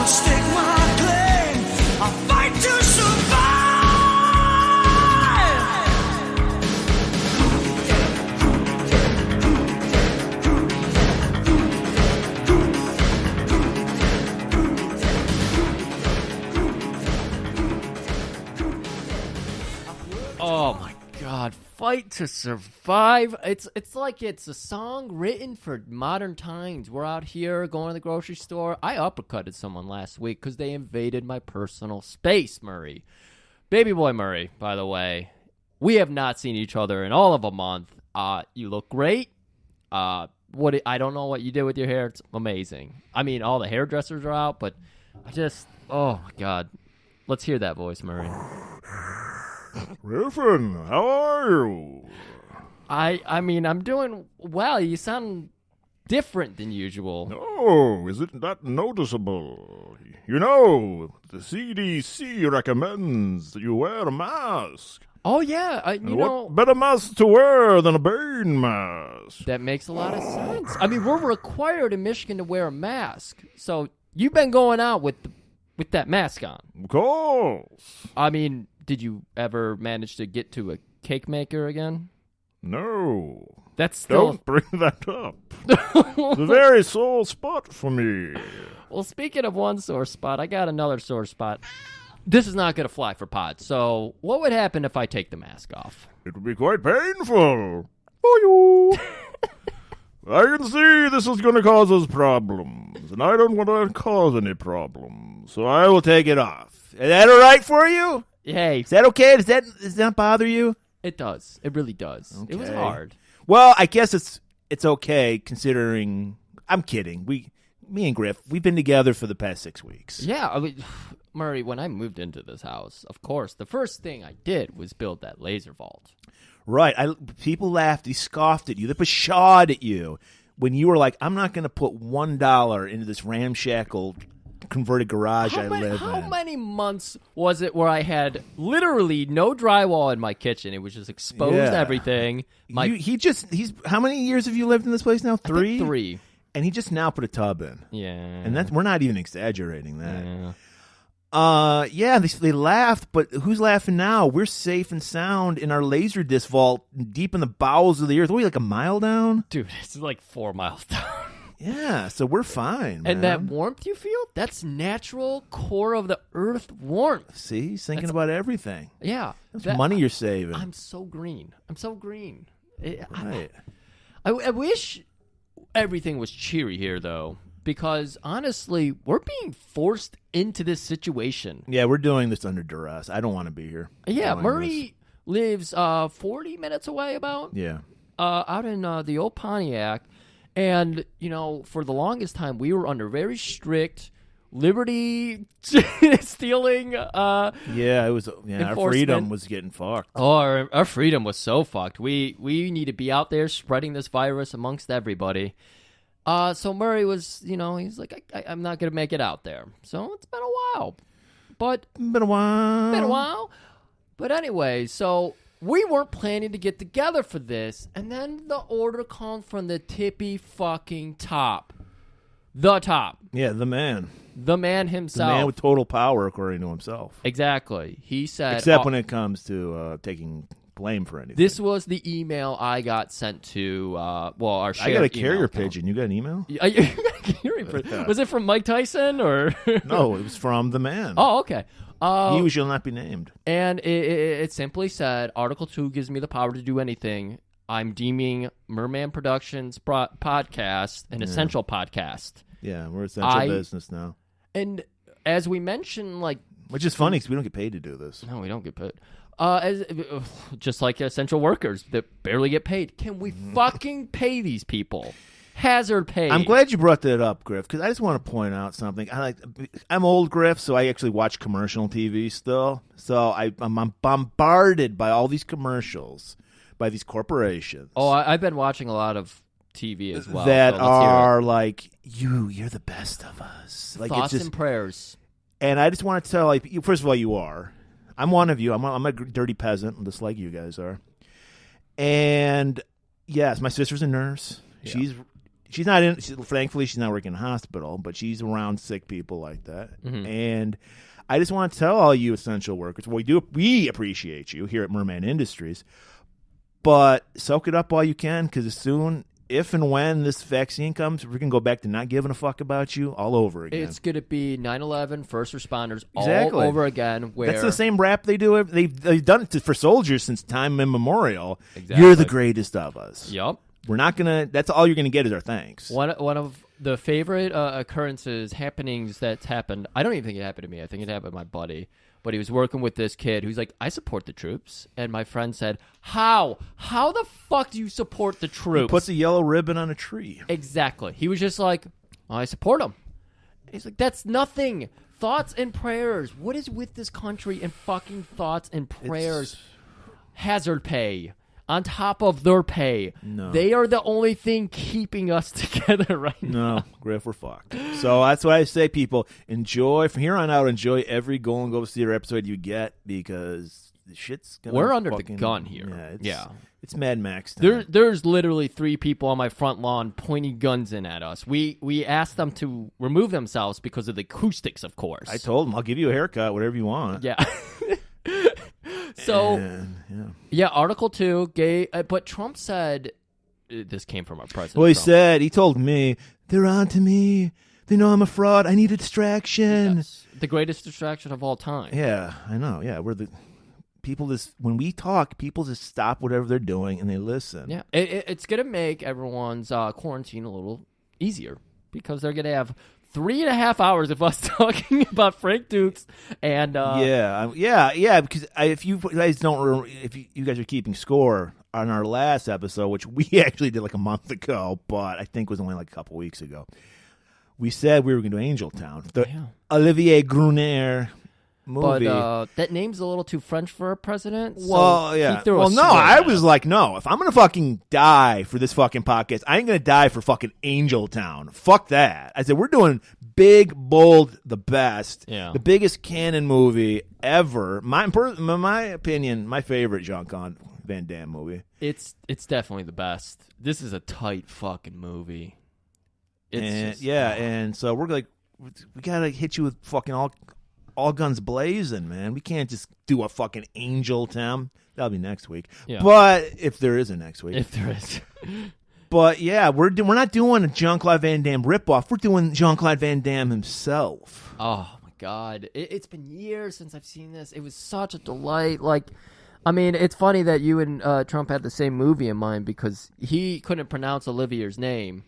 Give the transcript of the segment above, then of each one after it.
I'll stake my claim. I'll fight to survive. Oh my God, fight to survive. It's like it's a song written for modern times. We're out here going to the grocery store. I uppercutted someone last week because they invaded my personal space, Murray. Baby boy Murray, by the way. We have not seen each other in all of a month. You look great. I don't know what you did with your hair. It's amazing. I mean, all the hairdressers are out, but oh my God. Let's hear that voice, Murray. Griffin, how are you? I mean, I'm doing well. You sound different than usual. Oh, isn't that noticeable? You know, the CDC recommends that you wear a mask. Oh, yeah. You know, what better mask to wear than a Bane mask? That makes a lot of sense. I mean, we're required in Michigan to wear a mask. So you've been going out with that mask on. Of course. I mean, did you ever manage to get to a cake maker again? No. That's still... Don't bring that up. It's a very sore spot for me. Well, speaking of one sore spot, I got another sore spot. This is not going to fly for pod. So what would happen if I take the mask off? It would be quite painful for you. I can see this is going to cause us problems, and I don't want to cause any problems, so I will take it off. Is that all right for you? Hey. Is that okay? Does that bother you? It does. It really does. Okay. It was hard. Well, I guess it's okay considering. I'm kidding. Me and Griff, we've been together for the past 6 weeks. Yeah, I mean, Murray, when I moved into this house, of course, the first thing I did was build that laser vault. Right. People laughed. They scoffed at you. They pshawed at you when you were like, I'm not going to put $1 into this ramshackle converted garage I live in. How many months was it where I had literally no drywall in my kitchen? It was just exposed everything. He's how many years have you lived in this place now? 3? I think 3. And he just now put a tub in. Yeah. And we're not even exaggerating that. Yeah. They laughed, but who's laughing now? We're safe and sound in our laser disc vault deep in the bowels of the earth. What are we, like a mile down? Dude, it's like 4 miles down. Yeah, so we're fine, man. And that warmth you feel, that's natural core of the earth warmth. See, he's thinking about everything. Yeah. That's money you're saving. I'm so green. Right. I wish everything was cheery here, though, because honestly, we're being forced into this situation. Yeah, we're doing this under duress. I don't want to be here. Yeah, Murray lives 40 minutes away about. Yeah. Out in the old Pontiac. And, you know, for the longest time, we were under very strict liberty stealing it was our freedom was getting fucked. Oh, our freedom was so fucked. We need to be out there spreading this virus amongst everybody. So Murray was, he's like, I'm not going to make it out there. So it's been a while. Been a while. But anyway, so we weren't planning to get together for this. And then the order comes from the tippy fucking top. The top. Yeah, the man. The man himself. The man with total power, according to himself. Exactly. He said... Except when it comes to taking blame for anything. This was the email I got sent to, our shared I got a carrier account. pigeon. You got an email? You got a carrier pigeon. Was it from Mike Tyson or... No, it was from the man. Oh, okay. He shall not be named. And it simply said, Article 2 gives me the power to do anything. I'm deeming Merman Productions podcast an essential podcast. Yeah, we're essential business now. And as we mentioned, which is funny because we don't get paid to do this. No, we don't get paid. Just like essential workers that barely get paid. Can we fucking pay these people? Hazard pay. I'm glad you brought that up, Griff, because I just want to point out something. I'm old, Griff, so I actually watch commercial TV still. So I'm bombarded by all these commercials by these corporations. Oh, I've been watching a lot of TV as well. That are like, you're the best of us. Like, thoughts and prayers. And I just want to tell, first of all, you are. I'm one of you. I'm a dirty peasant, just like you guys are. And, yes, my sister's a nurse. Yeah. she's not in. Thankfully, she's not working in a hospital, but she's around sick people like that. Mm-hmm. And I just want to tell all you essential workers, we appreciate you here at Merman Industries, but soak it up all you can, because soon, if and when this vaccine comes, we're going to go back to not giving a fuck about you all over again. It's going to be 9/11 first responders Exactly. all over again. Where That's the same rap they do. They've done it for soldiers since time immemorial. Exactly. You're the greatest of us. Yep. We're not going to – that's all you're going to get is our thanks. One of the favorite occurrences, happenings that's happened, I don't even think it happened to me. I think it happened to my buddy. But he was working with this kid who's like, I support the troops. And my friend said, how? How the fuck do you support the troops? He puts a yellow ribbon on a tree. Exactly. He was just like, I support them. He's like, that's nothing. Thoughts and prayers. What is with this country and fucking thoughts and prayers? Hazard pay. On top of their pay. No. They are the only thing keeping us together right now. No, Griff, we're fucked. So that's why I say, people, enjoy, from here on out, enjoy every Golan-globus Theater episode you get, because the shit's going to We're under the gun here. It's Mad Max time. There's literally 3 people on my front lawn pointing guns in at us. We asked them to remove themselves because of the acoustics, of course. I told them, I'll give you a haircut, whatever you want. Yeah. So, And, yeah, Article 2, gay, but Trump said, this came from our president. Well, Trump. he told me, they're on to me. They know I'm a fraud. I need a distraction. Yes. The greatest distraction of all time. Yeah, I know. Yeah, when we talk, people just stop whatever they're doing and they listen. Yeah, it's going to make everyone's quarantine a little easier because they're going to have 3.5 hours of us talking about Frank Dukes and because if you guys you guys are keeping score on our last episode, which we actually did like a month ago, but I think was only like a couple weeks ago, we said we were going to do Angel Town, the Olivier Gruner movie. But that name's a little too French for a president. Well, yeah. I was like, no, if I'm going to fucking die for this fucking podcast, I ain't going to die for fucking Angel Town. Fuck that. I said, we're doing big, bold, the best, the biggest canon movie ever. My opinion, my favorite Jean-Claude Van Damme movie. It's definitely the best. This is a tight fucking movie. And so we're like, we got to hit you with fucking all guns blazing, man. We can't just do a fucking Angel Town. That'll be next week. Yeah. But if there is a next week. If there is. But yeah, we're not doing a Jean-Claude Van Damme ripoff. We're doing Jean-Claude Van Damme himself. Oh, my God. It's been years since I've seen this. It was such a delight. Like, I mean, it's funny that you and Trump had the same movie in mind because he couldn't pronounce Olivier's name.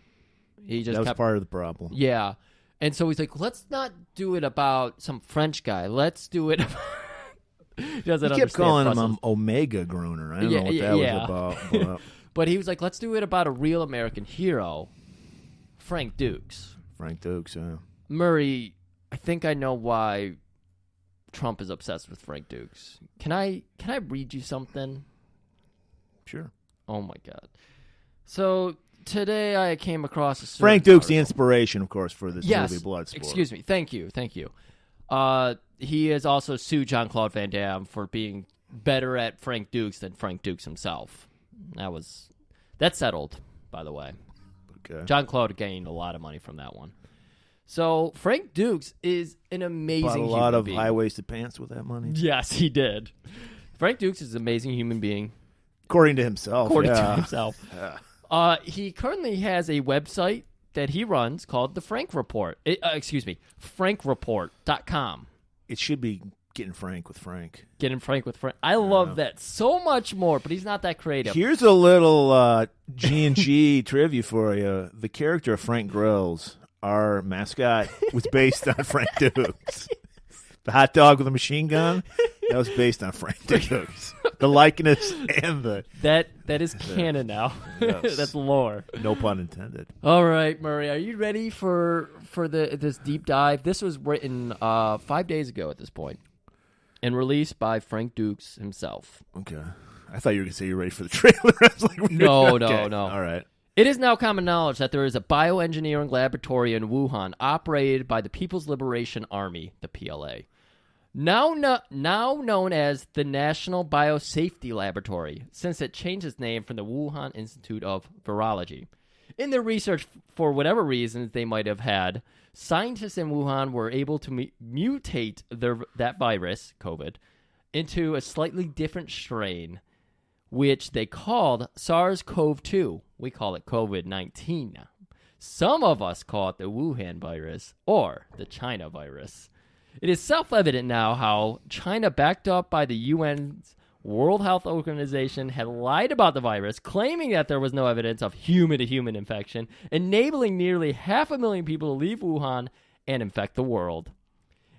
That was part of the problem. Yeah. And so he's like, let's not do it about some French guy. Let's do it about... He kept calling him Omega Gruner. I don't know what that was about. But he was like, let's do it about a real American hero, Frank Dukes. Yeah. Murray, I think I know why Trump is obsessed with Frank Dukes. Can I read you something? Sure. Oh, my God. So... Today I came across a Frank Dukes, article. the inspiration, of course, for this movie, Bloodsport. Excuse me. Thank you. He has also sued Jean-Claude Van Damme for being better at Frank Dukes than Frank Dukes himself. That's settled, by the way. Okay. Jean-Claude gained a lot of money from that one. So Frank Dukes is an amazing human being. Bought a lot of high-waisted pants with that money. Yes, he did. Frank Dukes is an amazing human being. According to himself. Yeah. He currently has a website that he runs called the Frank Report. FrankReport.com. It should be Getting Frank with Frank. Getting Frank with Frank. I love that so much more, but he's not that creative. Here's a little G&G trivia for you. The character of Frank Grills, our mascot, was based on Frank Dukes. The hot dog with a machine gun, that was based on Frank Dukes. The likeness and the... That is canon now. Yes. That's lore. No pun intended. All right, Murray, are you ready for this deep dive? This was written 5 days ago at this point and released by Frank Dukes himself. Okay. I thought you were going to say you're ready for the trailer. I was like, No. All right. It is now common knowledge that there is a bioengineering laboratory in Wuhan operated by the People's Liberation Army, the PLA. Now known as the National Biosafety Laboratory, since it changed its name from the Wuhan Institute of Virology. In their research, for whatever reasons they might have had, scientists in Wuhan were able to mutate that virus, COVID, into a slightly different strain, which they called SARS-CoV-2. We call it COVID-19 now. Some of us call it the Wuhan virus or the China virus. It is self-evident now how China, backed up by the UN's World Health Organization, had lied about the virus, claiming that there was no evidence of human-to-human infection, enabling nearly 500,000 people to leave Wuhan and infect the world.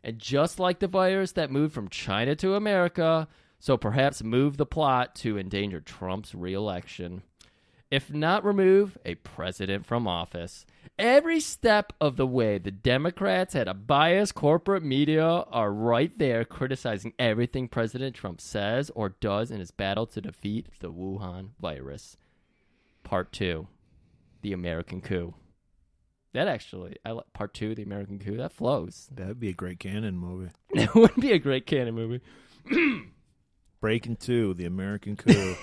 And just like the virus that moved from China to America, so perhaps move the plot to endanger Trump's re-election. If not remove a president from office. Every step of the way, the Democrats and a biased corporate media are right there criticizing everything President Trump says or does in his battle to defeat the Wuhan virus. Part 2, the American coup. That actually, part 2, the American coup, that flows. That would be a great canon movie. It would be a great canon movie. Breaking 2, the American coup.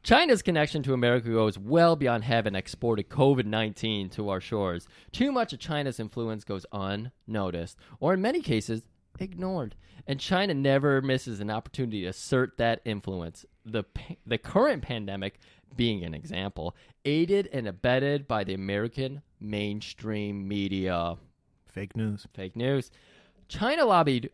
China's connection to America goes well beyond having exported COVID-19 to our shores. Too much of China's influence goes unnoticed, or in many cases, ignored. And China never misses an opportunity to assert that influence. The current pandemic, being an example, aided and abetted by the American mainstream media. Fake news. Fake news. China lobbied.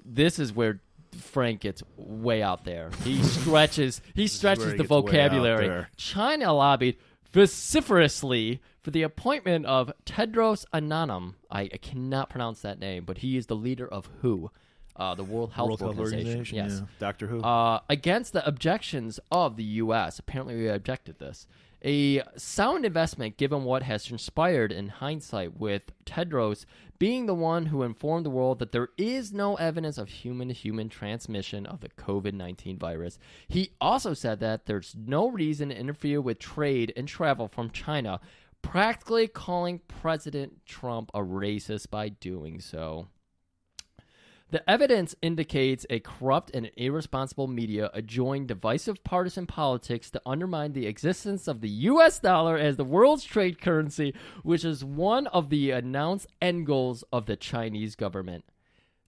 This is where Frank gets way out there. He stretches the vocabulary. China lobbied vociferously for the appointment of Tedros Adhanom. I cannot pronounce that name, but he is the leader of WHO, the World Health Organization. Yes. Yeah. Dr. Who. Against the objections of the U.S. Apparently, we objected this. A sound investment given what has transpired in hindsight, with Tedros being the one who informed the world that there is no evidence of human-to-human transmission of the COVID-19 virus. He also said that there's no reason to interfere with trade and travel from China, practically calling President Trump a racist by doing so. The evidence indicates a corrupt and irresponsible media adjoin divisive partisan politics to undermine the existence of the U.S. dollar as the world's trade currency, which is one of the announced end goals of the Chinese government.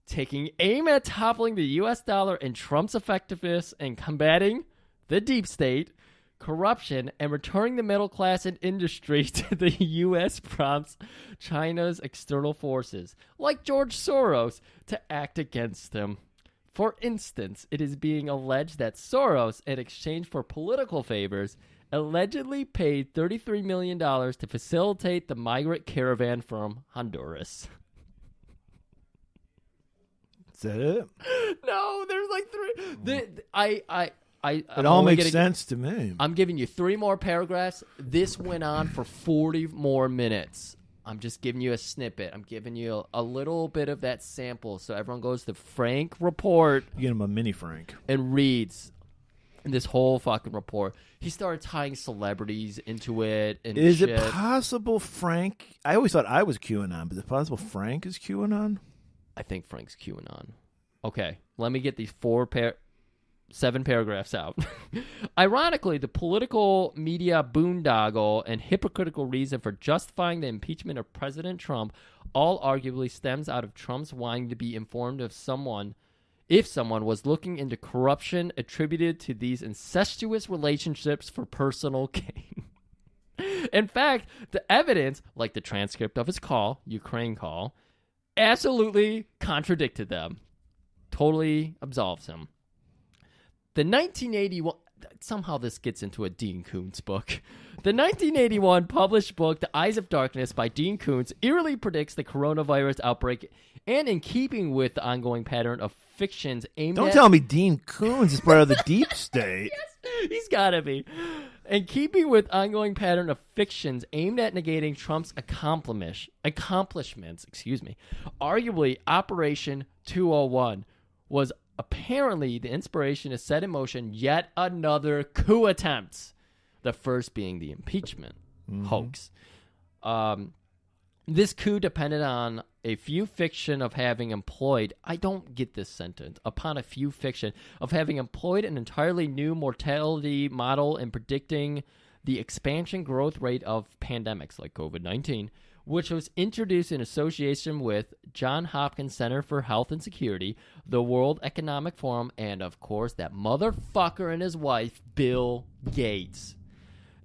Taking aim at toppling the U.S. dollar and Trump's effectiveness in combating the deep state, corruption, and returning the middle class and industry to the U.S. prompts China's external forces, like George Soros, to act against them. For instance, it is being alleged that Soros, in exchange for political favors, allegedly paid $33 million to facilitate the migrant caravan from Honduras. Is that it? No, there's like three. It all makes sense to me. I'm giving you 3 more paragraphs. This went on for 40 more minutes. I'm just giving you a snippet. I'm giving you a little bit of that sample so everyone goes to Frank Report. You get him a mini Frank. And reads this whole fucking report. He started tying celebrities into it. And is shit. it possible Frank... I always thought I was QAnon, but is it possible Frank is QAnon? I think Frank's QAnon. Okay, let me get these 7 paragraphs out. Ironically, the political media boondoggle and hypocritical reason for justifying the impeachment of President Trump all arguably stems out of Trump's wanting to be informed of if someone was looking into corruption attributed to these incestuous relationships for personal gain. In fact, the evidence, like the transcript of his Ukraine call, absolutely contradicted them. Totally absolves him. The 1981, somehow this gets into a Dean Koontz book. The 1981 published book, The Eyes of Darkness by Dean Koontz, eerily predicts the coronavirus outbreak, and in keeping with the ongoing pattern of fictions aimed at... Don't tell me Dean Koontz is part of the deep state. Yes, he's gotta be. In keeping with ongoing pattern of fictions aimed at negating Trump's accomplishments, arguably Operation 201 was apparently the inspiration to set in motion yet another coup attempt. The first being the impeachment hoax. This coup depended on a few fiction of having employed, I don't get this sentence, upon a few fiction of having employed an entirely new mortality model in predicting the expansion growth rate of pandemics like COVID-19, which was introduced in association with Johns Hopkins Center for Health and Security, the World Economic Forum, and, of course, that motherfucker and his wife, Bill Gates.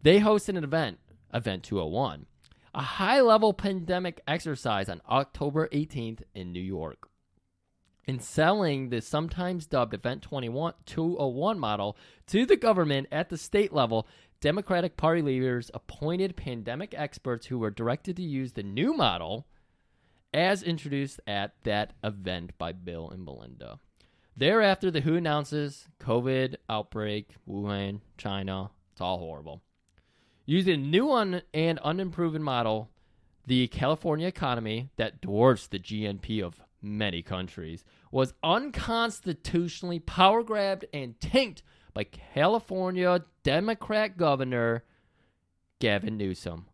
They hosted an event, Event 201, a high-level pandemic exercise on October 18th in New York. In selling the sometimes dubbed Event 201 model to the government at the state level, Democratic Party leaders appointed pandemic experts who were directed to use the new model as introduced at that event by Bill and Melinda. Thereafter, the WHO announces COVID outbreak, Wuhan, China, it's all horrible. Using a new and unimproven model, the California economy that dwarfs the GNP of many countries was unconstitutionally power grabbed and tanked by California Democrat Governor Gavin Newsom.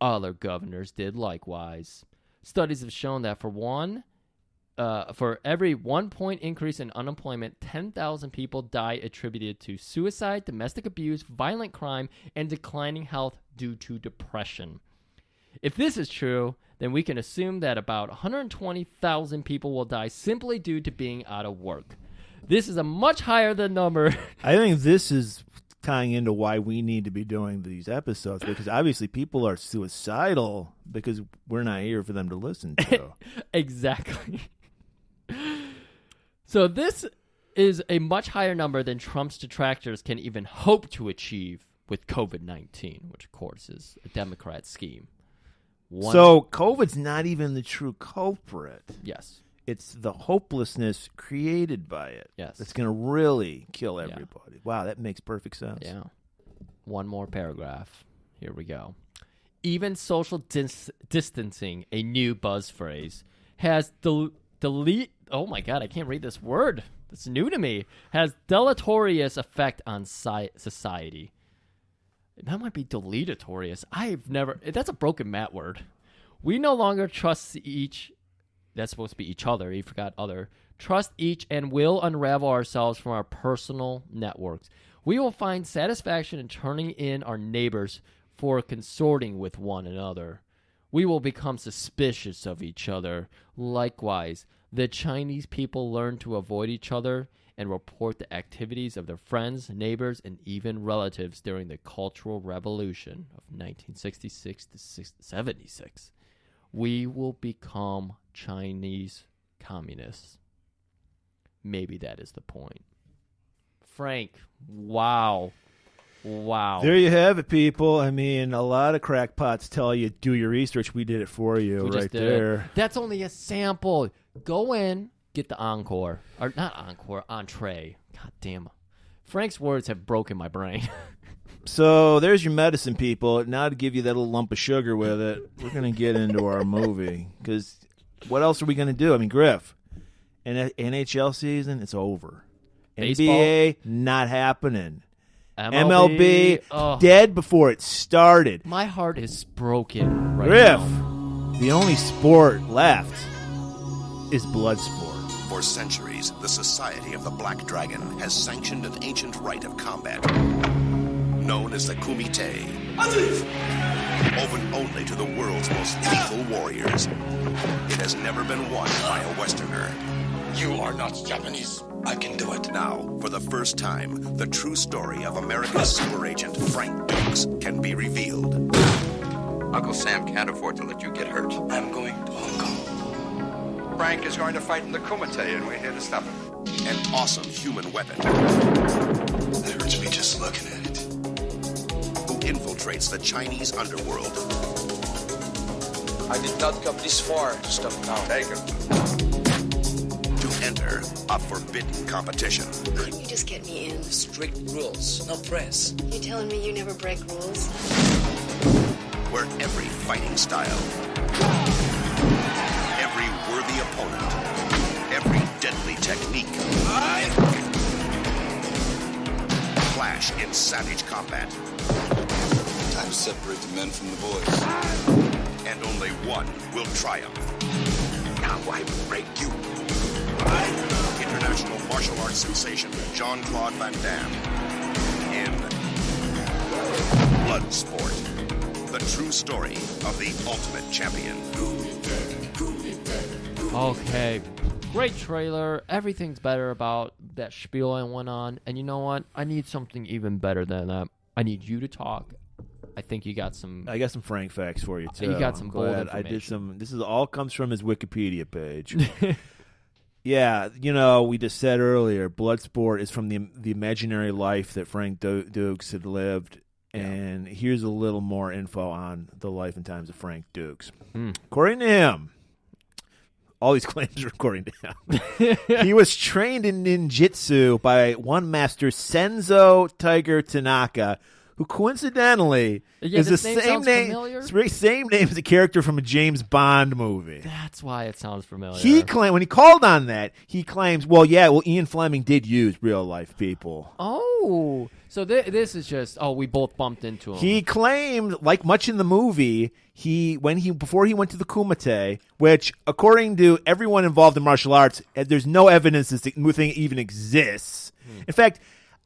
Other governors did likewise. Studies have shown that for every 1 point increase in unemployment, 10,000 people die attributed to suicide, domestic abuse, violent crime, and declining health due to depression. If this is true, then we can assume that about 120,000 people will die simply due to being out of work. This is a much higher than number. I think this is tying into why we need to be doing these episodes, because obviously people are suicidal because we're not here for them to listen to. Exactly. So this is a much higher number than Trump's detractors can even hope to achieve with COVID-19, which of course is a Democrat scheme. So COVID's not even the true culprit. Yes. It's the hopelessness created by it. Yes. That's going to really kill everybody. Yeah. Wow, that makes perfect sense. Yeah. One more paragraph. Here we go. Even social distancing, a new buzz phrase, has oh my God, I can't read this word. It's new to me. Has deleterious effect on society. That might be deleterious. That's a broken Matt word. We no longer trust each. That's supposed to be each other. You forgot other. Trust each and will unravel ourselves from our personal networks. We will find satisfaction in turning in our neighbors for consorting with one another. We will become suspicious of each other. Likewise, the Chinese people learn to avoid each other and report the activities of their friends, neighbors, and even relatives during the Cultural Revolution of 1966 to 76. We will become Chinese communists. Maybe that is the point. Frank, wow. There you have it, people. I mean, a lot of crackpots tell you, do your research. We did it for you right there. That's only a sample. Go in, get the encore. Or not encore, entree. God damn. Frank's words have broken my brain. So there's your medicine, people. Now to give you that little lump of sugar with it, we're going to get into our movie. Because what else are we going to do? I mean, Griff, NHL season, it's over. Baseball? NBA, not happening. MLB, dead before it started. My heart is broken right Griff, now. The only sport left is Bloodsport. For centuries, the Society of the Black Dragon has sanctioned an ancient rite of combat known as the Kumite, open only to the world's most lethal warriors. It has never been won by a Westerner. You are not Japanese. I can do it. Now, for the first time, the true story of America's super agent, Frank Dukes, can be revealed. Uncle Sam can't afford to let you get hurt. I'm going to Hong Kong. Frank is going to fight in the Kumite, and we're here to stop him. An awesome human weapon. It hurts me just looking at it. Who infiltrates the Chinese underworld. I did not come this far to stop now. Take him. To enter a forbidden competition. Couldn't you just get me in? Strict rules, no press. You telling me you never break rules? Where every fighting style, every worthy opponent, every deadly technique clash in savage combat. Time to separate the men from the boys. And only one will triumph. Now I will break you. International martial arts sensation Jean-Claude Van Damme in Bloodsport. The true story of the ultimate champion. Okay. Great trailer. Everything's better about that spiel I went on. And you know what? I need something even better than that. I need you to talk. I think you got some. I got some Frank facts for you too. You got some I'm bold glad. information. I did some. This is all comes from his Wikipedia page. Yeah, you know, we just said earlier, Bloodsport is from the imaginary life that Frank Dukes had lived. And here's a little more info on the life and times of Frank Dukes. According to him, all these claims are according to him. He was trained in ninjutsu by one master, Senzo Tiger Tanaka, who coincidentally is the same name as a character from a James Bond movie. That's why it sounds familiar. He claimed, when he called on that, he claims, Ian Fleming did use real life people. Oh, so this is just, we both bumped into him. He claimed, like much in the movie, before he went to the Kumite, which, according to everyone involved in martial arts, there's no evidence this thing even exists. In fact,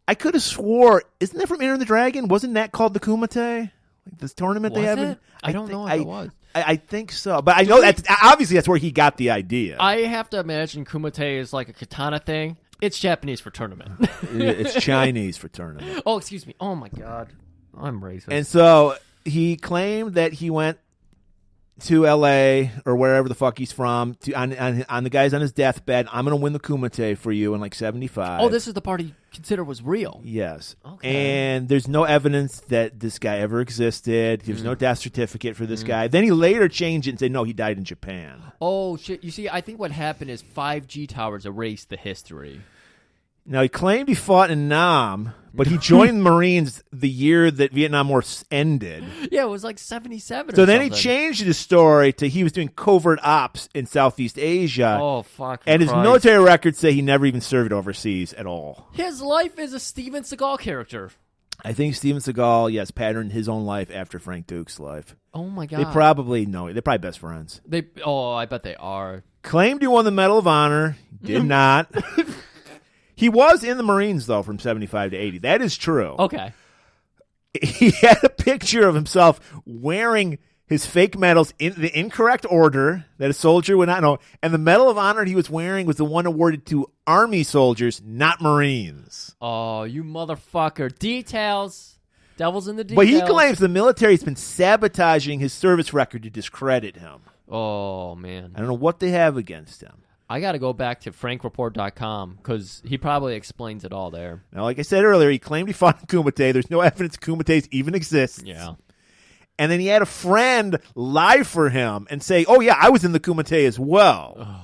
I could have swore, isn't that from Enter the Dragon? Wasn't that called the Kumite? Like this tournament they have? I don't know if it was. I think so. But I know obviously that's where he got the idea. I have to imagine Kumite is like a katana thing. It's Japanese for tournament. It's Chinese for tournament. Oh, excuse me. Oh, my God. I'm racist. And so he claimed that he went to L.A. or wherever the fuck he's from on the guys on his deathbed. I'm going to win the Kumite for you in like 75. Oh, this is the part he considered was real. Yes. Okay. And there's no evidence that this guy ever existed. There's no death certificate for this guy. Then he later changed it and said, no, he died in Japan. Oh, shit. You see, I think what happened is 5G towers erased the history. Now, he claimed he fought in Nam, but he joined the Marines the year that Vietnam War ended. Yeah, it was like 77 So or then something. he changed his story to he was doing covert ops in Southeast Asia. Oh, fuck. And his military records say he never even served overseas at all. His life is a Steven Seagal character. I think Steven Seagal, yes, patterned his own life after Frank Duke's life. Oh, my God. They're probably best friends. I bet they are. Claimed he won the Medal of Honor. Did not. He was in the Marines, though, from 75 to 80. That is true. Okay. He had a picture of himself wearing his fake medals in the incorrect order that a soldier would not know. And the Medal of Honor he was wearing was the one awarded to Army soldiers, not Marines. Oh, you motherfucker. Details. Devil's in the details. But he claims the military's been sabotaging his service record to discredit him. Oh, man. I don't know what they have against him. I got to go back to frankreport.com because he probably explains it all there. Now, like I said earlier, he claimed he fought in Kumite. There's no evidence Kumites even exists. Yeah. And then he had a friend lie for him and say, "Oh yeah, I was in the Kumite as well." Oh.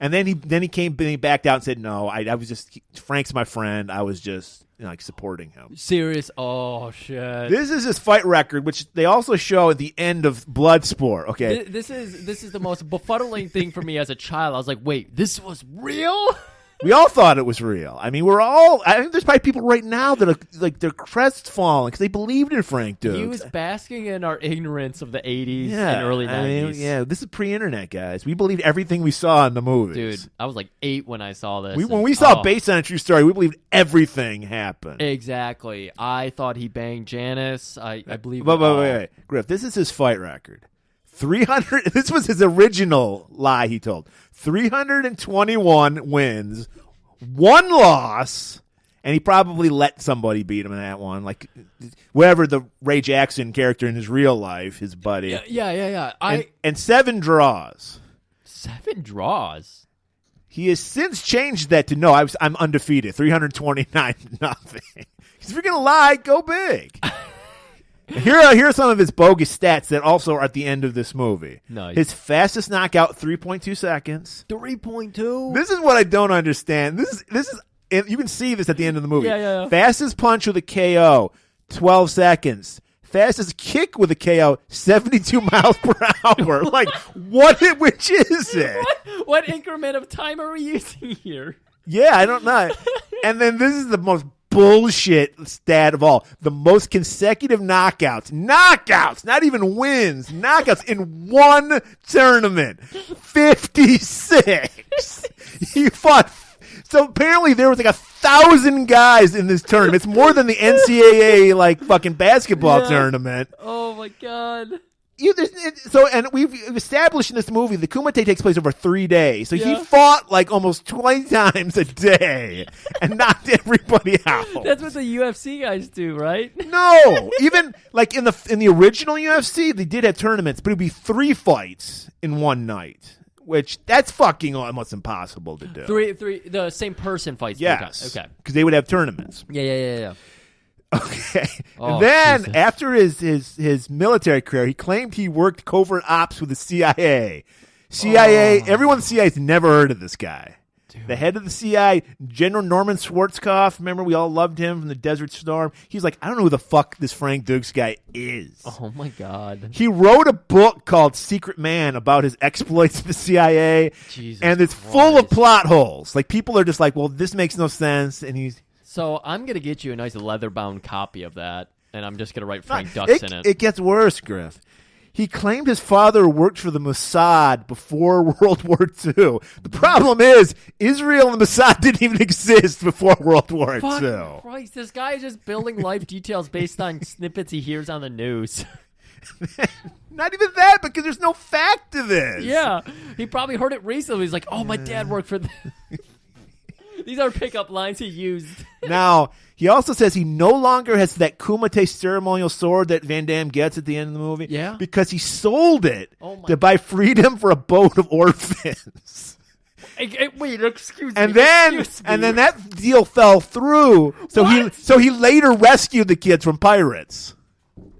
And then he backed out and said, "No, I was just Frank's my friend. I was just supporting him." Serious? Oh shit! This is his fight record, which they also show at the end of Bloodsport. Okay, this is the most befuddling thing for me as a child. I was like, "Wait, this was real?" We all thought it was real. I mean, there's probably people right now that are like their crests falling because they believed in Frank Dukes. He was basking in our ignorance of the 80s and early 90s. This is pre-internet, guys. We believed everything we saw in the movies. Dude, I was like 8 when I saw this. When we saw Based on a True Story, we believed everything happened. Exactly. I thought he banged Janice. I believe. Wait. Griff, this is his fight record. 300. This was his original lie he told. 321 wins, 1 loss, and he probably let somebody beat him in that one, like whatever the Ray Jackson character in his real life, his buddy. Yeah. And 7 draws. 7 draws. He has since changed that to no. I'm undefeated. 329 nothing. Because if you're gonna lie, go big. Here are some of his bogus stats that also are at the end of this movie. Nice. His fastest knockout, 3.2 seconds. 3.2? This is what I don't understand. This is you can see this at the end of the movie. Yeah. Fastest punch with a KO, 12 seconds. Fastest kick with a KO, 72 miles per hour. Like, which is it? What increment of time are we using here? Yeah, I don't know. And then this is the most bullshit stat of all. The most consecutive knockouts, not even wins, knockouts in one tournament. 56. He fought. So apparently there was like a 1,000 guys in this tournament. It's more than the NCAA like fucking basketball tournament. Oh my god. We've established in this movie the Kumite takes place over 3 days. So he Yeah. fought like almost 20 times a day and knocked everybody out. That's what the UFC guys do, right? No, even like in the original UFC, they did have tournaments, but it'd be 3 fights in one night, which that's fucking almost impossible to do. Three. The same person fights. Yes, Okay. because they would have tournaments. Yeah. Okay, Oh, and then Jesus. after his military career, he claimed he worked covert ops with the CIA. Everyone in the CIA's never heard of this guy. The head of the CIA, General Norman Schwarzkopf. Remember, we all loved him from the Desert Storm. He's like, I don't know who the fuck this Frank Dukes guy is. Oh my god. He wrote a book called Secret Man about his exploits with the CIA, Jesus and it's full of plot holes. Like, people are just like, well, this makes no sense, and he's... So I'm gonna get you a nice leather-bound copy of that, and I'm just gonna write Frank Dux in it. It gets worse, Griff. He claimed his father worked for the Mossad before World War II. The problem is, Israel and the Mossad didn't even exist before World War Fuck II. Christ, this guy is just building life details based on snippets he hears on the news. Not even that, because there's no fact to this. Yeah, he probably heard it recently. He's like, "Oh, my dad worked for." These are pickup lines he used. Now, he also says he no longer has that Kumite ceremonial sword that Van Damme gets at the end of the movie. Yeah? Because he sold it Oh my to buy freedom for a boat of orphans. Wait, excuse And me. then that deal fell through. So he later rescued the kids from pirates.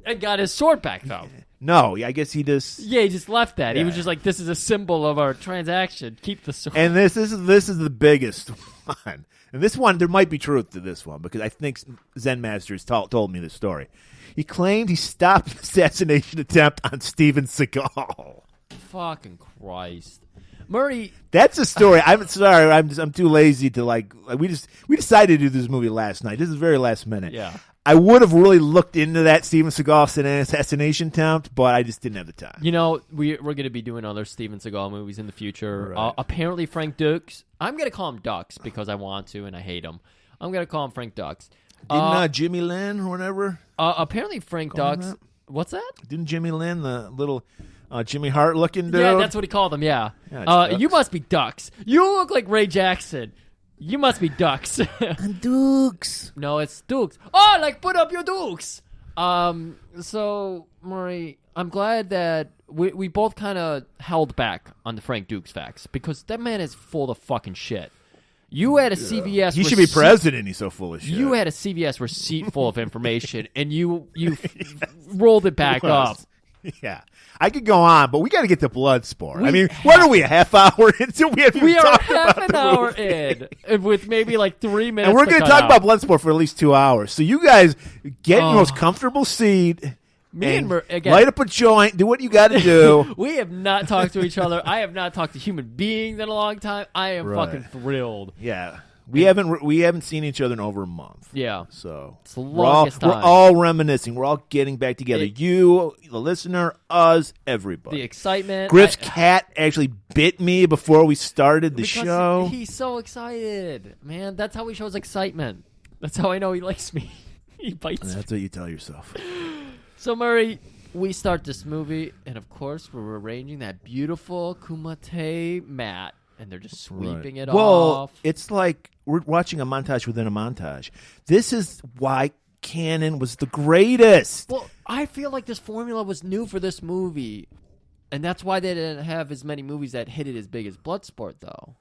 And got his sword back, though. No, I guess he just... Yeah, he just left that. He was Yeah. just like, this is a symbol of our transaction. Keep the sword. And this is the biggest one. And this one, there might be truth to this one, because I think Zen Masters told me this story. He claimed he stopped an assassination attempt on Steven Seagal. Fucking Christ. Murray... That's a story. I'm sorry. I'm too lazy to like. We decided to do this movie last night. This is very last minute. Yeah. I would have really looked into that Steven Seagal assassination attempt, but I just didn't have the time. You know, we're going to be doing other Steven Seagal movies in the future. Right. Apparently, Frank Dukes. I'm going to call him Dux because I want to, and I hate him. I'm going to call him Frank Dux. Didn't Jimmy Lynn or whatever? Apparently, Frank Call him Dux. that? What's that? Didn't Jimmy Lynn, the little Jimmy Hart looking dude? Yeah, that's what he called him. Yeah. Yeah, it's Dux. You must be Dux. You look like Ray Jackson. You must be Dux. Dukes. No, it's Dukes. Oh, like put up your Dukes. So Murray, I'm glad that we both kind of held back on the Frank Dukes facts because that man is full of fucking shit. You had a CVS. He should be president. He's so full of shit. You had a CVS receipt full of information, and you rolled it back up. Yeah. I could go on, but we got to get to Bloodsport. I mean, what are we, a half hour into? We are half an hour in, with maybe like 3 minutes. And we're going to talk about Bloodsport for at least 2 hours. So you guys get in your most comfortable seat. Me and again, light up a joint. Do what you got to do. We have not talked to each other. I have not talked to human beings in a long time. I am fucking thrilled. Yeah. We haven't seen each other in over a month. Yeah. So it's the longest time. We're all reminiscing. We're all getting back together. You, the listener, us, everybody. The excitement. Griff's cat actually bit me before we started the show. He's so excited. Man, that's how he shows excitement. That's how I know he likes me. He bites me. That's what you tell yourself. So, Murray, we start this movie, and of course, we're arranging that beautiful Kumite mat, and they're just sweeping it off. It's like we're watching a montage within a montage. This is why Cannon was the greatest. Well, I feel like this formula was new for this movie, and that's why they didn't have as many movies that hit it as big as Bloodsport, though.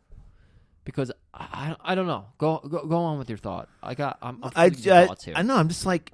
Because I don't know. Go on with your thought. I'm thoughts here. I know. I'm just like,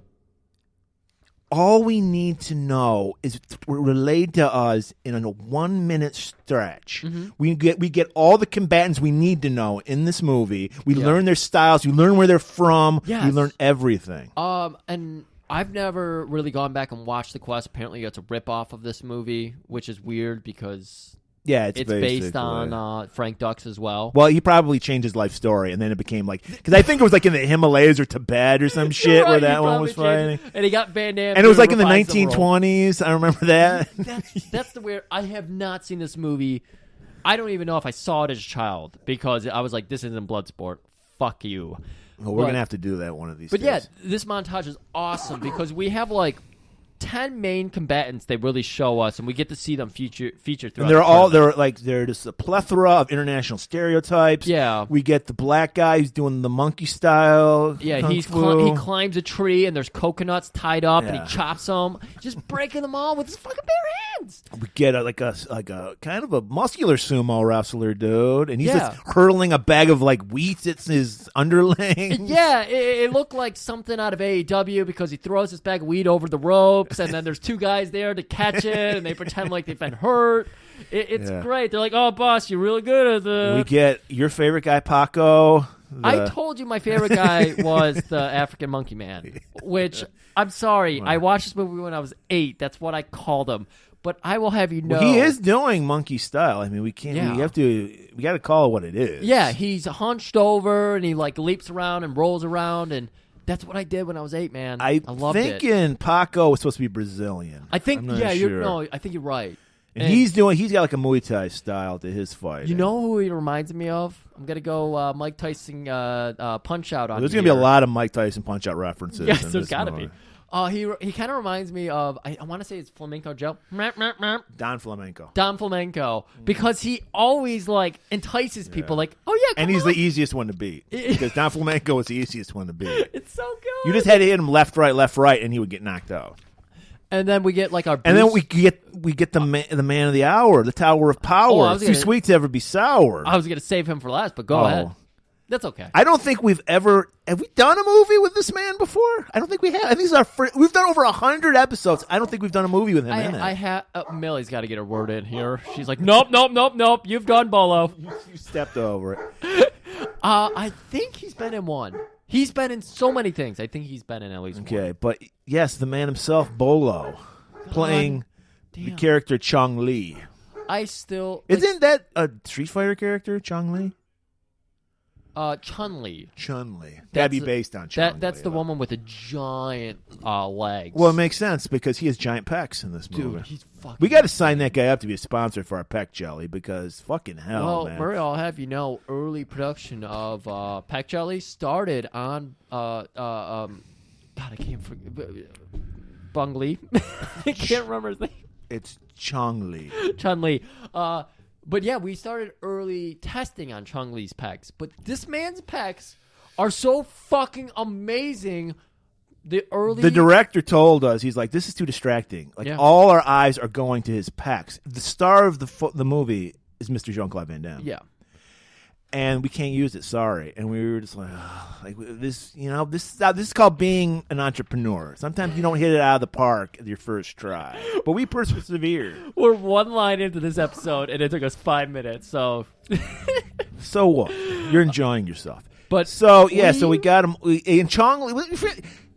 all we need to know is relayed to us in a 1 minute stretch. Mm-hmm. We get all the combatants we need to know in this movie. We learn their styles. We learn where they're from. Yes. We learn everything. And I've never really gone back and watched The Quest. Apparently, it's a ripoff of this movie, which is weird because it's based on Frank Dux as well. Well, he probably changed his life story, and then it became like, because I think it was like in the Himalayas or Tibet or some shit Right, where that one was fighting. And he got Van Damme. And it was like in the reprised role. 1920s. I remember that. That's the weird. I have not seen this movie. I don't even know if I saw it as a child because I was like, this isn't Bloodsport. fuck you. Well, we're going to have to do that one of these But days. yeah, this montage is awesome because we have like 10 main combatants they really show us, and we get to see them feature throughout. And they're just a plethora of international stereotypes. Yeah. We get the black guy who's doing the monkey style. Yeah, kung he fu. climbs a tree, and there's coconuts tied up, and Yeah. he chops them, just breaking them all with his fucking bare hands. We get a kind of a muscular sumo wrestler dude, and he's Yeah. just hurling a bag of like wheat at his underling. Yeah, it looked like something out of AEW because he throws this bag of weed over the ropes, and then there's two guys there to catch it, and they pretend like they've been hurt. It's great. They're like, "Oh, boss, you're really good at the." We get your favorite guy, Paco. I told you my favorite guy was the African Monkey Man, which I'm sorry. I watched this movie when I was 8. That's what I called him. But I will have you know, he is doing monkey style. I mean, we can't. Yeah. We got to call it what it is. Yeah, he's hunched over and he like leaps around and rolls around, and that's what I did when I was 8, man. I loved it. Thinking Paco was supposed to be Brazilian. I think, I'm not yeah, sure. I think you're right. And he's got like a Muay Thai style to his fight. You know who he reminds me of? I'm gonna go Mike Tyson Punch Out on. There's gonna be a lot of Mike Tyson Punch Out references. Yes, in there's this gotta movie. be. He kind of reminds me of I want to say it's Flamenco Joe. Don Flamenco. Don Flamenco, because he always like entices people like, oh yeah, come And he's on. the easiest one to beat because Don Flamenco is the easiest one to beat. It's so good. You just had to hit him left, right, and he would get knocked out. And then we get like our And then boost. we get the man of the hour, the Tower of Power. Oh, I was Too gonna- sweet to ever be sour. I was gonna save him for last, but go ahead. That's okay. I don't think have we done a movie with this man before? I don't think we have. I think this is our first. We've done over 100 episodes. I don't think we've done a movie with him in it. I have Millie's got to get her word in here. She's like, nope. You've gone Bolo. You stepped over it. I think he's been in one. He's been in so many things. I think he's been in at least one. Okay, but yes, the man himself, Bolo, playing the character Chong Li. I still Isn't that a Street Fighter character, Chong Li? Chun-Li. Chun-Li. That'd be based on Chun-Li. That's the woman with the giant legs. Well, it makes sense because he has giant pecs in this movie. Dude, he's fucking. We got to sign that guy up to be a sponsor for our pec jelly because fucking hell, Well, man. Murray, I'll have you know, early production of Peck Jelly started on God, I can't forget Bung Lee. I can't remember his name. It's Chong Li. Chun-Li. But yeah, we started early testing on Chung-Li's pecs. But this man's pecs are so fucking amazing. The director told us, he's like, this is too distracting. Like, all our eyes are going to his pecs. The star of the movie is Mr. Jean-Claude Van Damme. Yeah. And we can't use it, sorry. And we were just like this, this is called being an entrepreneur. Sometimes you don't hit it out of the park at your first try. But we persevered. We're one line into this episode, and it took us 5 minutes, so... So what? You're enjoying yourself. But so we got him. And Chong Li,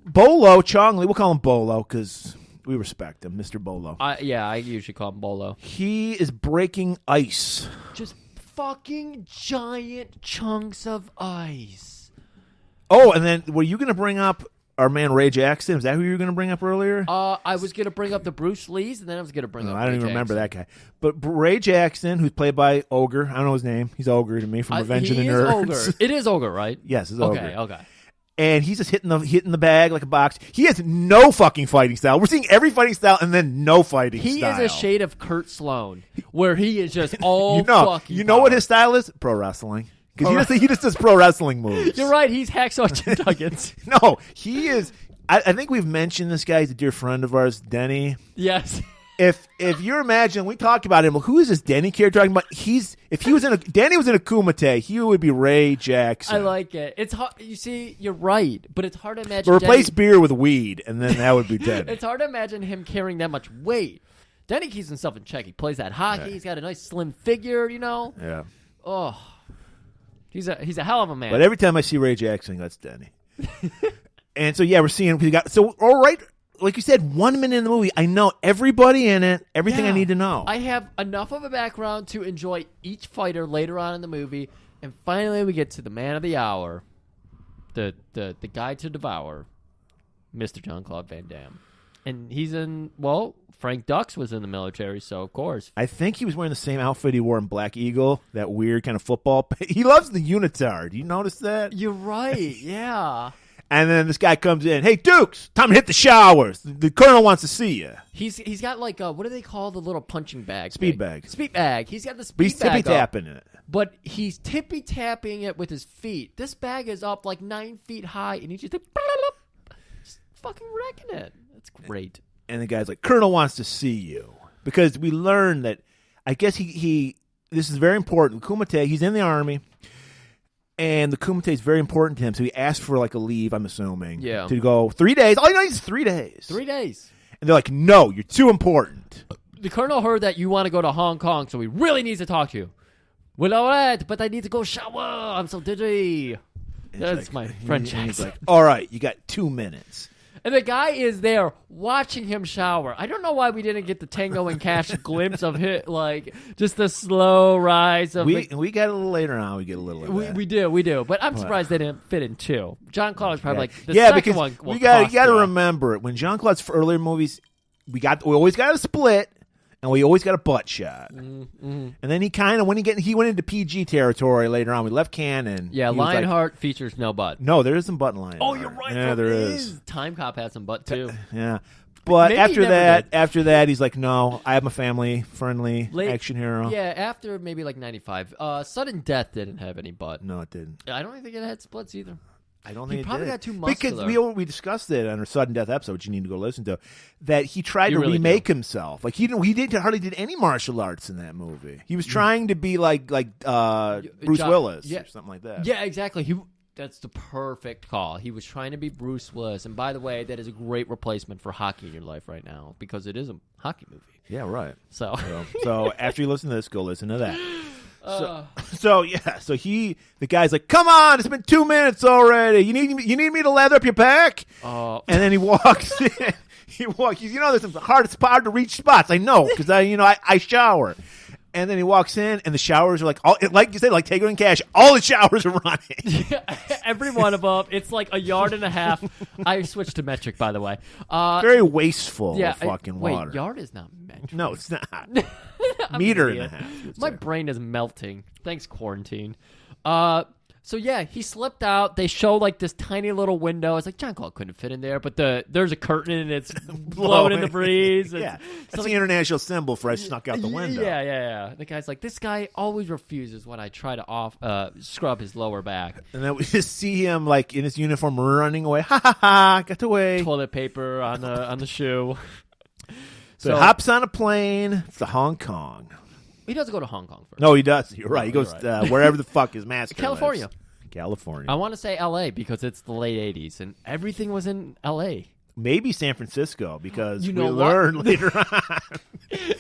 Bolo, Chong Li, we'll call him Bolo because we respect him, Mr. Bolo. I usually call him Bolo. He is breaking ice. Just fucking giant chunks of ice. Oh, and then were you going to bring up our man Ray Jackson? Is that who you were going to bring up earlier? I was going to bring up the Bruce Lees, and then I was going to bring up I don't Ray even remember Jackson. that guy. But Ray Jackson, who's played by Ogre. I don't know his name. He's Ogre to me from Revenge of the Nerds. Ogre. It is Ogre, right? Yes, it's Ogre. Okay. And he's just hitting the bag like a box. He has no fucking fighting style. We're seeing every fighting style and then no fighting style. He is a shade of Kurt Sloan, where he is just all fucking You know what his style is? Pro wrestling. Because he just does pro wrestling moves. You're right. He's Hacksaw Jim Duggan. No, he is. I think we've mentioned this guy. He's a dear friend of ours, Denny. Yes. If you imagine, we talked about him. Well, who is this Denny character talking about? Danny was in a Kumite, he would be Ray Jackson. I like it. It's hard. You see, you're right, but it's hard to imagine. But replace beer with weed, and then that would be Denny. It's hard to imagine him carrying that much weight. Denny keeps himself in check. He plays that hockey. Yeah. He's got a nice slim figure. Yeah. Oh, he's a hell of a man. But every time I see Ray Jackson, that's Denny. And so we're seeing all right. Like you said, 1 minute in the movie, I know everybody in it, everything I need to know. I have enough of a background to enjoy each fighter later on in the movie, and finally we get to the man of the hour, the guy to devour, Mr. Jean-Claude Van Damme. And he's in, Frank Dux was in the military, so of course. I think he was wearing the same outfit he wore in Black Eagle, that weird kind of football. He loves the unitard. You notice that? You're right, yeah. And then this guy comes in. Hey, Dukes, time to hit the showers. The colonel wants to see you. He's got like what do they call the little punching bag? Speed bag. Speed bag. He's got the speed But he's bag tippy-tapping it. But he's tippy-tapping it with his feet. This bag is up like 9 feet high, and he's just fucking wrecking it. That's great. And the guy's like, Colonel wants to see you. Because we learned that, I guess he this is very important. Kumite, he's in the Army. And the Kumite is very important to him, so he asked for like a leave, I'm assuming. Yeah. To go 3 days. All he needs is 3 days. 3 days. And they're like, no, you're too important. The colonel heard that you want to go to Hong Kong, so he really needs to talk to you. Well, all right, but I need to go shower. I'm so dizzy. That's my French accent. He's like, all right, you got 2 minutes. And the guy is there watching him shower. I don't know why we didn't get the Tango and Cash glimpse of it, like just the slow rise of. We got a little later on. We get a little. Of that. We do. But I'm surprised they didn't fit in two. John Claude was probably like the because second one. you got to remember it when Jean Claude's earlier movies, we always got a split. And we always got a butt shot. Mm-hmm. And then he kind of, when he went into PG territory later on, we left canon. Yeah, Lionheart features no butt. No, there is some butt in Lionheart. Oh, you're right. Yeah, there is. Time Cop has some butt, too. Yeah. But Maybe after that, he's like, no, I have a family-friendly action hero. Yeah, after maybe like 95. Sudden Death didn't have any butt. No, it didn't. I don't think it had splits either. I don't think he it probably did. got too muscular. Because we discussed it on our Sudden Death episode, which you need to go listen to, that he tried to remake himself. Like he hardly did any martial arts in that movie. He was trying to be like Bruce Willis or something like that. Yeah, exactly. That's the perfect call. He was trying to be Bruce Willis. And by the way, that is a great replacement for hockey in your life right now because it is a hockey movie. Yeah, right. So after you listen to this, go listen to that. So the guy's like, come on, it's been 2 minutes already. You need me to lather up your back? And then he walks in. There's some hard to reach spots. I know because I shower. And then he walks in, and the showers are like you said, like Tango and Cash. All the showers are running. Every one of them. It's like 1.5 yards. I switched to metric, by the way. Very wasteful of fucking water. Wait, yard is not metric. No, it's not. Meter and a half. My brain is melting. Thanks, quarantine. So yeah, he slipped out. They show like this tiny little window. It's like John Claude couldn't fit in there, but there's a curtain and it's blowing in the breeze. Yeah, that's the international symbol for I snuck out the window. Yeah. The guy's like, this guy always refuses when I try to scrub his lower back. And then we just see him like in his uniform running away. Ha ha ha! Got away. Toilet paper on the shoe. So he hops on a plane to Hong Kong. He doesn't go to Hong Kong first. No, he does. You're right. He goes wherever the fuck his master California. lives. California. I want to say L.A. because it's the late 80s, and everything was in L.A. Maybe San Francisco because we what? learned later on.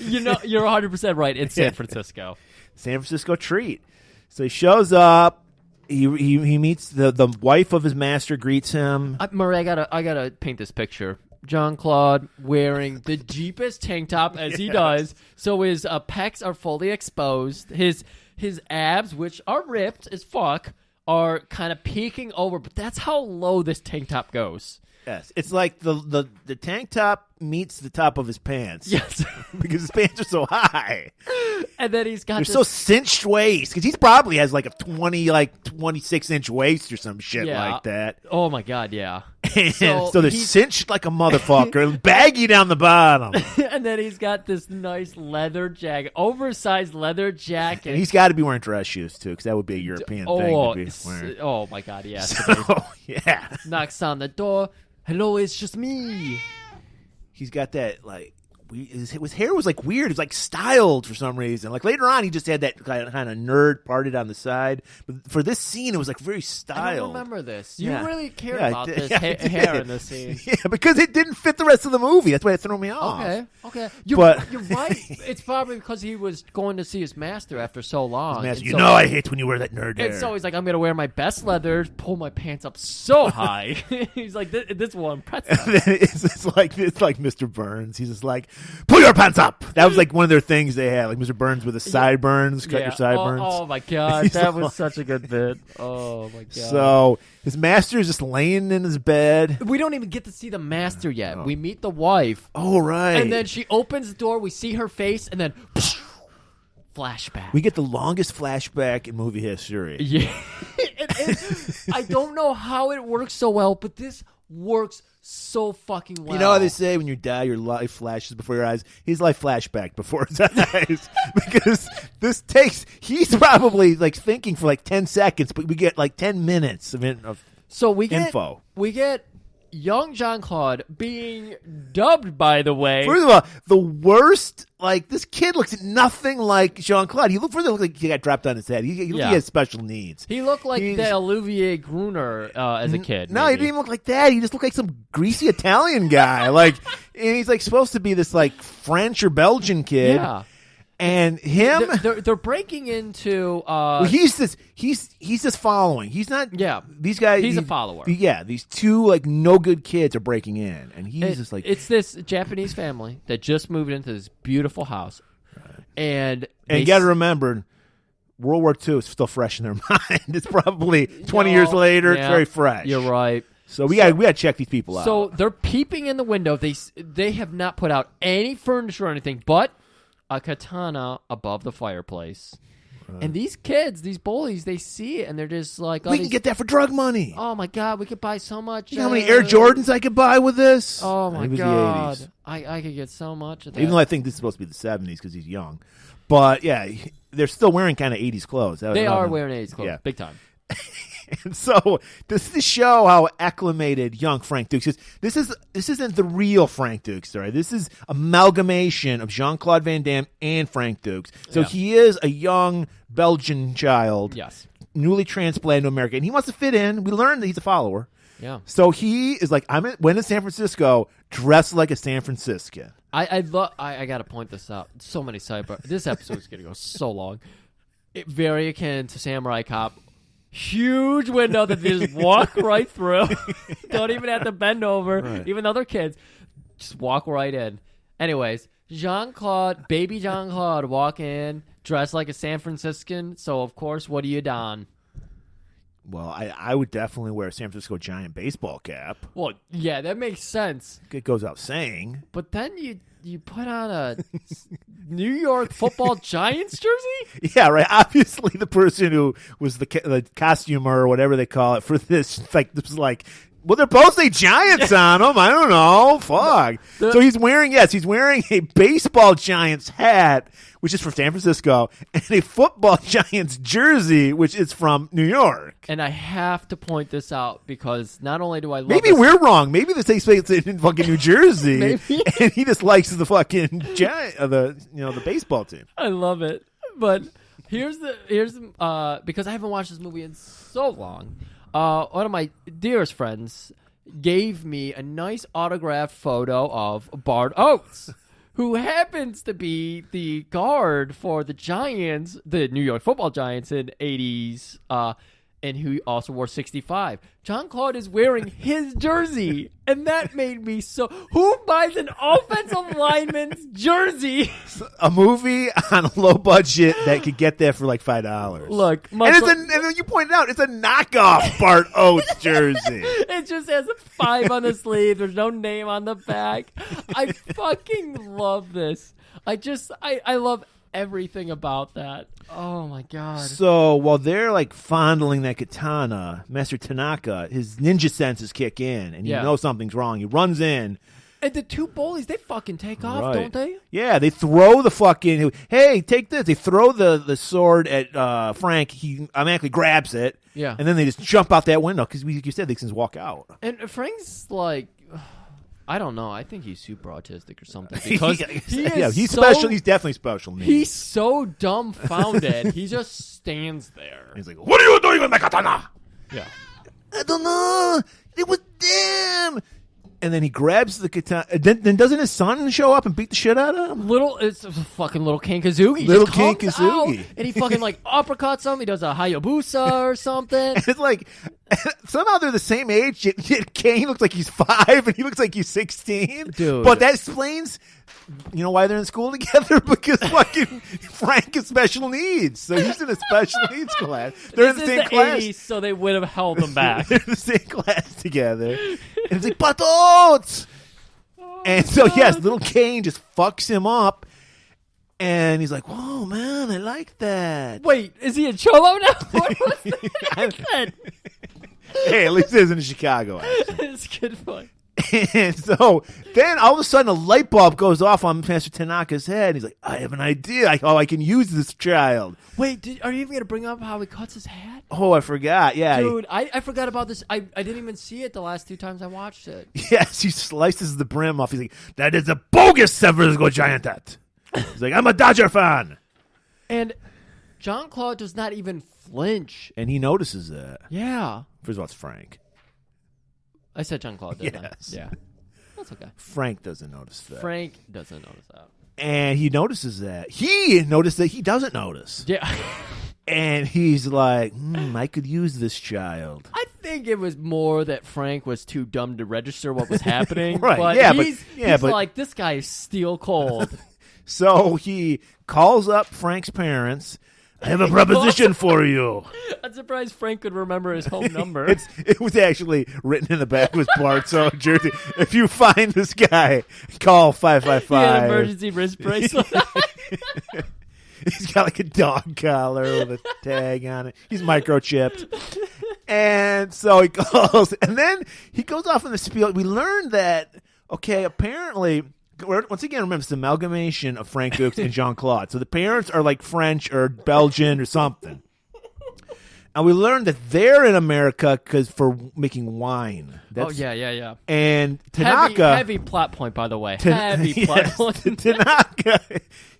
You're 100% right. It's San Francisco. San Francisco treat. So he shows up. He meets the wife of his master, greets him. Murray, I gotta paint this picture. John Claude wearing the deepest tank top as he does, so his pecs are fully exposed. His abs, which are ripped as fuck, are kind of peeking over. But that's how low this tank top goes. Yes, it's like the tank top meets the top of his pants. Yes, because his pants are so high, and then he's got they're so cinched waist because he probably has like a 26-inch waist or some shit like that. Oh my god, yeah. So they're cinched like a motherfucker, and baggy down the bottom. And then he's got this nice leather jacket, oversized leather jacket. And he's got to be wearing dress shoes too, because that would be a European thing to be wearing. Oh my god, yeah. So, yeah. Knocks on the door. Hello, it's just me. He's got that his hair was like weird. It was like styled for some reason. Like later on, he just had that kind of nerd parted on the side. But for this scene, it was like very styled. I don't remember this. You really cared about this hair in this scene. Yeah, because it didn't fit the rest of the movie. That's why it threw me off. Okay. You're right. It's probably because he was going to see his master after so long. Master, I hate when you wear that nerd hair. And so he's like, I'm going to wear my best leather, pull my pants up so high. He's like, this will impress him. It's like Mr. Burns. He's just like, pull your pants up. That was like one of their things they had, like Mr. Burns with the sideburns, cut your sideburns. Oh my god, that was such a good bit. Oh my god. So his master is just laying in his bed. We don't even get to see the master yet. We meet the wife. Oh, right. And then she opens the door, we see her face, and then flashback. We get the longest flashback in movie history. Yeah. I don't know how it works so well, but this works so fucking well. You know how they say when you die, your life flashes before your eyes? His life flashback before his eyes. Because he's probably like thinking for like 10 seconds, but we get like 10 minutes of info. We get young Jean-Claude being dubbed, by the way. First of all, the worst, like, this kid looks nothing like Jean-Claude. He looked like he got dropped on his head. He looked like he has special needs. He looked like the Olivier Gruner as a kid. No, he didn't even look like that. He just looked like some greasy Italian guy. Like, and he's like supposed to be this like French or Belgian kid. Yeah. And him, they're breaking into. Well, he's just following. He's not. Yeah, these guys. He's a follower. Yeah, these two like no good kids are breaking in, and he's just like. It's this Japanese family that just moved into this beautiful house, and you got to remember, World War II is still fresh in their mind. It's probably 20 years later. Yeah, it's very fresh. You're right. So we got to check these people out. So they're peeping in the window. They have not put out any furniture or anything, but a katana above the fireplace. And these kids, these bullies, they see it and they're just like, we can get that for drug money. Oh my god, we could buy so much. You know how many Air Jordans I could buy with this? Oh my it was god, the 80s. I could get so much of that. Even though I think this is supposed to be the 70s because he's young, but yeah, they're still wearing kind of 80s clothes. They are wearing 80s clothes, big time. And so this is to show how acclimated young Frank Dukes is. This isn't the real Frank Dukes, right? This is amalgamation of Jean-Claude Van Damme and Frank Dukes. So he is a young Belgian child, newly transplanted to America, and he wants to fit in. We learned that he's a follower. Yeah. So he is like, went to San Francisco, dressed like a San Franciscan. I got to point this out. So many sidebar. This episode is going to go so long. Very akin to Samurai Cop. Huge window that they just walk right through. Don't even have to bend over, even though they're kids. Just walk right in. Anyways, baby Jean-Claude, walk in, dressed like a San Franciscan. So, of course, what do you don? Well, I would definitely wear a San Francisco Giant baseball cap. Well, yeah, that makes sense. It goes out saying. But then you put on a New York Football Giants jersey? Yeah, right. Obviously, the person who was the costumer or whatever they call it for this, was like, well, they're both say Giants on them. I don't know. Fuck. So he's wearing a baseball Giants hat, which is from San Francisco, and a football Giants jersey, which is from New York. And I have to point this out because not only do I love Maybe we're wrong. Maybe this takes place in fucking New Jersey. Maybe. And he just likes the fucking the baseball team. I love it. But here's because I haven't watched this movie in so long. One of my dearest friends gave me a nice autographed photo of Bart Oates, who happens to be the guard for the Giants, the New York Football Giants in 80s, and who also wore 65. Jean-Claude is wearing his jersey, and that made me so... Who buys an offensive lineman's jersey? A movie on a low budget that could get there for like $5. Look, and you pointed out, it's a knockoff Bart Oates jersey. It just has a 5 on the sleeve. There's no name on the back. I fucking love this. I love everything about that. Oh my god. So while they're like fondling that katana, Master Tanaka, his ninja senses kick in and he knows something's wrong. He runs in. And the two bullies, they fucking take off, don't they? Yeah, they throw the fucking, hey, take this. They throw the sword at Frank. He automatically grabs it. Yeah. And then they just jump out that window because, like you said, they can just walk out. And Frank's like... I don't know. I think he's super autistic or something because he's special. He's definitely special needs. He's so dumbfounded. He just stands there. He's like, "What are you doing with my katana?" Yeah, I don't know. It was them. And then he grabs the katana. Then doesn't his son show up and beat the shit out of him? It's a fucking little King Kazuki. Little King Kazuki. And he fucking like uppercuts him. He does a Hayabusa or something. And it's like, somehow they're the same age. Kane looks like he's 5 and he looks like he's 16. Dude. But that explains You know why they're in school together? Because fucking Frank has special needs. So he's in a special needs class. They're in the same class. 80s, so they would have held them back. They're in the same class together. And it's like, Patos! And so, yes, little Kane just fucks him up. And he's like, whoa, man, I like that. Wait, is he a cholo now? What was that? Hey, at least it isn't in Chicago, actually. It's a good point. And so then all of a sudden a light bulb goes off on Master Tanaka's head. He's like, I have an idea how I can use this child. Wait, are you even going to bring up how he cuts his hat? Oh, I forgot. Yeah. Dude, I forgot about this. I didn't even see it the last 2 times I watched it. Yes, he slices the brim off. He's like, that is a bogus Severus Giant hat. He's like, I'm a Dodger fan. And Jean-Claude does not even flinch. And he notices that. Yeah. First of all, it's Frank. I said Jean-Claude, didn't Yes. I? Yeah. That's okay. Frank doesn't notice that. Frank doesn't notice that. And he notices that. He noticed that he doesn't notice. Yeah. And he's like, I could use this child. I think it was more that Frank was too dumb to register what was happening. Right, But yeah, he's but- like, this guy is steel cold. So he calls up Frank's parents. I have a proposition for you. I'm surprised Frank could remember his home number. It was actually written in the back of his part. So, Jersey, if you find this guy, call 555. He had an emergency wrist bracelet. He's got like a dog collar with a tag on it. He's microchipped. And so he calls. And then he goes off in the spiel. We learned that, okay, apparently, once again, remember, it's the amalgamation of Frank Dukes and Jean-Claude. So the parents are like French or Belgian or something. And we learned that they're in America for making wine. Yeah. And Tanaka... Heavy plot point, by the way. Heavy plot point. Tanaka,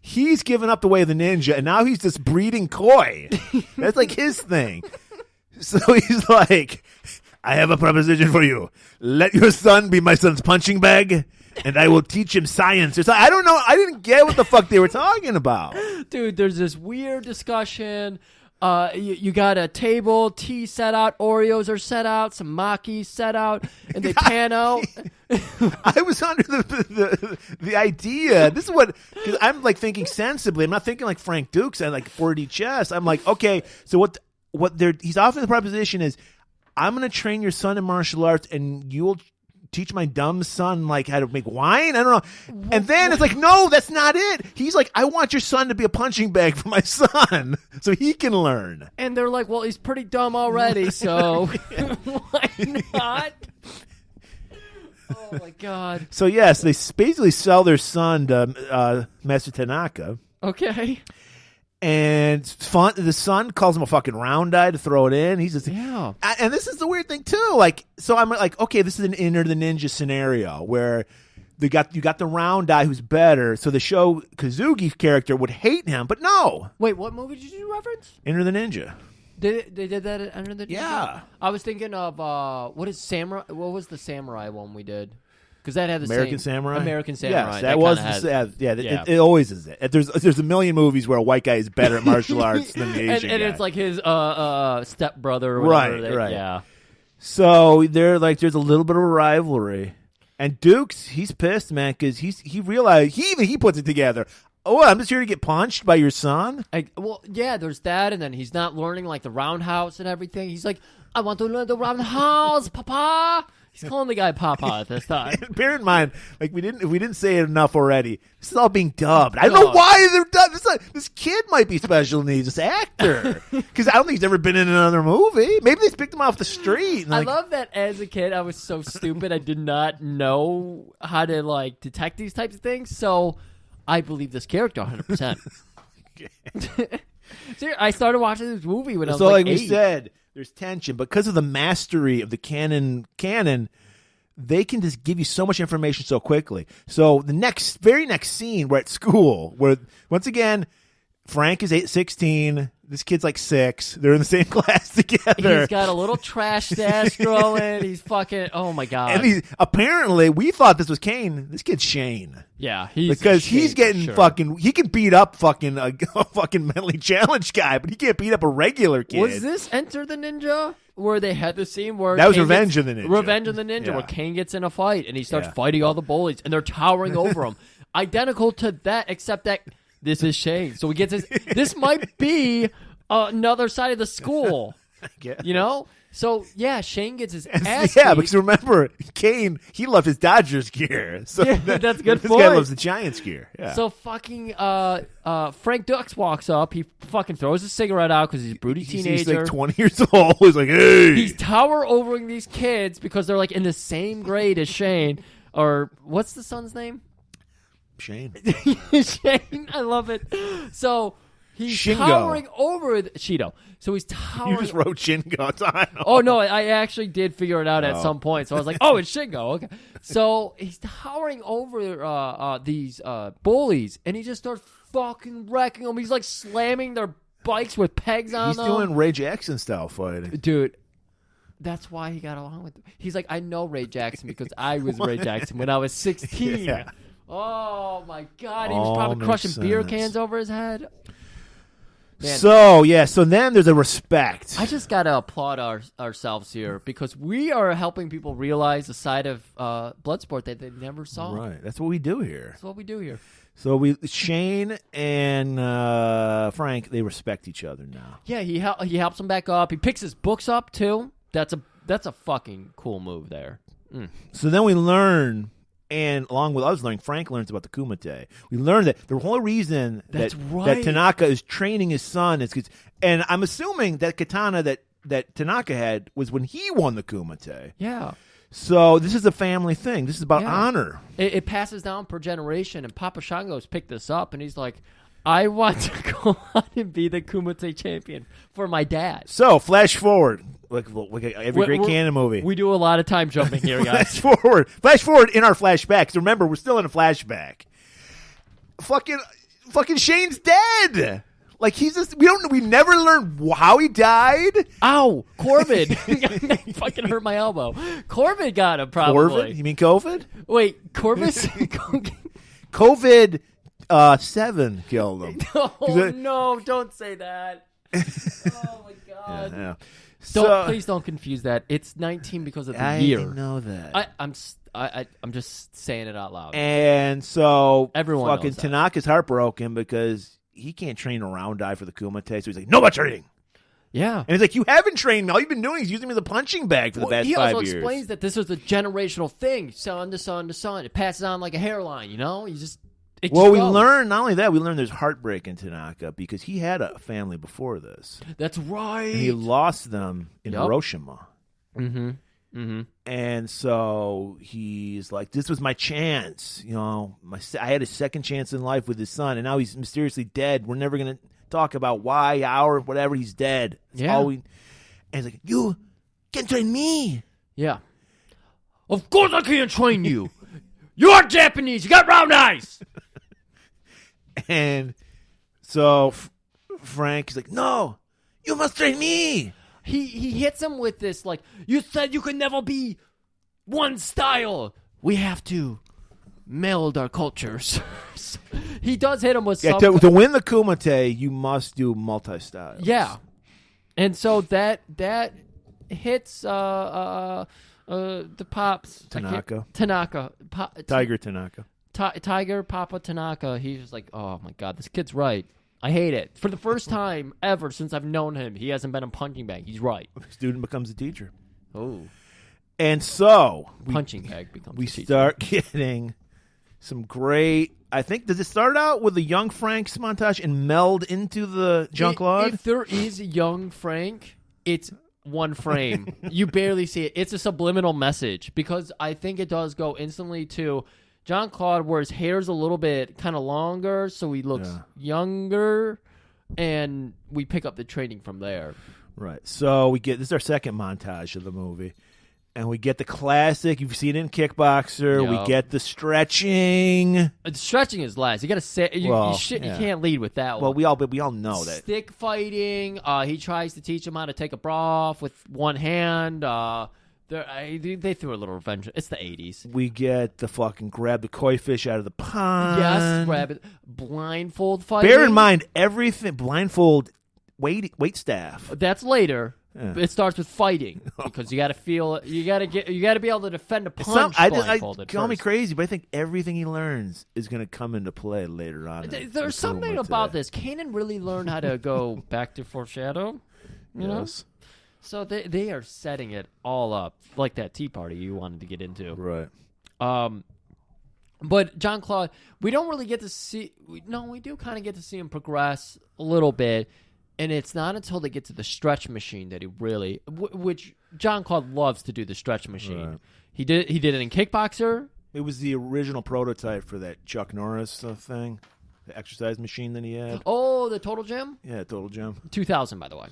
he's given up the way of the ninja, and now he's just breeding koi. That's like his thing. So he's like, I have a proposition for you. Let your son be my son's punching bag, and I will teach him science. Or I don't know. I didn't get what the fuck they were talking about. Dude, there's this weird discussion. You got a table, tea set out, Oreos are set out, some Makis set out, and they pan out. I was under the idea. This is what, because I'm like thinking sensibly. I'm not thinking like Frank Dukes and like 4D chess. I'm like, okay, so what he's offering the proposition is, I'm going to train your son in martial arts, and you'll teach my dumb son like how to make wine. I don't know. And then it's like, no, that's not it. He's like, I want your son to be a punching bag for my son so he can learn. And they're like, well, he's pretty dumb already, so why not? Oh my god. So yes, they basically sell their son to Master Tanaka. Okay. And the son calls him a fucking round eye to throw it in. He's just, yeah. And this is the weird thing too. Like, so I'm like, okay, this is an Enter the Ninja scenario where you got the round eye who's better. So the show Kazugi's character would hate him, but no. Wait, what movie did you reference? Enter the Ninja. They did that at Enter the Ninja? Yeah. I was thinking of what was the samurai one we did? Because that had the American same Samurai. American Samurai. Yes, that was it always is it. There's a million movies where a white guy is better at martial arts than the Asian and guy. it's like his stepbrother or whatever. Right. Yeah. So they're like, there's a little bit of a rivalry, and Dukes, he's pissed, man, because he realized he puts it together. Oh, I'm just here to get punched by your son. There's that, and then he's not learning like the roundhouse and everything. He's like, I want to learn the roundhouse, Papa. He's calling the guy Papa at this time. Bear in mind, like we didn't say it enough already. This is all being dubbed. I don't know why they're dubbed. This kid might be special needs, this actor, because I don't think he's ever been in another movie. Maybe they picked him off the street. I love that as a kid, I was so stupid. I did not know how to like detect these types of things. So I believe this character 100%. So I started watching this movie when I was like 8. We said, there's tension because of the mastery of the canon. They can just give you so much information so quickly. So the very next scene, we're at school, where once again Frank is 16. This kid's like 6. They're in the same class together. He's got a little trash stash growing. He's fucking, oh my god. And apparently we thought this was Kane. This kid's Shane. Yeah, he's getting fucking. He can beat up fucking a fucking mentally challenged guy, but he can't beat up a regular kid. Was this Enter the Ninja where they had the scene where that was Revenge of the Ninja? Revenge of the Ninja, where Kane gets in a fight and he starts fighting all the bullies, and they're towering over him. identical to that, except that this is Shane. So we get this. This might be another side of the school. You know? So, yeah, Shane gets his ass Yeah, beat. because remember, Kane, he loved his Dodgers gear. So Yeah, that's a good This point. guy loves the Giants gear. Yeah. So fucking Frank Dux walks up. He fucking throws his cigarette out because he's a broody teenager. He's like 20 years old. He's like, hey. He's tower overing these kids because they're like in the same grade as Shane. Or what's the son's name? Shane. Shane. I love it. So he's Shingo. towering over Cheeto. So he's towering. You just wrote Shingo. Oh no, I actually did figure it out at some point. So I was like, oh, it's Shingo. Okay. So he's towering over these bullies, and he just starts fucking wrecking them. He's like slamming their bikes with pegs on He's them. doing Ray Jackson style fighting. Dude, that's why he got along with. He's like, I know Ray Jackson because I was Ray Jackson when I was 16. Yeah. Oh my God, he was All probably makes crushing beer sense. cans over his head. Man. So then there's a respect. I just gotta applaud ourselves here because we are helping people realize the side of Bloodsport that they never saw. Right. That's what we do here. That's what we do here. So Shane and Frank, they respect each other now. Yeah, he helps him back up. He picks his books up too. That's a fucking cool move there. So then we learn, and along with us learning, Frank learns about the Kumite. We learn that the whole reason That's that right. Tanaka is training his son is because, and I'm assuming that katana that Tanaka had was when he won the Kumite. Yeah. So this is a family thing. This is about Yeah. honor. It passes down per generation, and Papa Shango's picked this up, and he's like, I want to go on and be the Kumite champion for my dad. So flash forward, like every great We're- canon movie. We do a lot of time jumping here, guys. Flash forward in our flashbacks. Remember, we're still in a flashback. Fucking Shane's dead. Like he's just we never learned how he died. Ow, Corbin. Fucking hurt my elbow. Corbin got him probably. Corbin? You mean COVID? Wait, Corvus? COVID 7 killed him. Oh no, don't say that. Oh my God. Yeah. Please don't confuse that. It's 19 because of the I year. know that. I'm just saying it out loud. And so Everyone fucking knows that. Tanaka's heartbroken because he can't train around die for the Kumite. So he's like, no more training. Yeah. And he's like, you haven't trained me. All you've been doing is using me as a punching bag for the past he 5 also years. explains that this was a generational thing, son to son to son. It passes on like a hairline, you know? It just Well, we goes. learn, not only that, we learn there's heartbreak in Tanaka because he had a family before this. That's right. And he lost them in Yep. Hiroshima. Mm-hmm. Mm-hmm. And so he's like, this was my chance. You know, I had a second chance in life with his son, and now he's mysteriously dead. We're never going to talk about why, how, or whatever. He's dead. That's Yeah. all we. And he's like, you can train me. Yeah. Of course I can't train you. You are Japanese. You got round eyes. And so Frank is like, no, you must train me. He hits him with this, like, you said you could never be one style. We have to meld our cultures. He does hit him with Yeah, some... to win the Kumite, you must do multi-styles. Yeah. And so that hits the pops. Tanaka. Tanaka. Tiger Tanaka. Tiger Papa Tanaka. He's just like, oh my God, this kid's right. I hate it. For the first time ever since I've known him, he hasn't been a punching bag. He's right. Student becomes a teacher. Oh. And so Punching bag becomes we a teacher. start getting some great. I think, does it start out with a young Frank's montage and meld into the Jean-Claude? If there is a young Frank, it's one frame. You barely see it. It's a subliminal message because I think it does go instantly to Jean-Claude where his hair's a little bit kind of longer, so he looks younger, and we pick up the training from there. Right. So this is our second montage of the movie. And we get the classic. You've seen it in Kickboxer. Yep. We get the stretching. Stretching is last. You got to say you can't lead with that Well, one. we all know that. Stick fighting. He tries to teach him how to take a bra off with one hand. They threw a little revenge. It's the 80s. We get the fucking grab the koi fish out of the pond. Yes, grab it. Blindfold fighting. Bear in mind everything blindfold wait staff. That's later. It starts with fighting because you got to feel. You got to be able to defend a punch blindfolded. Call me first. crazy, but I think everything he learns is going to come into play later on. There's something about this. Kanan really learned how to go back to foreshadow. You know? So they are setting it all up like that tea party you wanted to get into. Right. But Jean-Claude, we don't really get to see. We do kind of get to see him progress a little bit, and it's not until they get to the stretch machine that he really, which Jean-Claude loves to do the stretch machine. Right. He did it in Kickboxer. It was the original prototype for that Chuck Norris thing, the exercise machine that he had. Oh, the Total Gym. Yeah, Total Gym. 2000, by the way.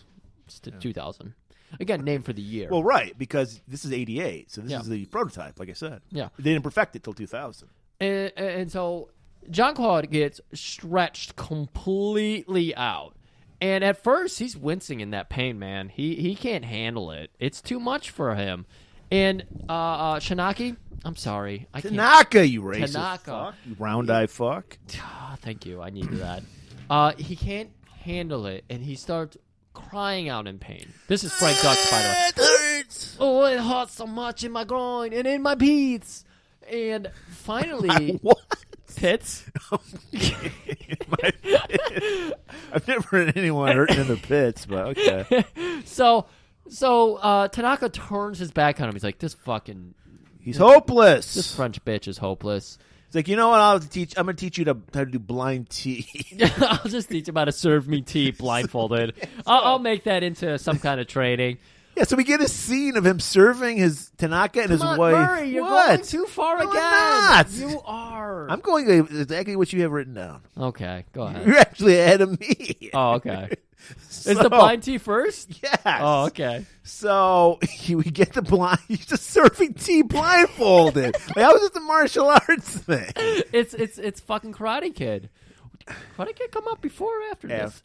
It's 2000. Again, named for the year. Well, right, because this is 88, so this Yeah. is the prototype, like I said. Yeah. They didn't perfect it till 2000. And so Jean-Claude gets stretched completely out. And at first, he's wincing in that pain, man. He can't handle it. It's too much for him. And Shinaki, I'm sorry. I can't. Tanaka, you racist Tanaka. fuck. You round-eye fuck. Ah, thank you. I needed that. He can't handle it, and he starts crying out in pain. This is Frank Dux, by the way. It hurts. Oh, it hurts so much in my groin and in my pits. And finally, What? pits. I've never heard anyone hurting in the pits, but okay. So Tanaka turns his back on him. He's like, this Hopeless. This French bitch is hopeless. It's like, you know what? I'm going to teach you how to do blind tea. I'll just teach him how to serve me tea blindfolded. I'll make that into some kind of training. Yeah, so we get a scene of him serving his Tanaka and his Come on, wife. Murray, you're what? going too far No, again. I'm not. You are. I'm going exactly what you have written down. Okay, go ahead. You're actually ahead of me. Oh, okay. So- Is the blind tea first? Yes. Oh, okay. So we get the blind. He's just serving tea blindfolded. Like, how is this a martial arts thing? It's fucking Karate Kid. Karate Kid come out before or after this?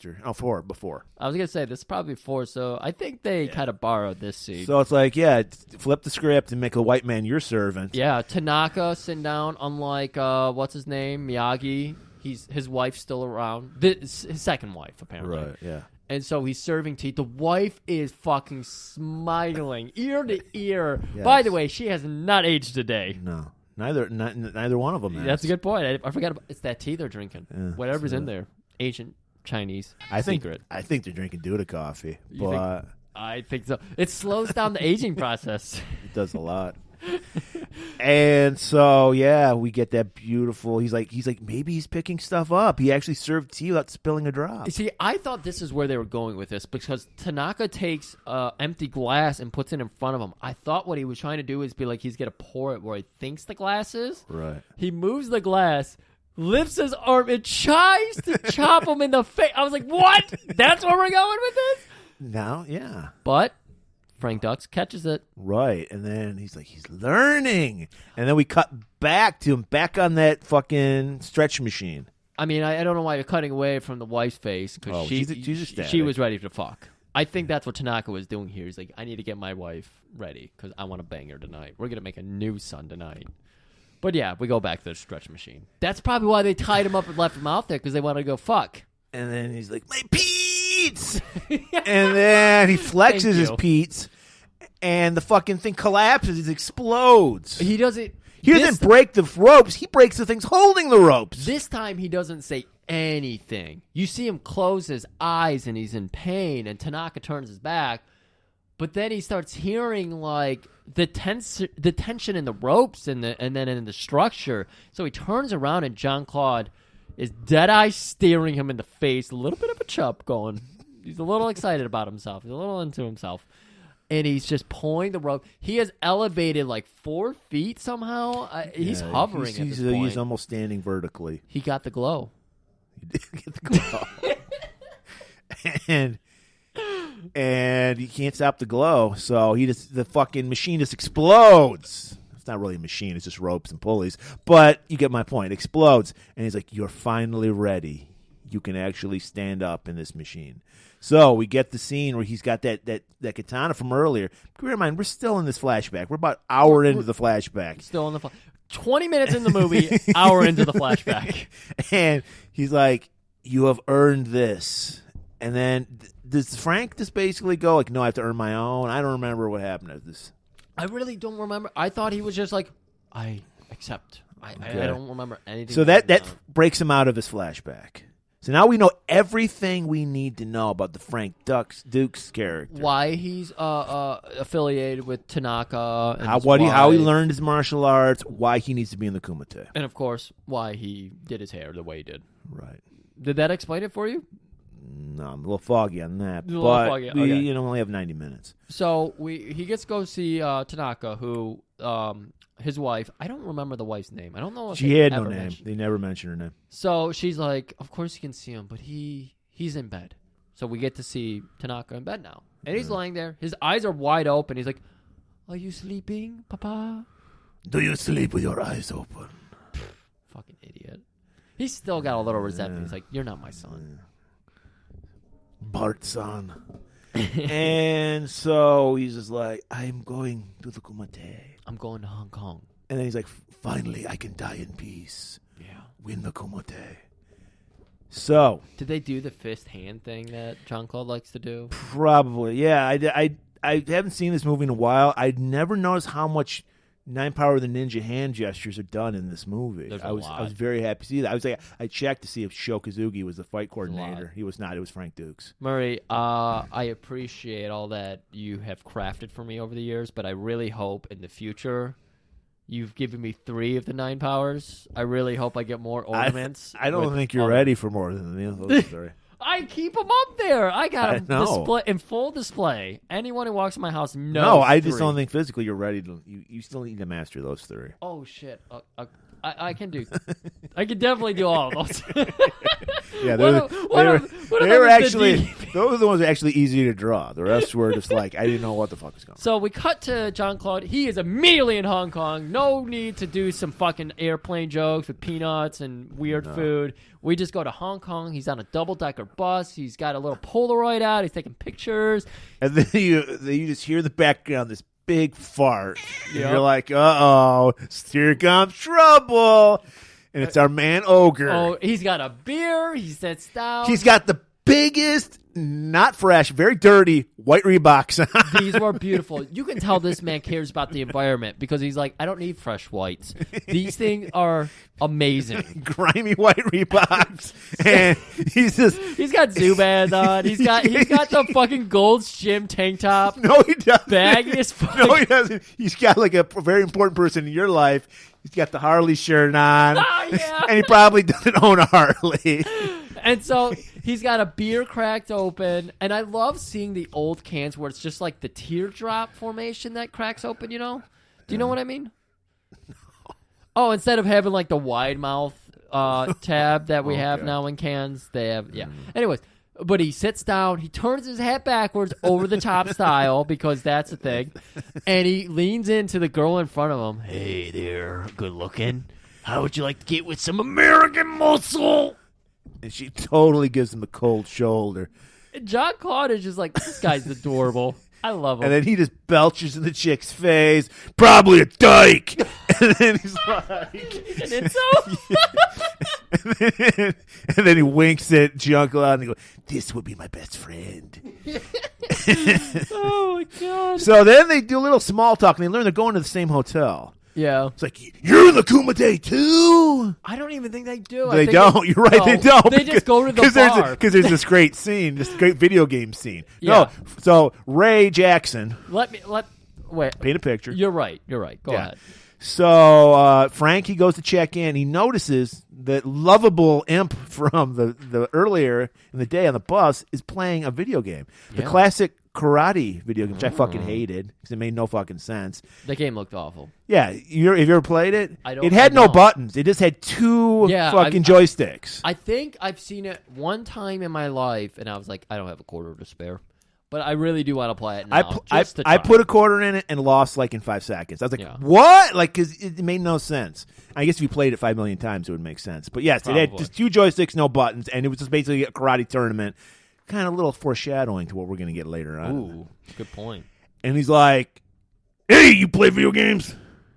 Before. I was gonna say this is probably before, so I think they kind of borrowed this scene. So it's like, flip the script and make a white man your servant. Yeah, Tanaka sitting down. Unlike what's his name, Miyagi. His wife's still around. His second wife, apparently. Right, yeah. And so he's serving tea. The wife is fucking smiling ear to ear. Yes. By the way, she has not aged a day. No. Neither one of them has. That's a good point. I forgot about it's that tea they're drinking. Yeah, Whatever's so- in there. Ancient Chinese secret. secret. I think they're drinking Duda coffee, You but think- I think so. It slows down the aging process. it does a lot. And so, we get that beautiful. He's like, maybe he's picking stuff up. He actually served tea without spilling a drop. See, I thought this is where they were going with this because Tanaka takes empty glass and puts it in front of him. I thought what he was trying to do is be like he's going to pour it where he thinks the glass is. Right. He moves the glass, lifts his arm, and tries to chop him in the face. I was like, what? That's where we're going with this? Now, yeah. But Frank Dux catches it. Right. And then he's like, he's learning. And then we cut back to him back on that fucking stretch machine. I mean, I don't know why you're cutting away from the wife's face because she's ecstatic. she was ready to fuck. I think that's what Tanaka was doing here. He's like, I need to get my wife ready because I want to bang her tonight. We're going to make a new son tonight. But yeah, we go back to the stretch machine. That's probably why they tied him up and left him out there because they wanted to go fuck. And then he's like, my Pete's! And then he flexes Thank his you. Pete's, and the fucking thing collapses. It explodes. He doesn't. He doesn't break the ropes. He breaks the things holding the ropes. This time he doesn't say anything. You see him close his eyes and he's in pain, and Tanaka turns his back. But then he starts hearing like the tension in the ropes and then in the structure. So he turns around and Jean-Claude is dead-eye staring him in the face. A little bit of a chub going. He's a little excited about himself. He's a little into himself. And he's just pulling the rope. He has elevated like 4 feet somehow. He's hovering at this point. He's almost standing vertically. He got the glow. He did get the glow. and he can't stop the glow. So the fucking machine just explodes. It's not really a machine. It's just ropes and pulleys. But you get my point. It explodes. And he's like, you're finally ready. You can actually stand up in this machine. So we get the scene where he's got that katana from earlier. Keep in mind, we're still in this flashback. We're about an hour into the flashback. Still in the 20 minutes in the movie, hour into the flashback. And he's like, you have earned this. And then does Frank just basically go like, no, I have to earn my own? I don't remember what happened to this. I really don't remember. I thought he was just like, I accept. I don't remember anything. So that breaks him out of his flashback. So now we know everything we need to know about the Frank Dukes character. Why he's affiliated with Tanaka. And how he learned his martial arts. Why he needs to be in the Kumite. And, of course, why he did his hair the way he did. Right. Did that explain it for you? No, I'm a little foggy on that. A little but foggy, we okay. only have 90 minutes. So he gets to go see Tanaka, who his wife. I don't remember the wife's name. I don't know if She had no name. They never mentioned her name. So she's like, of course you can see him, but he's in bed. So we get to see Tanaka in bed now, and he's lying there. His eyes are wide open. He's like, "Are you sleeping, Papa?" Do you sleep with your eyes open? Fucking idiot. He's still got a little resentment. He's like, "You're not my son." Bart-san. And so he's just like, I'm going to the Kumite. I'm going to Hong Kong. And then he's like, finally, I can die in peace. Yeah. Win the Kumite. So. Did they do the fist hand thing that Jean-Claude likes to do? Probably. Yeah. I haven't seen this movie in a while. I'd never noticed how much Nine Power of the Ninja hand gestures are done in this movie. I was very happy to see that. I checked to see if Sho Kazuki was the fight coordinator. He was not. It was Frank Dukes. Murray, I appreciate all that you have crafted for me over the years, but I really hope in the future you've given me 3 of the 9 powers. I really hope I get more ornaments. I don't think you're ready for more than those 3. I keep them up there. I got them in full display. Anyone who walks in my house knows. No, I just don't think physically you're ready to. You still need to master those 3. Oh shit! I can do. I can definitely do all of those. Yeah, they were actually those are the ones that are actually easy to draw. The rest were just like I didn't know what the fuck was going on. So we cut to Jean-Claude. He is immediately in Hong Kong. No need to do some fucking airplane jokes with peanuts and weird food. We just go to Hong Kong. He's on a double-decker bus. He's got a little Polaroid out. He's taking pictures. And then you just hear the background, this big fart. And you're like, uh-oh, here comes trouble. And it's our man Ogre. Oh, he's got a beer. He sits down. He's got the biggest, not fresh, very dirty white Reeboks on. These were beautiful. You can tell this man cares about the environment because he's like, I don't need fresh whites. These things are amazing. Grimy white Reeboks. And he's got Zubaz on. He's got the fucking gold shim tank top. No, he doesn't. Baggy as fuck. No, he doesn't. He's got like a very important person in your life. He's got the Harley shirt on. Oh, yeah. And he probably doesn't own a Harley. And so he's got a beer cracked open. And I love seeing the old cans where it's just like the teardrop formation that cracks open, you know? Do you know what I mean? No. Oh, instead of having like the wide mouth tab that we have now in cans, they have, Anyways, but he sits down, he turns his hat backwards over the top style because that's the thing. And he leans into the girl in front of him. Hey there, good looking. How would you like to get with some American muscle? And she totally gives him a cold shoulder. Jean-Claude is just like, this guy's adorable. I love him. And then he just belches in the chick's face. Probably a dyke. And then he's like... and then he winks at Jean-Claude and he goes, this would be my best friend. Oh, my God. So then they do a little small talk and they learn they're going to the same hotel. Yeah. It's like, you're in the Kumite too? I don't even think they do. They don't. You're right, they don't. They just go to the bar. Because there's this great scene, this great video game scene. Yeah. No, so Ray Jackson. Wait. Paint a picture. You're right. Go ahead. So Frank, he goes to check in. He notices that lovable imp from the earlier in the day on the bus is playing a video game. The classic karate video game, which I fucking hated because it made no fucking sense. The game looked awful. Yeah, have you ever played it? I had no buttons. It just had 2 fucking joysticks. I think I've seen it one time in my life, and I was like, I don't have a quarter to spare. But I really do want to play it now. I put a quarter in it and lost like in 5 seconds. I was like, what? Like, because it made no sense. I guess if you played it 5 million times, it would make sense. But yes, it had just 2 joysticks, no buttons, and it was just basically a karate tournament. Kind of a little foreshadowing to what we're going to get later on. Ooh, good point. And he's like, hey, you play video games?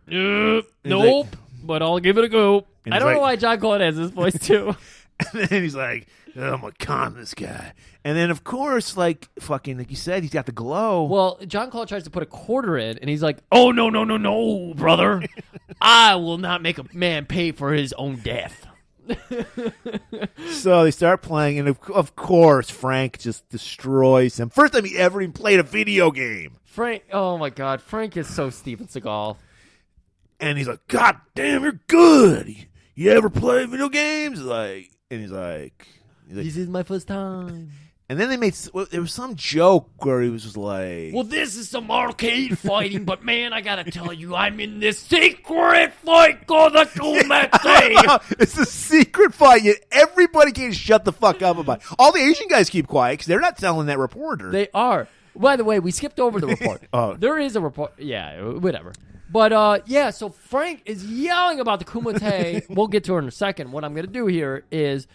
Nope, but I'll give it a go. I don't know why Jean-Claude has this voice, too. And then he's like, oh, I'm going to con this guy. And then, of course, like you said, he's got the glow. Well, John Claude tries to put a quarter in, and he's like, oh, no, brother. I will not make a man pay for his own death. So they start playing, and of course, Frank just destroys him. First time he ever even played a video game. Frank, oh my God, Frank is so Steven Seagal. And he's like, God damn, you're good. You ever play video games? He's like, This is my first time. and then there was some joke where he was just like, Well, this is some arcade fighting, but man, I gotta tell you, I'm in this secret fight called the Kumite. it's a secret fight. Yet everybody can shut the fuck up about it. All the Asian guys keep quiet because they're not telling that reporter. They are. By the way, we skipped over the report. Oh. There is a report. Yeah, whatever. But, so Frank is yelling about the Kumite. We'll get to her in a second. What I'm going to do here is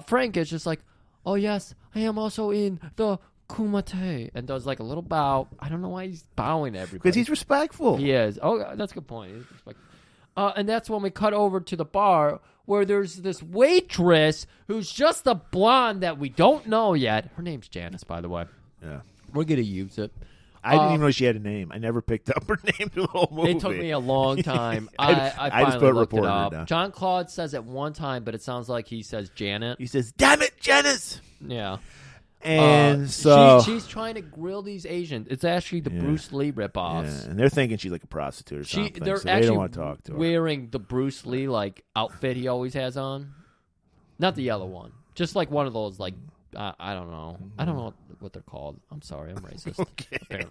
Frank is just like, oh, yes, I am also in the Kumite. And does like a little bow. I don't know why he's bowing to everybody. Because he's respectful. He is. Oh, that's a good point. He's respectful. And that's when we cut over to the bar where there's this waitress who's just a blonde that we don't know yet. Her name's Janice, by the way. Yeah. We're going to use it. I didn't even know she had a name. I never picked up her name through the whole movie. It took me a long time. I I just finally put looked it reporter up. down. John Claude says it one time, but it sounds like he says Janet. He says, damn it, Janice. Yeah. And so she's trying to grill these Asians. It's actually the Bruce Lee ripoffs. yeah, and they're thinking she's like a prostitute or something. They're so they actually don't want to talk to her. wearing the Bruce Lee like outfit he always has on. Not the yellow one. Just like one of those like I don't know. I don't know what they're called. I'm sorry. I'm racist.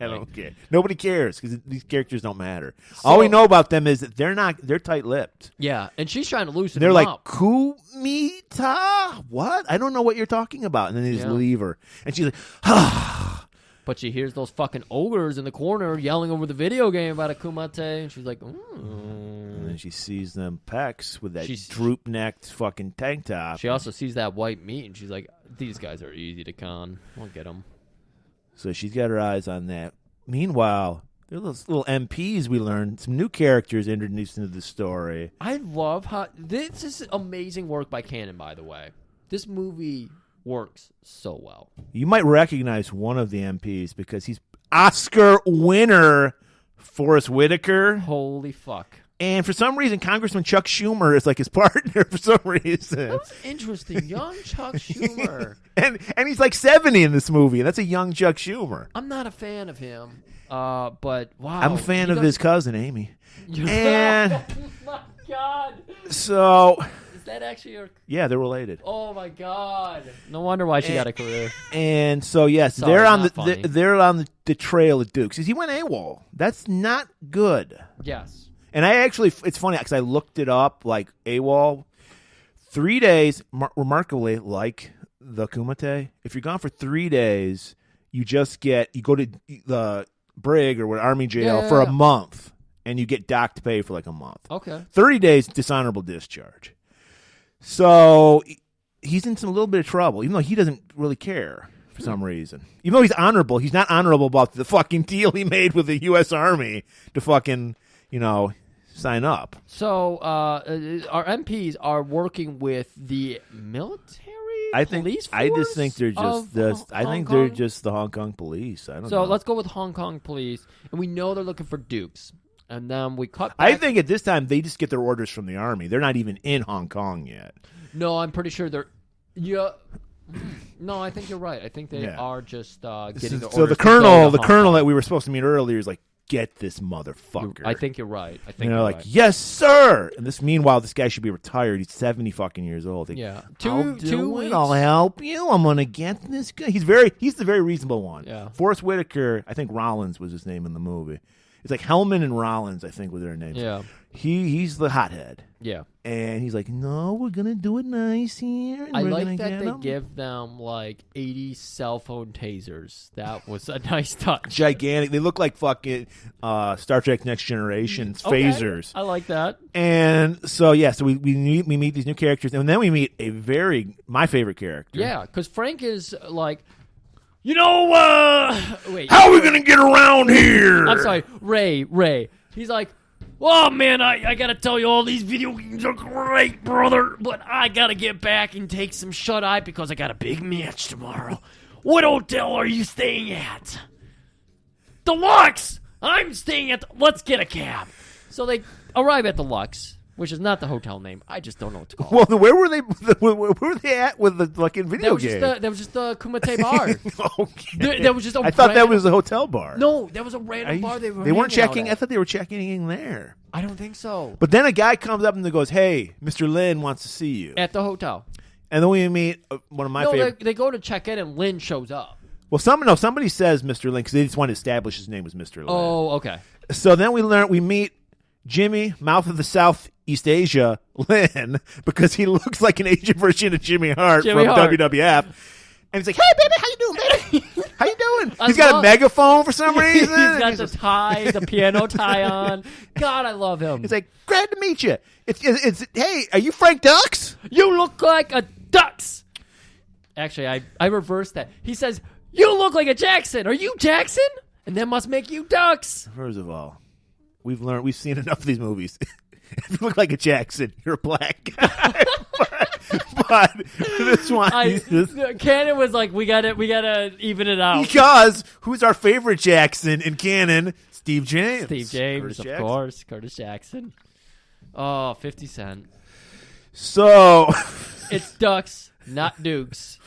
I don't care. Nobody cares because these characters don't matter. All we know about them is that they're tight-lipped. Yeah, and she's trying to loosen They're them like, up. Kumita? What? I don't know what you're talking about. And then they just Yeah. leave her. And she's like, ah. But she hears those fucking ogres in the corner yelling over the video game about a kumite, and she's like, And then she sees them pecs with that She's- droop-necked fucking tank top. She also sees that white meat, and she's like, these guys are easy to con. We'll get them. So she's got her eyes on that. Meanwhile, there are those little MPs we learned, some new characters introduced into the story. I love how... This is amazing work by Cannon, by the way. This movie works so well. You might recognize one of the MPs because he's Oscar winner Forrest Whitaker. Holy fuck. And for some reason, Congressman Chuck Schumer is like his partner for some reason. That was interesting. Young Chuck Schumer. And he's like 70 in this movie, and that's a young Chuck Schumer. I'm not a fan of him, but wow. I'm a fan of his cousin, Amy. Oh, And my God. so, Is that actually your... yeah, they're related. Oh, my God. No wonder why she got a career. And so, yes, Sorry, they're on not funny. they're on the trail of Dukes. He went AWOL. That's not good. Yes. And I actually, it's funny because I looked it up, like AWOL, 3 days, remarkably like the Kumite. If you're gone for 3 days, you go to the brig or what Army jail for a month, and you get docked pay for like a month. Okay. 30 days, dishonorable discharge. So he's in some little bit of trouble, even though he doesn't really care for some reason. Even though he's honorable, he's not honorable about the fucking deal he made with the U.S. Army to fucking, sign up. So our MPs are working with the military. Police force I just think they're of just. I Hong think Kong? they're just the Hong Kong police. I don't know. So let's go with Hong Kong police, and we know they're looking for Dukes. And then we cut back. I think at this time they just get their orders from the army. They're not even in Hong Kong yet. No, I'm pretty sure they're. Yeah. No, I think you're right. I think they are just getting the So orders the to go colonel, to the Hong colonel Kong. that we were supposed to meet earlier is like, get this motherfucker. I think you're right. I think And they're you're like, right. yes, sir. And meanwhile, this guy should be retired. He's 70 fucking years old. Yeah. I'll Two do weeks. it. I'll help you. I'm gonna get this guy. He's the very reasonable one. Yeah. Forrest Whitaker, I think Rollins was his name in the movie. It's like Hellman and Rollins, I think, were their names. Yeah. He's the hothead. Yeah. And he's like, no, we're gonna do it nice here. And I we're like gonna that get they 'em." give them like 80 cell phone tasers. That was a nice touch. Gigantic. They look like fucking Star Trek Next Generation phasers. I like that. And so so we meet these new characters, and then we meet my favorite character. Yeah, because Frank is like, wait. How are we gonna get around here? I'm sorry, Ray. He's like, Oh, man, I got to tell you, all these video games are great, brother. But I got to get back and take some shut-eye because I got a big match tomorrow. What hotel are you staying at? Deluxe! I'm staying at let's get a cab. So they arrive at the Lux, which is not the hotel name. I just don't know what to call it. Well, where were they? Where were they at with the fucking video game? That was just the Kumite bar. Okay. There was just a I thought that random- was a hotel bar. No, that was a random bar they were. They weren't hanging out checking. at. I thought they were checking in there. I don't think so. But then a guy comes up and goes, "Hey, Mr. Lin wants to see you." At the hotel. And then we meet one of my favorite. They go to check in and Lynn shows up. Well, somebody says Mr. Lin because they just want to establish his name was Mr. Lin. Oh, okay. So then we meet Jimmy, mouth of the Southeast Asia, Lin, because he looks like an Asian version of Jimmy Hart from WWF. And he's like, "Hey, baby, how you doing, baby? How you doing?" He's got a megaphone for some reason. He's got the tie, the piano tie on. God, I love him. He's like, "Glad to meet you. It's hey, are you Frank Dux? You look like a Dux." Actually, I reversed that. He says, "You look like a Jackson. Are you Jackson?" And that must make you Dux. First of all, we've seen enough of these movies. If you look like a Jackson, you're a black guy. but this one, Cannon was like, we gotta even it out. Because who's our favorite Jackson in canon? Steve James. Steve James, Curtis of Jackson. course. Curtis Jackson. Oh, 50 Cent. So It's Ducks, not Dukes.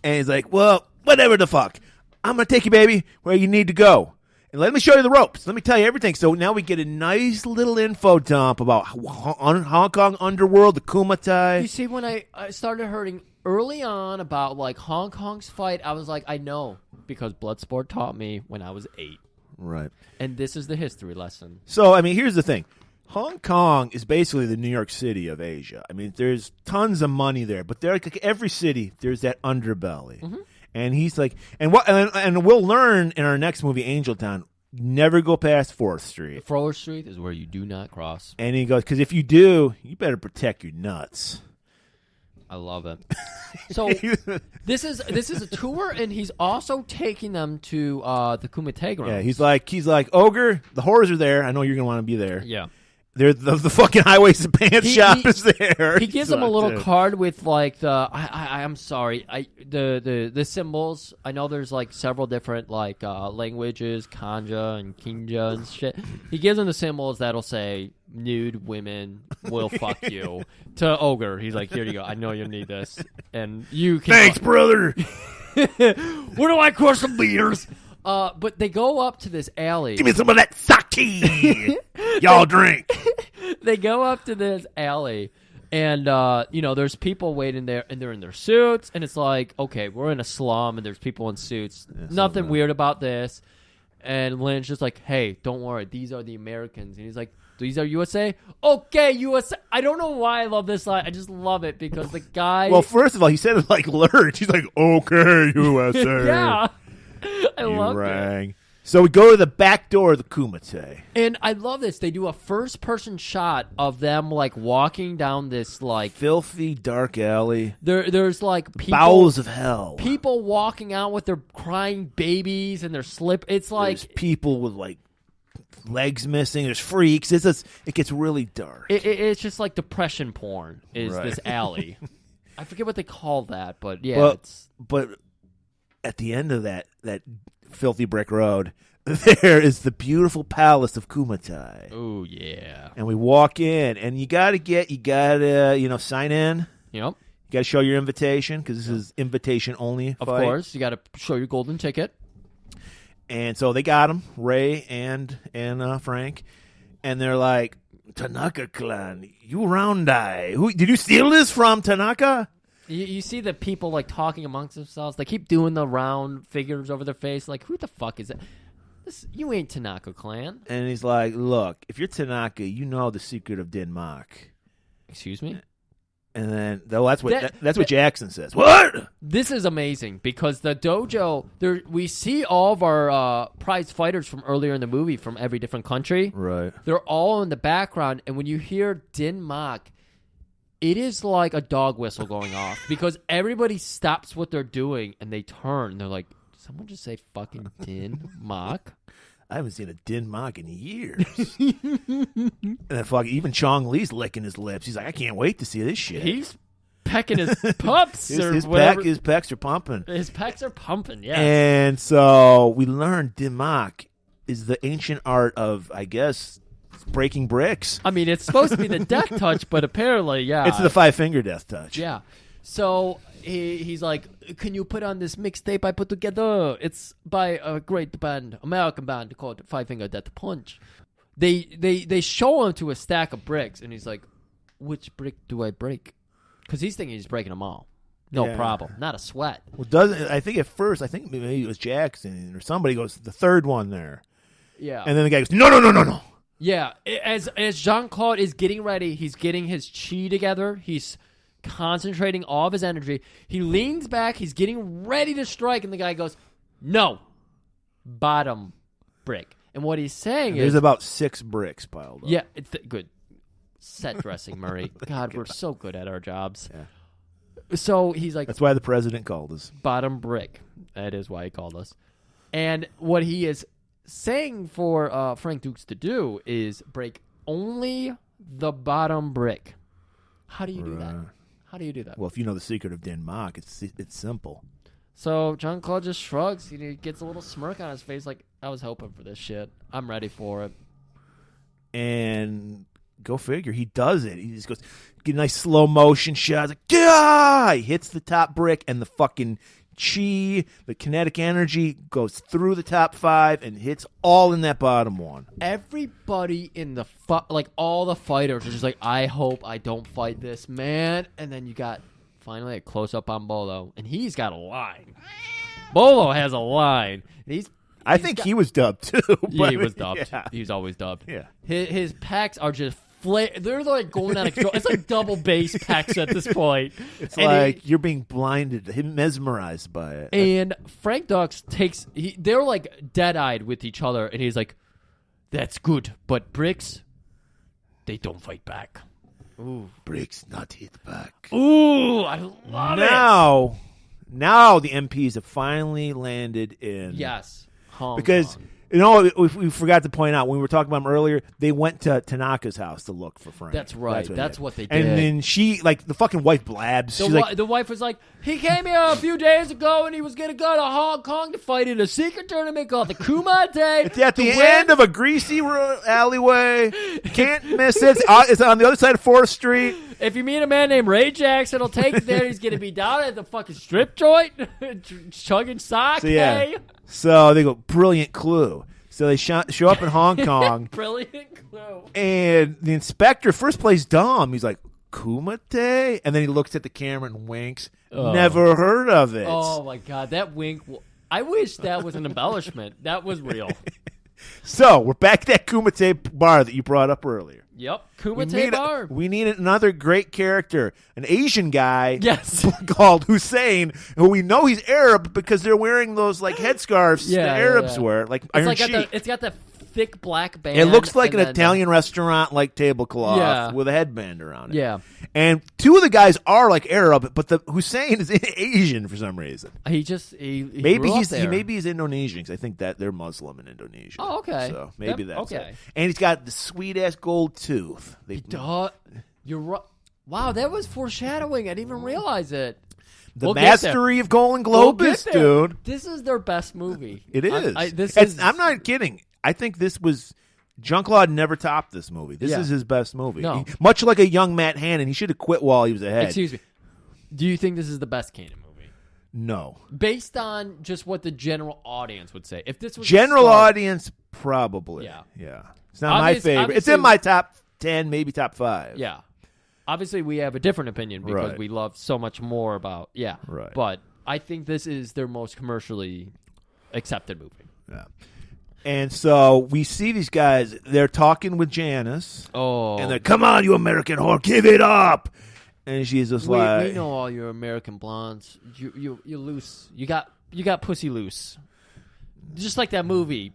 and he's like, "Well, whatever the fuck. I'm gonna take you, baby, where you need to go. And let me show you the ropes. Let me tell you everything." So now we get a nice little info dump about Hong Kong underworld, the Kumite. You see, when I started hearing early on about like Hong Kong's fight, I was like, I know, because Bloodsport taught me when I was 8. Right. And this is the history lesson. So, I mean, here's the thing. Hong Kong is basically the New York City of Asia. I mean, there's tons of money there, but there, like every city, there's that underbelly. Mm-hmm. And he's like, and we'll learn in our next movie, Angel Town, never go past 4th Street. 4th Street is where you do not cross. And he goes, because if you do, you better protect your nuts. I love it. So this is a tour, and he's also taking them to the Kumite grounds. Yeah, he's like, Ogre, the horrors are there. I know you're gonna want to be there. Yeah. They're the fucking high-waisted pants shop is there. He gives them a little card with like the I'm sorry, the symbols. I know there's like several different like languages, Kanja and Kinja and shit. He gives them the symbols that'll say nude women will fuck you to Ogre. He's like, here you go. I know you'll need this, and you can. Thanks, brother. Where do I cross some leaders? But they go up to this alley. Give me some of that sake. Y'all drink. They go up to this alley, and there's people waiting there, and they're in their suits, and it's like, okay, we're in a slum, and there's people in suits. Nothing weird about this. And Lynn's just like, hey, don't worry, these are the Americans. And he's like, these are USA? Okay, USA. I don't know why I love this line. I just love it because the guy... Well, first of all, he said it like Lurch. He's like, okay, USA. Yeah. I love rang. it. So we go to the back door of the Kumite. And I love this. They do a first-person shot of them, like, walking down this, like... filthy, dark alley. There's, like, people... bowels of hell. People walking out with their crying babies and their slip... It's like... There's people with, like, legs missing. There's freaks. It gets really dark. It's just like depression porn is Right. this alley. I forget what they call that, but yeah. But at the end of that filthy brick road, there is the beautiful palace of Kumite. Oh, yeah. And we walk in, and you gotta sign in. Yep. You gotta show your invitation, because this is invitation only. Of fight. course. You got to show your golden ticket. And so they got him, Ray and Frank, and they're like, Tanaka clan, you round eye. Did you steal this from Tanaka? You see the people like talking amongst themselves. They keep doing the round figures over their face. Like, who the fuck is it? You ain't Tanaka clan. And he's like, look, if you're Tanaka, you know the secret of Denmark. Excuse me? And then, that's what Jackson says. What? This is amazing because the dojo, we see all of our prize fighters from earlier in the movie from every different country. Right. They're all in the background, and when you hear Denmark, it is like a dog whistle going off because everybody stops what they're doing and they turn. And they're like, did someone just say fucking Denmark? I haven't seen a Din Mok in years. And then even Chong Lee's licking his lips. He's like, I can't wait to see this shit. He's pecking his pups his or whatever. his pecs are pumping. His pecs are pumping, yeah. And so we learned Din Mok is the ancient art of, I guess, breaking bricks. I mean, it's supposed to be the death touch, but apparently, yeah. It's the 5-finger death touch. Yeah. So he's like, can you put on this mixtape I put together? It's by a great band, American band called 5-Finger Death Punch. They show him to a stack of bricks, and he's like, which brick do I break? Because he's thinking he's breaking them all. No problem. Not a sweat. Well, I think at first, maybe it was Jackson or somebody goes, the third one there. Yeah. And then the guy goes, no. Yeah. As Jean-Claude is getting ready, he's getting his chi together. He's concentrating all of his energy. He leans back. He's getting ready to strike, and the guy goes, no. Bottom brick. And what he's saying There's is... about 6 bricks piled up. Yeah, good. Set dressing, Murray. God, we're so good at our jobs. Yeah. So he's like... That's why the president called us. Bottom brick. That is why he called us. And what he is saying for Frank Dukes to do is break only the bottom brick. How do you do that? How do you do that? Well, if you know the secret of Din Mok, it's simple. So Jean-Claude just shrugs. He gets a little smirk on his face like, I was hoping for this shit. I'm ready for it. And go figure. He does it. He just goes, get a nice slow motion shot. Like, yeah! He hits the top brick, and the fucking chi, the kinetic energy goes through the top 5 and hits all in that bottom one. Everybody in the all the fighters are just like, I hope I don't fight this man. And then you got finally a close up on Bolo, and he's got a line. Bolo has a line. I think he was dubbed too. Yeah, he was dubbed. Yeah. He's always dubbed. Yeah. His pecs are just they're like going out of control. It's like double bass pecs at this point. It's like you're being blinded, mesmerized by it. And Frank Dux they're like dead-eyed with each other, and he's like, that's good, but bricks, they don't fight back. Ooh. Bricks not hit back. Ooh, I love it. Now the MPs have finally landed in. Yes. Hong because Kong. We forgot to point out when we were talking about them earlier, they went to Tanaka's house to look for Frank. That's right. That's what they did. And then she, like, the fucking wife blabs. The wife was like, he came here a few days ago and he was going to go to Hong Kong to fight in a secret tournament called the Kumite. It's at the end of a greasy alleyway. Can't miss it. It's on the other side of 4th Street. If you meet a man named Ray Jackson, he'll take you there. He's going to be down at the fucking strip joint, chugging sake. So they go, brilliant clue. So they show up in Hong Kong. Brilliant clue. And the inspector first plays dumb. He's like, Kumite? And then he looks at the camera and winks. Oh. Never heard of it. Oh, my God. That wink. I wish that was an embellishment. That was real. So we're back at that Kumite bar that you brought up earlier. Yep. Kumite bar. We need another great character, an Asian guy, yes, called Hussein, who we know he's Arab because they're wearing those like headscarves the Arabs wear, like Iron Sheik. It's got the thick black band. It looks like an Italian restaurant like tablecloth with a headband around it. Yeah. And 2 of the guys are like Arab, but the Hussein is Asian for some reason. Maybe he's Indonesian because I think that they're Muslim in Indonesia. Oh, okay. So maybe that's okay. it. And he's got the sweet ass gold tooth. You're right. Wow, that was foreshadowing. I didn't even realize it. The mastery of golan-globus, dude. This is their best movie. It is. I'm not kidding. I think this was Jean-Claude never topped this movie. This is his best movie. No. Much like a young Matt Hannon, he should have quit while he was ahead. Excuse me. Do you think this is the best Kanan movie? No. Based on just what the general audience would say. If this was general audience, probably. Yeah. It's not my favorite. It's in my top 10, maybe top 5. Yeah. Obviously, we have a different opinion because we love so much more about Right. But I think this is their most commercially accepted movie. Yeah. And so we see these guys, they're talking with Janice. Oh. And they're, come on, you American whore, give it up. And she's just like, we know all your American blondes. You're loose. You got pussy loose. Just like that movie,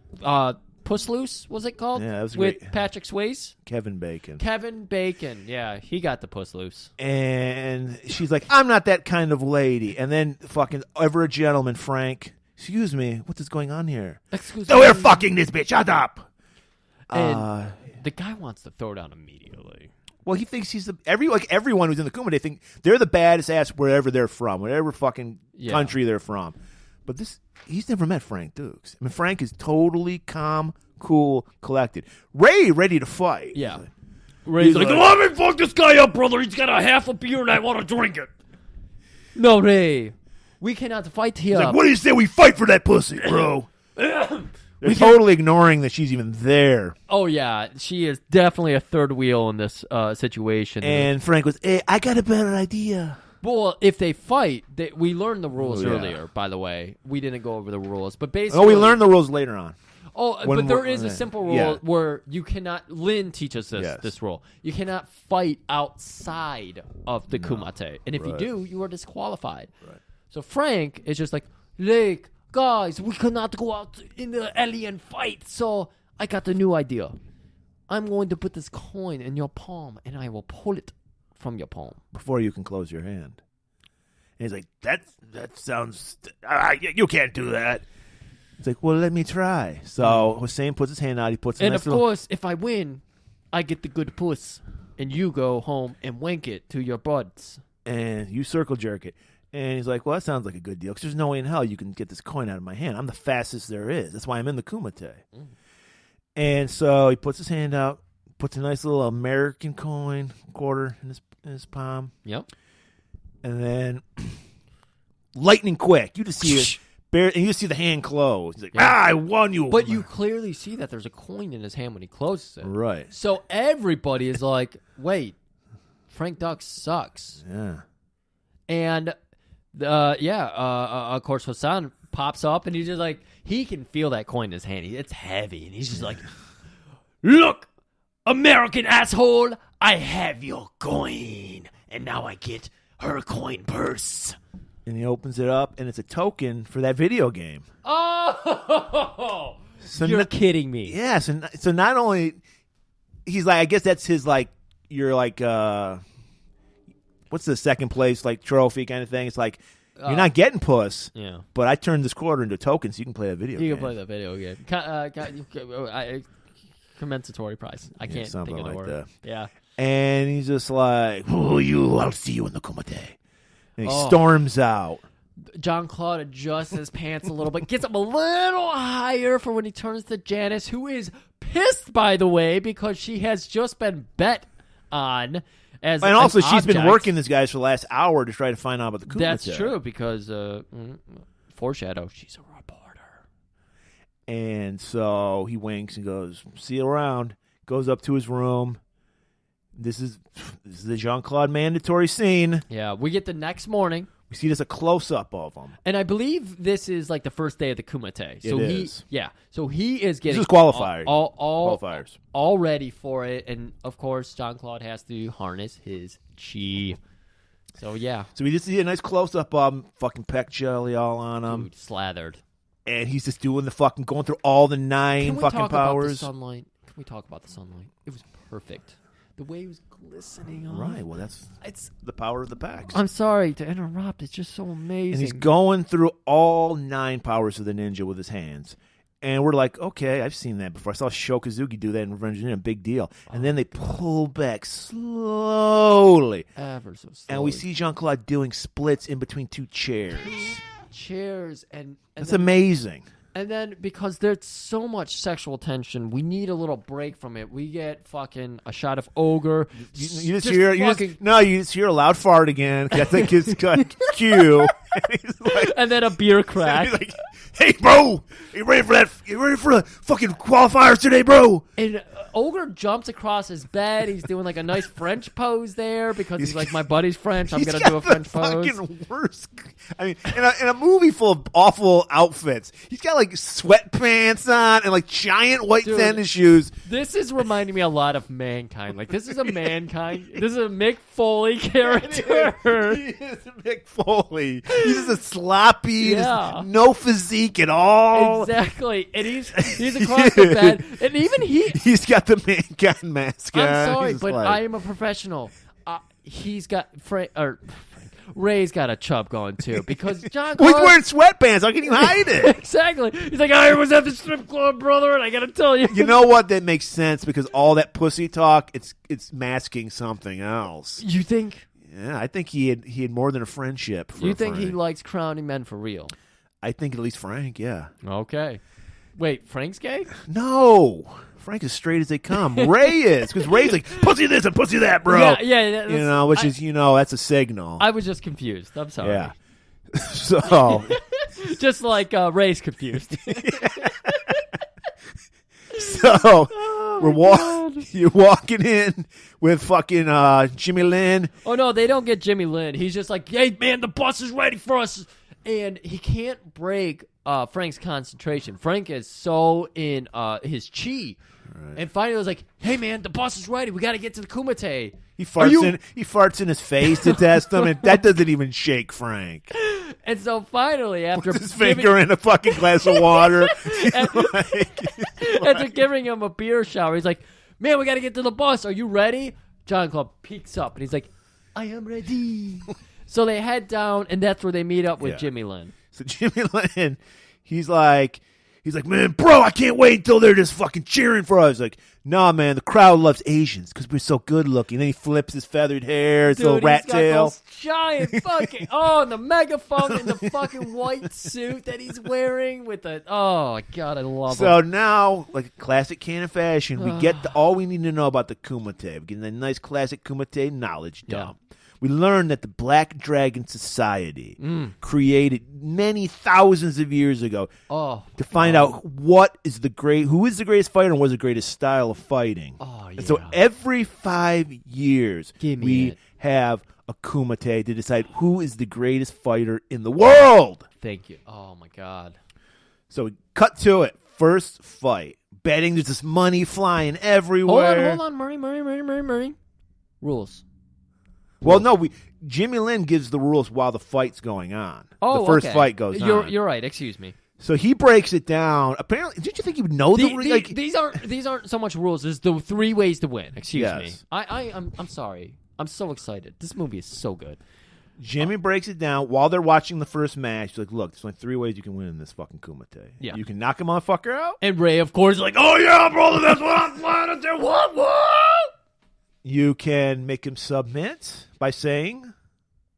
Puss Loose, was it called? Yeah, that was with great. Patrick Swayze. Kevin Bacon. Yeah, he got the puss loose. And she's like, I'm not that kind of lady. And then fucking ever a gentleman, Frank, excuse me, what is going on here? Excuse So me. we're fucking this bitch. Shut up. And the guy wants to throw down immediately. Well, he thinks he's everyone who's in the Kuma, they think they're the baddest ass wherever they're from, whatever fucking country they're from. But he's never met Frank Dukes. I mean, Frank is totally calm, cool, collected. Ray ready to fight. Yeah. Ray's like, let me fuck this guy up, brother. He's got a half a beer and I want to drink it. No, Ray. We cannot fight here. he's like, what do you say we fight for that pussy, bro? They're totally ignoring that she's even there. Oh, yeah. She is definitely a third wheel in this situation. And Frank goes, hey, I got a better idea. Well, if they fight, we learned the rules earlier, by the way. We didn't go over the rules. But basically... Oh, we learned the rules later on. Oh, but there is a simple rule where you cannot... Lynn teaches us this rule. You cannot fight outside of the kumite. And if you do, you are disqualified. Right. So Frank is just like, Lake, guys, we cannot go out in the alien fight. So I got a new idea. I'm going to put this coin in your palm, and I will pull it from your palm. Before you can close your hand. And he's like, that sounds... you can't do that. It's like, well, let me try. So Hussein puts his hand out. He puts. And of course, if I win, I get the good puss, and you go home and wank it to your buds. And you circle jerk it. And he's like, well, that sounds like a good deal because there's no way in hell you can get this coin out of my hand. I'm the fastest there is. That's why I'm in the kumite. And so he puts his hand out, puts a nice little American coin quarter in his palm. Yep. And then lightning quick, you just see it. And you see the hand close. He's like, I won you. But you clearly see that there's a coin in his hand when he closes it. Right. So everybody is like, wait, Frank Duck sucks. Yeah. And, of course, Hassan pops up, and he's just like, he can feel that coin in his hand. It's heavy, and he's just like, look, American asshole, I have your coin, and now I get her coin purse. And he opens it up, and it's a token for that video game. Oh! So you're kidding me. Yeah, so not only... He's like, I guess that's his, like, you're like, what's the second place, like, trophy kind of thing? It's like, you're not getting puss, but I turned this quarter into a token so you can play a video game. You can play the video game. Compensatory prize. I can't think of the word. That. Yeah. And he's just like, I'll see you in the kumite. And he storms out. Jean-Claude adjusts his pants a little bit, gets up a little higher for when he turns to Janice, who is pissed, by the way, because she has just been bet on as and also an she's been object. working this guys for the last hour to try to find out about the kumite. That's true, because foreshadow, she's a reporter. And so he winks and goes, see you around. Goes up to his room. This is the Jean-Claude mandatory scene. Yeah, we get the next morning. We see this a close-up of him. And I believe this is like the first day of the kumite. So it is. Yeah, so he is getting... This is qualifiers. Qualifiers. All ready for it. And, of course, Jean-Claude has to harness his chi. So, yeah. So we just see a nice close-up of him, fucking peck jelly all on him. Dude, slathered. And he's just doing the fucking, going through all the 9 fucking powers. About the sunlight? Can we talk about the sunlight? It was perfect. The way it was glistening on. Right, well, it's the power of the packs. I'm sorry to interrupt. It's just so amazing. And he's going through all 9 powers of the ninja with his hands. And we're like, okay, I've seen that before. I saw Shokazuki do that in Revenge of the Ninja, big deal. And then they pull back slowly. Ever so slowly. And we see Jean-Claude doing splits in between 2 chairs. And that's amazing. And then, because there's so much sexual tension, we need a little break from it. We get fucking a shot of Ogre. You just hear a loud fart again. I think it's got cue. And then a beer crack. He's like, hey, bro, you ready for that? You ready for the fucking qualifiers today, bro? And Ogre jumps across his bed. He's doing like a nice French pose there because he's like, my buddy's French. I'm going to do a French pose. Fucking worst. I mean, in a movie full of awful outfits, he's got like sweatpants on and like giant white tennis shoes. This is reminding me a lot of Mankind. Like, this is a Mankind. This is a Mick Foley character. He is Mick Foley. He's just a sloppy, no physique at all. Exactly. And he's across the bed. And even he's got the Mankind mask on. I'm sorry, but I am a professional. He's got Ray's got a chub going too because John. Well, he's wearing sweatpants. How can you hide it? Exactly. He's like, I was at the strip club, brother, and I gotta tell you. You know what? That makes sense because all that pussy talk, it's masking something else. You think? Yeah, I think he had more than a friendship. For You think Frank. he likes crowning men for real? I think at least Frank, yeah. Okay. Wait, Frank's gay? No. Frank is straight as they come. Ray is, because Ray's like, pussy this and pussy that, bro. Yeah. You know, which is, that's a signal. I was just confused. I'm sorry. Yeah. So. Just like Ray's confused. So, you're walking in with fucking Jimmy Lynn. Oh, no, they don't get Jimmy Lynn. He's just like, hey, man, the bus is ready for us. And he can't break Frank's concentration. Frank is so in his chi. Right. And finally it was like, hey, man, the bus is ready. We got to get to the Kumite. He farts in his face to test him, and that doesn't even shake Frank. And so finally, after puts his finger in a fucking glass of water, after giving him a beer shower, he's like, man, we got to get to the bus. Are you ready? John Club peeks up, and he's like, I am ready. So they head down, and that's where they meet up with Jimmy Lynn. So Jimmy Lynn, he's like, man, bro, I can't wait until they're just fucking cheering for us. Like, nah, man, the crowd loves Asians because we're so good looking. Then he flips his feathered hair, his little rat tail. Those giant fucking, and the megaphone and the fucking white suit that he's wearing with the, oh, God, I love it. So now, like a classic Canon fashion, we get all we need to know about the Kumite. We're getting a nice classic Kumite knowledge dump. We learned that the Black Dragon Society created many thousands of years ago to find out who is the greatest fighter and what is the greatest style of fighting. Oh, yeah. And so every 5 years, we have a Kumite to decide who is the greatest fighter in the world. Thank you. Oh, my God. So we cut to it. First fight. Betting, there's this money flying everywhere. Hold on. Murray. Rules. Well, no, Jimmy Lynn gives the rules while the fight's going on. Oh, the first okay. fight goes on. You're right. Excuse me. So he breaks it down. Apparently, did you think he would know these aren't so much rules. There's the 3 ways to win. Excuse me. I'm sorry. I'm so excited. This movie is so good. Jimmy breaks it down while they're watching the first match. He's like, look, there's only 3 ways you can win in this fucking Kumite. Yeah. You can knock a motherfucker out. And Ray, of course, is like, oh yeah, brother, that's what I'm planning to do. What? You can make him submit by saying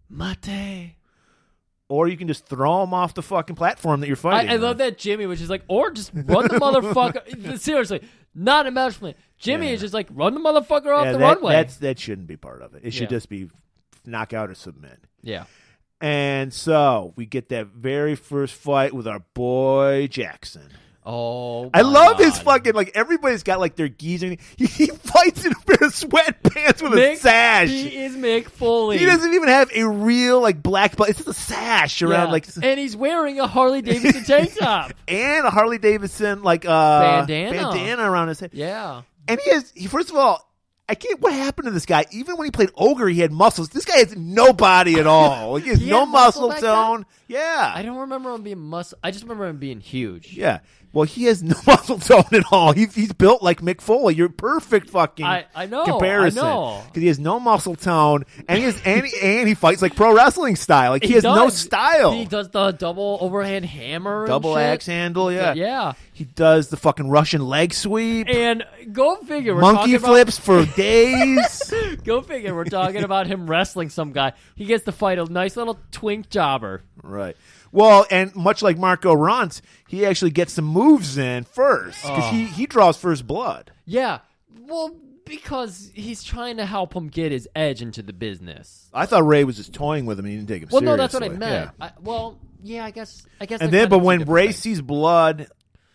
Mate. Or you can just throw him off the fucking platform that you're fighting. I love that Jimmy was just like, or just run the motherfucker. Seriously, not a match plan. Jimmy is just like, run the motherfucker off the runway. That shouldn't be part of it. It should just be knockout or submit. Yeah. And so we get that very first fight with our boy Jackson. Oh, I love his fucking, like, everybody's got, like, their geese. And he fights in a pair of sweatpants with a sash. He is Mick Foley. He doesn't even have a real, like, black belt. It's just a sash around, like. And he's wearing a Harley Davidson tank top. And a Harley Davidson, like, bandana around his head. Yeah. And first of all, what happened to this guy? Even when he played Ogre, he had muscles. This guy has no body at all. Like, he has no muscle tone. Yeah. I don't remember him being I just remember him being huge. Yeah. Well, he has no muscle tone at all. He's built like Mick Foley. You're perfect fucking comparison. I know. Because he has no muscle tone, and he fights like pro wrestling style. Like he has no style. He does the double overhand hammer, double and shit. axe handle. Yeah, yeah. He does the fucking Russian leg sweep. And go figure, monkey flips for days. Go figure. We're talking about him wrestling some guy. He gets to fight a nice little twink jobber. Right. Well, and much like Marco Runtz, he actually gets some moves in first because he draws first blood. Yeah. Well, because he's trying to help him get his edge into the business. I thought Ray was just toying with him and he didn't take him seriously. Well, no, that's what I meant. Yeah. I guess. And then, but when Ray sees blood,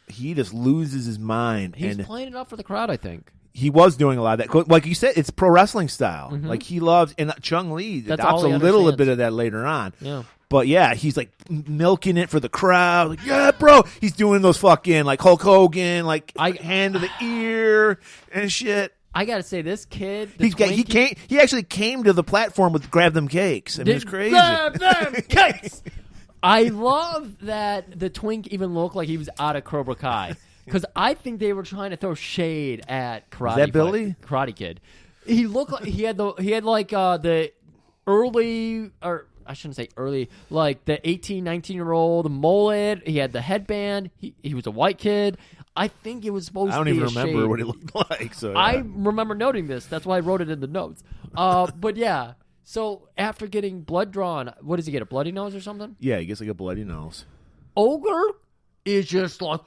he just loses his mind. He's playing it up for the crowd, I think. He was doing a lot of that. Like you said, it's pro wrestling style. Mm-hmm. Like he loves, and Chung Lee adopts a little bit of that later on. Yeah. But yeah, he's like milking it for the crowd. Like, yeah, bro. He's doing those fucking like Hulk Hogan, like hand to the ear and shit. I gotta say, this kid, he actually came to the platform with grab them cakes. I mean, it's crazy. Grab them cakes. I love that the twink even looked like he was out of Cobra Kai. Because I think they were trying to throw shade at Karate Kid. He looked like he had the early or I shouldn't say early, like the 18, 19-year-old mullet. He had the headband. He was a white kid. I think it was supposed to be I don't even a remember shade. what he looked like. So yeah. I remember noting this. That's why I wrote it in the notes. But yeah, so after getting blood drawn, what does he get, a bloody nose or something? Yeah, he gets like a bloody nose. Ogre is just like,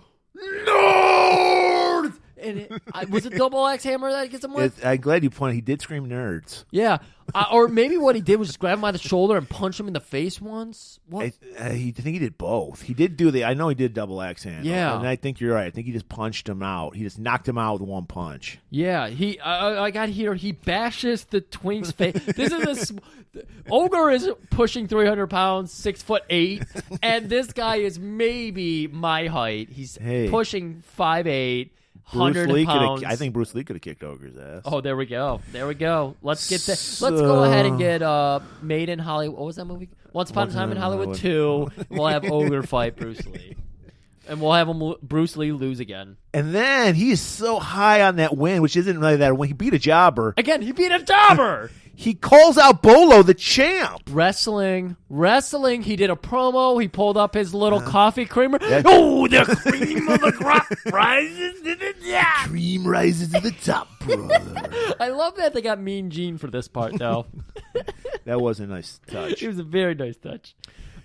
Nerd! And was it double axe hammer that gets him with? I'm glad you pointed. He did scream nerds. Yeah. Or maybe what he did was just grab him by the shoulder and punch him in the face once. What? I think he did both. He did do I know he did double axe handle. Yeah. And I think you're right. I think he just punched him out. He just knocked him out with one punch. Yeah. I got here. He bashes the twink's face. This is Ogre is pushing 300 pounds, 6'8", and this guy is maybe my height. He's pushing 5'8". 100 pounds. I think Bruce Lee could have kicked Ogre's ass. Oh, there we go. Let's get that. Let's go ahead and get Made in Hollywood. What was that movie? Once Upon a Time in Hollywood 2. We'll have Ogre fight Bruce Lee. And we'll have Bruce Lee lose again. And then he's so high on that win, which isn't really that win. He beat a jobber. Again, he beat a jobber! He calls out Bolo, the champ. Wrestling. He did a promo. He pulled up his little coffee creamer. Oh, the cream of the crop rises to the top. Cream rises to the top, brother. I love that they got Mean Gene for this part, though. That was a nice touch. It was a very nice touch.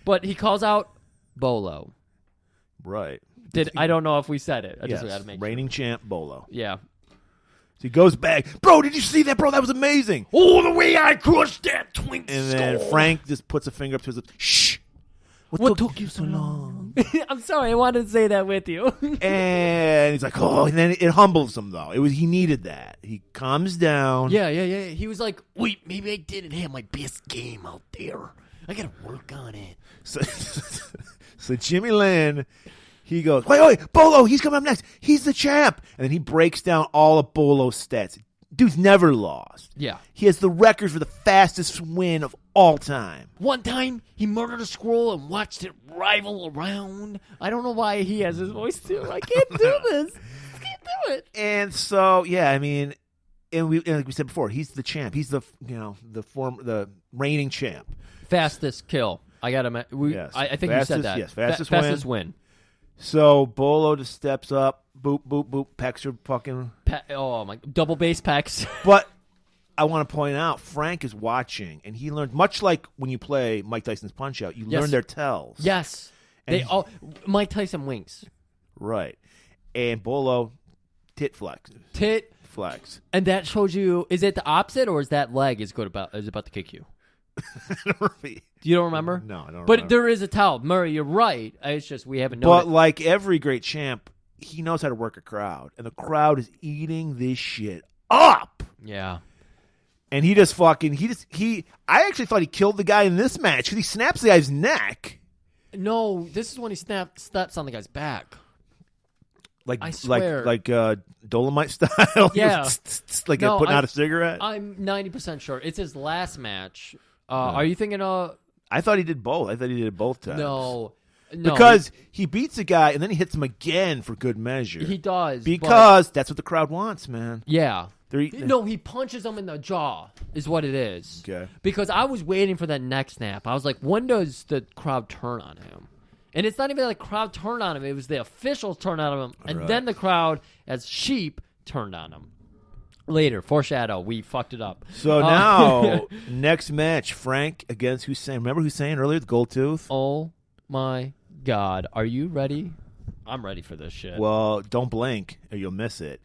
But he calls out Bolo. Right. I don't know if we said it. I yes. just got to make reigning champ Bolo. Yeah. So he goes back. Bro, did you see that, bro? That was amazing. Oh, the way I crushed that twink And then Frank just puts a finger up to his lips. Shh. What took you so long? I'm sorry. I wanted to say that with you. And he's like, oh, and then it humbles him, though. He needed that. He calms down. Yeah. He was like, wait, maybe I didn't have my best game out there. I got to work on it. So Jimmy Lynn, he goes, wait, Bolo, he's coming up next. He's the champ. And then he breaks down all of Bolo's stats. Dude's never lost. Yeah. He has the record for the fastest win of all time. One time, he murdered a squirrel and watched it rival around. I don't know why he has his voice, too. I can't do this. I can't do it. And so, yeah, I mean, and like we said before, he's the champ. He's the reigning champ. Fastest kill. I got him. Yes. I think fastest, you said that. Yes, fastest win. So Bolo just steps up, boop, boop, boop, pecks her fucking. Oh my! Double base pecs. But I want to point out, Frank is watching, and he learned much like when you play Mike Tyson's Punch Out. You learn their tells. Yes, and Mike Tyson winks. Right, and Bolo tit flex. And that shows you. Is it the opposite, or is that leg is about to kick you? You don't remember? No, I don't remember. But there is a towel. Murray, you're right. It's just we haven't known. But like every great champ, he knows how to work a crowd. And the crowd is eating this shit up. Yeah. And he just fucking, I actually thought he killed the guy in this match because he snaps the guy's neck. No, this is when he steps on the guy's back. Like, I swear. like Dolomite style? Yeah. Like putting out a cigarette? I'm 90% sure. It's his last match. Are you thinking of... I thought he did both. I thought he did it both times. No. Because he beats a guy and then he hits him again for good measure. He does. Because that's what the crowd wants, man. Yeah. No, he punches him in the jaw is what it is. Okay. Because I was waiting for that neck snap. I was like, when does the crowd turn on him? And it's not even like the crowd turned on him. It was the officials turned on him. And then the crowd, as sheep, turned on him. Later, foreshadow, we fucked it up. So now, next match, Frank against Hussein. Remember Hussein earlier, the gold tooth? Oh my God. Are you ready? I'm ready for this shit. Well, don't blink or you'll miss it.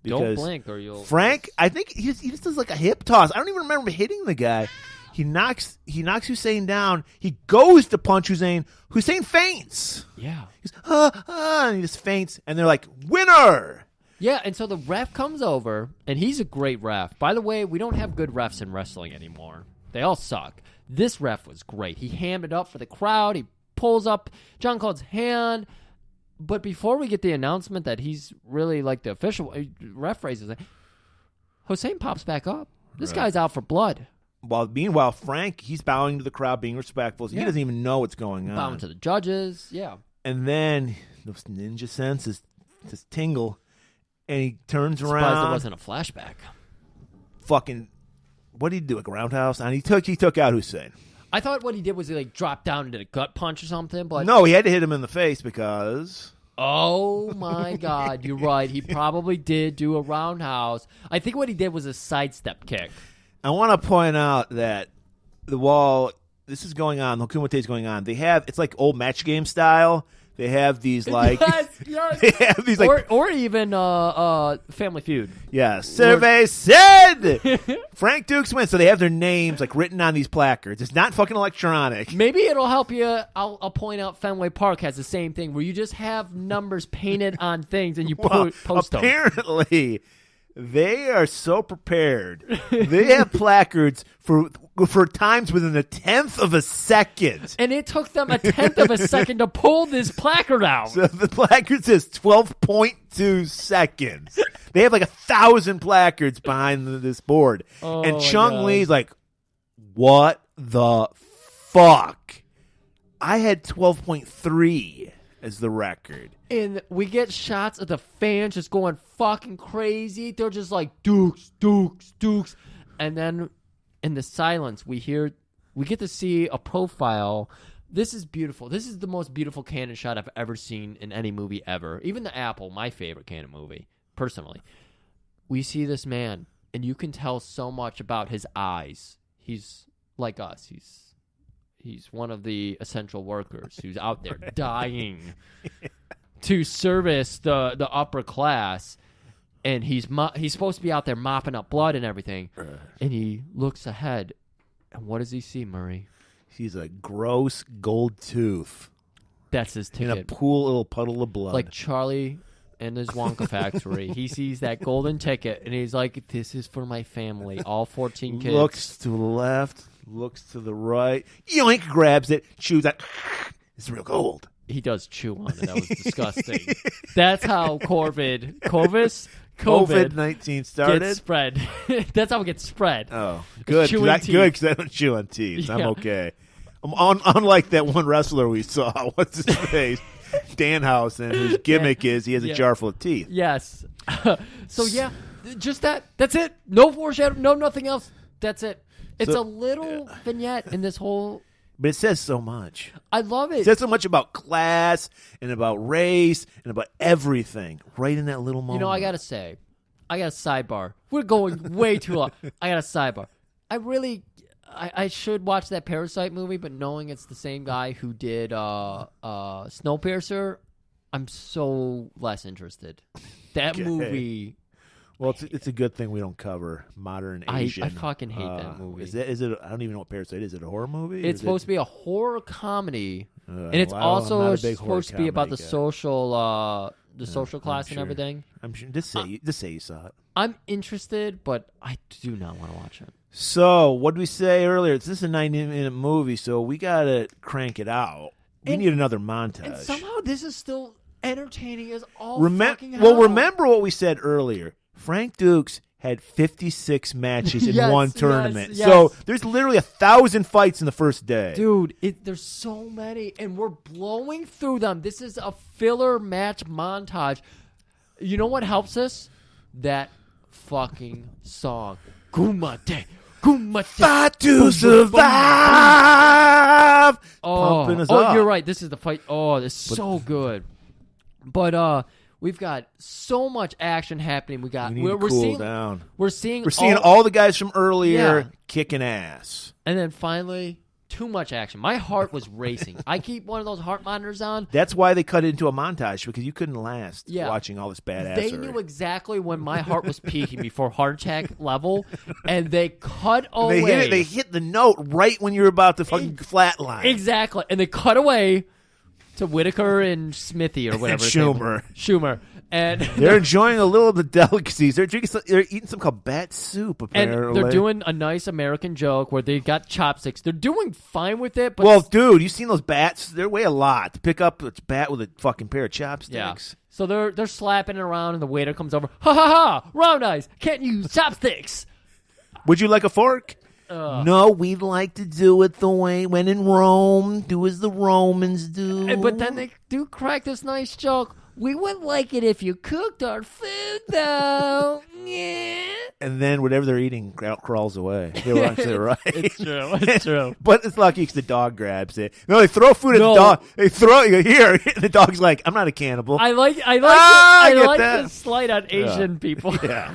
Don't blink or you'll... Frank, I think he just does like a hip toss. I don't even remember hitting the guy. He knocks Hussein down. He goes to punch Hussein. Hussein faints. Yeah. He's, and he just faints. And they're like, winner! Yeah, and so the ref comes over, and he's a great ref. By the way, we don't have good refs in wrestling anymore. They all suck. This ref was great. He hammed it up for the crowd. He pulls up John Cold's hand. But before we get the announcement that he's really like the official, ref raises it. Hussein pops back up. This guy's out for blood. Meanwhile, Frank, he's bowing to the crowd, being respectful. So he doesn't even know what's going on. Bowing to the judges, yeah. And then those ninja senses just tingle. And he turns around. Surprised there wasn't a flashback. Fucking, what did he do? A roundhouse? And he took out Hussein. I thought what he did was he like dropped down and did a gut punch or something. But No, he had to hit him in the face because. Oh my God, you're right. He probably did do a roundhouse. I think what he did was a sidestep kick. I want to point out that while this is going on, the Kumite is going on, they have, it's like old match game style. They have these like, yes. they have these like, or even Family Feud. yeah, survey said Frank Dukes wins. So they have their names like written on these placards. It's not fucking electronic. Maybe it'll help you. I'll point out Fenway Park has the same thing where you just have numbers painted on things and you post them. Apparently, they are so prepared. They have placards for times within a tenth of a second. And it took them a tenth of a second to pull this placard out. So the placard says 12.2 seconds. They have like 1,000 placards behind this board. Oh, and my Chung God. Lee's like, what the fuck? I had 12.3 as the record. And we get shots of the fans just going fucking crazy. They're just like, Dukes, Dukes, Dukes. And then in the silence, we get to see a profile. This is beautiful. This is the most beautiful Cannon shot I've ever seen in any movie ever. Even The Apple, my favorite Cannon movie, personally. We see this man, and you can tell so much about his eyes. He's like us. He's one of the essential workers who's out there dying to service the upper class, and he's supposed to be out there mopping up blood and everything, and he looks ahead, and what does he see, Murray? He's a gross gold tooth That's his in a ticket. little puddle of blood. Like Charlie and his Wonka factory. He sees that golden ticket, and he's like, this is for my family, all 14 kids. Looks to the left, looks to the right, yoink, grabs it, chews that. It's real gold. He does chew on it. That was disgusting. That's how COVID-19 started. gets spread. That's how it gets spread. Oh, good. Chewing teeth. Good, because I don't chew on teeth. I'm Yeah. okay. Unlike that one wrestler we saw. What's his face? Danhausen, whose gimmick is he has a jar full of teeth. Yes. So, yeah, just that. That's it. No foreshadow. No nothing else. That's it. It's a little vignette in this whole... But it says so much. I love it. It says so much about class and about race and about everything right in that little moment. You know, I got to say, I got a sidebar. We're going way too long. I got a sidebar. I should watch that Parasite movie, but knowing it's the same guy who did Snowpiercer, I'm so less interested. That movie... Well, it's a good thing we don't cover modern Asian. I fucking hate that movie. Is it? I don't even know what Parasite is. Is it a horror movie? It's supposed to be a horror comedy, and it's well, I'm also not a big horror supposed to be about the comedy guy. social class and sure. everything. I'm sure. Just say you saw it. I'm interested, but I do not want to watch it. So, what did we say earlier? This is a 90-minute movie, so we gotta crank it out. We need another montage. And somehow this is still entertaining as all fucking hell. Well, remember what we said earlier. Frank Dukes had 56 matches in Yes, one yes, tournament. yes. So there's literally 1,000 fights in the first day. Dude, there's so many, and we're blowing through them. This is a filler match montage. You know what helps us? That fucking song. Kumite. Fight to survive. Pumping us up. You're right. This is the fight. Oh, it's so good. But we've got so much action happening. We need to cool down. We're seeing all the guys from earlier Yeah. kicking ass. And then finally, too much action. My heart was racing. I keep one of those heart monitors on. That's why they cut it into a montage, because you couldn't last Yeah. watching all this badassery. They knew exactly when my heart was peaking before heart attack level, and they cut away. They hit the note right when you're about to fucking flatline. Exactly. And they cut away to Whitaker and Smithy or whatever. And Schumer. Schumer. And they're enjoying a little of the delicacies. They're eating some called bat soup, and apparently. they're doing a nice American joke where they got chopsticks. They're doing fine with it. But well, dude, you seen those bats? They weigh a lot. To pick up a bat with a fucking pair of chopsticks. yeah. So they're slapping it around, and the waiter comes over. Ha ha ha! Round eyes. Can't use chopsticks. Would you like a fork? No, we'd like to do it the way when in Rome. Do as the Romans do. But then they do crack this nice joke. We would like it if you cooked our food, though. Yeah. and then whatever they're eating crawls away. They were actually right. It's true. It's true. But it's lucky because the dog grabs it. No, they throw food at the dog. They throw it here, and the dog's like, "I'm not a cannibal." I like that. the slight on Asian people. Yeah.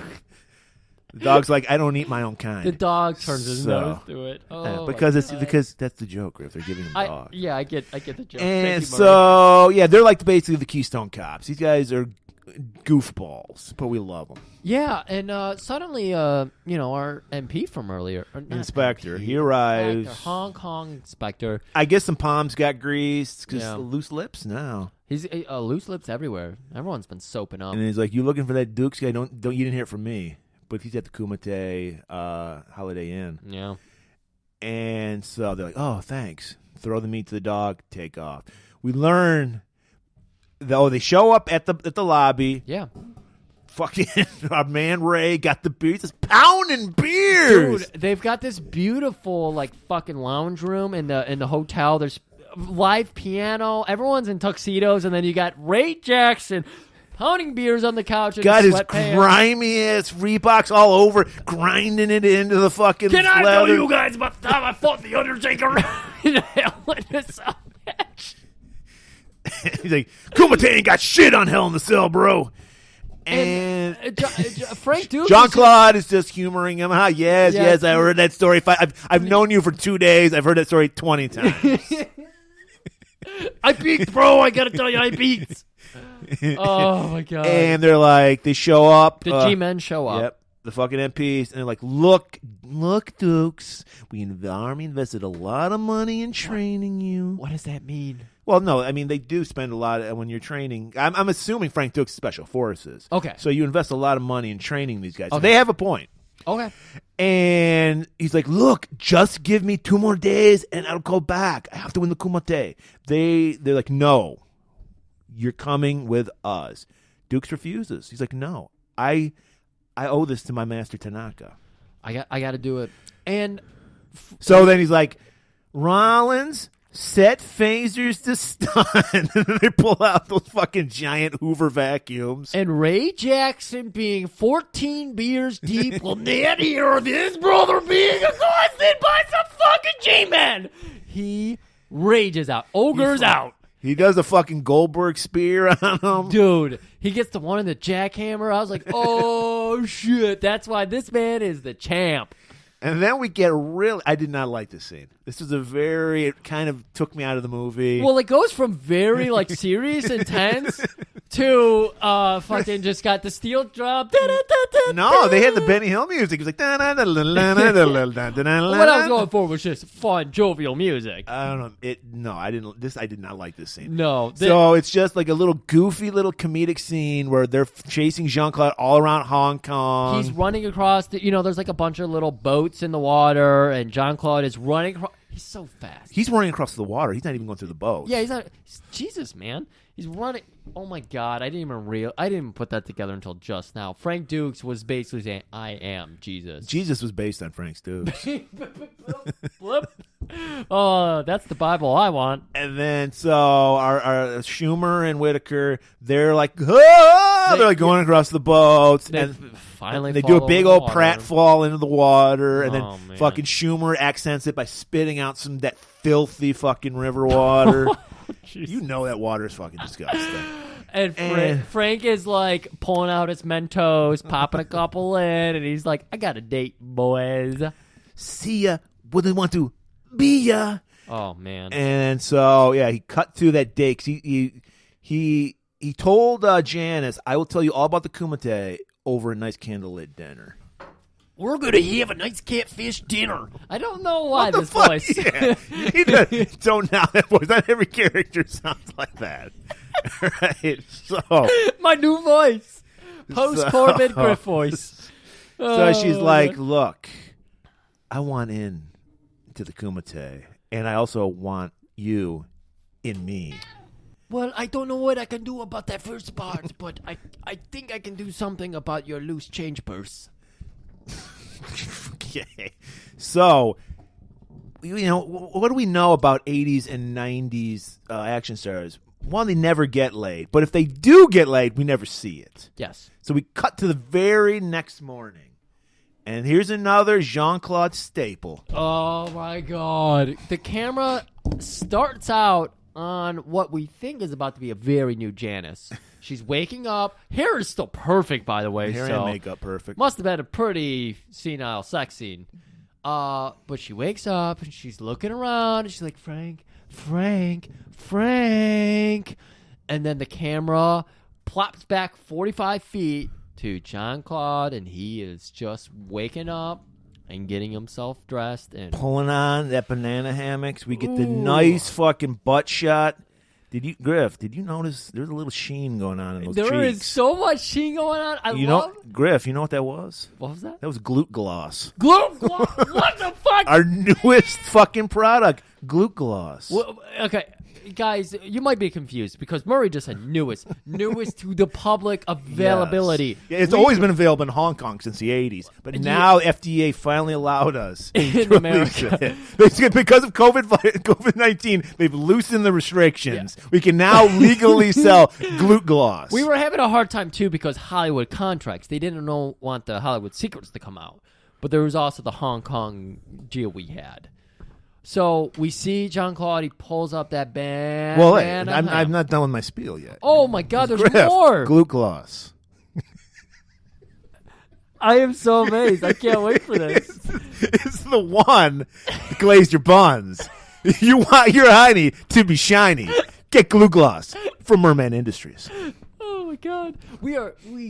The dog's like, "I don't eat my own kind." The dog turns his nose to it. Oh, because my God. because that's the joke, Griff. They're giving him dog. I get the joke. And Thank you, so they're like basically the Keystone Cops. These guys are goofballs, but we love them. yeah, and suddenly, our MP from earlier, or not Inspector, MP, he arrives. Inspector, Hong Kong inspector. I guess some palms got greased because Yeah. loose lips now. He's loose lips everywhere. Everyone's been soaping up. And he's like, "You looking for that Dukes guy? Don't you didn't hear it from me." But he's at the Kumite Holiday Inn. Yeah. And so they're like, "Oh, thanks." Throw the meat to the dog. Take off. We learn, though, they show up at the lobby. Yeah. Fucking our man Ray got the beers, just pounding beers. Dude, they've got this beautiful fucking lounge room in the hotel. There's live piano. Everyone's in tuxedos, and then you got Ray Jackson pounding beers on the couch. Got his sweatpants. grimy ass Reeboks all over, grinding it into the fucking. Can I tell leather. you guys about the time I fought the Undertaker in a Hell in a Cell match? He's like, Kumite ain't got shit on Hell in the Cell, bro. And Frank Duke, Jean-Claude is just humoring him. Huh? Yes, I heard that story. I've known you for 2 days. I've heard that story 20 times. I peaked, bro. I gotta tell you, I peaked. Oh my God! And they're like, they show up. The G-men show up. Yep. The fucking MPs, and they're like, look, Dukes, the Army invested a lot of money in training you. What does that mean? Well, no, I mean, they do spend a lot when you're training. I'm assuming Frank Dukes is Special Forces. Okay. So you invest a lot of money in training these guys. So they have a point. Okay. And he's like, look, just give me 2 more days, and I'll go back. I have to win the Kumite. They're like, no, you're coming with us. Dukes refuses. He's like, no, I owe this to my master Tanaka. I got to do it. And so then he's like, Rollins, set phasers to stun. And then they pull out those fucking giant Hoover vacuums. And Ray Jackson, being 14 beers deep, will not hear of his brother being accosted by some fucking G-men. He rages out. Ogre's out. He does a fucking Goldberg spear on him. Dude, he gets the one in the jackhammer. I was like, oh, shit. That's why this man is the champ. And then we get really... I did not like this scene. This was it kind of took me out of the movie. Well, it goes from very, serious and tense to fucking just got the steel drop. No, they had the Benny Hill music. It was like... What I was going for was just fun, jovial music. I don't know. I did not like this scene. No. So it's just like a little goofy little comedic scene where they're chasing Jean-Claude all around Hong Kong. He's running across there's like a bunch of little boats in the water, and Jean-Claude is running across. He's so fast. He's running across the water. He's not even going through the boat. Yeah, he's not. Jesus, man. He's running. Oh, my God. I didn't even put that together until just now. Frank Dukes was basically saying, I am Jesus. Jesus was based on Frank Dukes. Flip. Oh, that's the Bible I want. And then so our Schumer and Whitaker, they're like, they're like going across the boats, and finally they do a big old water. pratfall into the water, and then man. fucking Schumer accents it by spitting out that filthy fucking river water. You know that water is fucking disgusting. And Frank is like pulling out his Mentos, popping a couple in, and he's like, I got a date, boys. See ya. Wouldn't want to be ya. Oh, man. And so, yeah, he cut through that day because he told Janice, I will tell you all about the Kumite over a nice candlelit dinner. We're going to have a nice catfish dinner. I don't know why this fuck? voice. Yeah. Don't know that voice. Not every character sounds like that. Right? So my new voice. Post-Corbin Griff voice. So she's like, look, I want in to the Kumite, and I also want you in me. Well, I don't know what I can do about that first part, but I think I can do something about your loose change purse. Okay. So, what do we know about 80s and 90s action stars? One, they never get laid. But if they do get laid, we never see it. Yes. So we cut to the very next morning. And here's another Jean-Claude staple. Oh my God. The camera starts out on what we think is about to be a very new Janice. She's waking up. Hair is still perfect, by the way. Hair so and makeup perfect. must have been a pretty senile sex scene. But she wakes up and she's looking around and she's like, Frank. And then the camera plops back 45 feet to Jean-Claude, and he is just waking up and getting himself dressed and Pulling on that banana hammocks. We get the nice fucking butt shot. Griff, did you notice there's a little sheen going on in those cheeks? there is so much sheen going on. Griff, you know what that was? What was that? That was glute gloss. Glute gloss. What the fuck? Our newest fucking product, glute gloss. Well, okay, guys, you might be confused because Murray just said newest to the public availability. Yes. Yeah, it's always been available in Hong Kong since the 80s, but now FDA finally allowed us in to America. release it. Basically, because of COVID-19, they've loosened the restrictions. Yeah. We can now legally sell glute gloss. We were having a hard time too because Hollywood contracts. They didn't want the Hollywood secrets to come out, but there was also the Hong Kong deal we had. So we see Jean-Claude. He pulls up that band. Well, hey, I'm not done with my spiel yet. Oh my God, there's Griff, more. Glute gloss. I am so amazed. I can't wait for this. It's the one that glazed your buns. You want your honey to be shiny. Get glue gloss from Merman Industries. Oh my God, we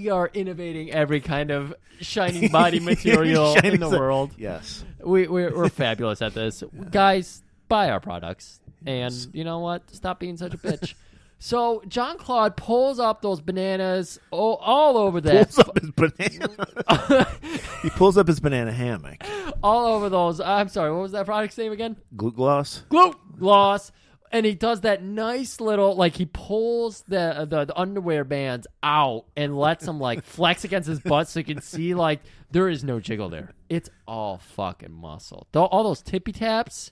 are innovating every kind of shining body material in the world. Yes, we're fabulous at this, guys. Buy our products, and you know what? Stop being such a bitch. So Jean-Claude pulls up those bananas all over that. Pulls up his banana. He pulls up his banana hammock. All over those. I'm sorry. What was that product's name again? Glute gloss. Glute gloss. And he does that nice little, like, he pulls the underwear bands out and lets them, like, flex against his butt so you can see, like, there is no jiggle there. It's all fucking muscle. All those tippy taps.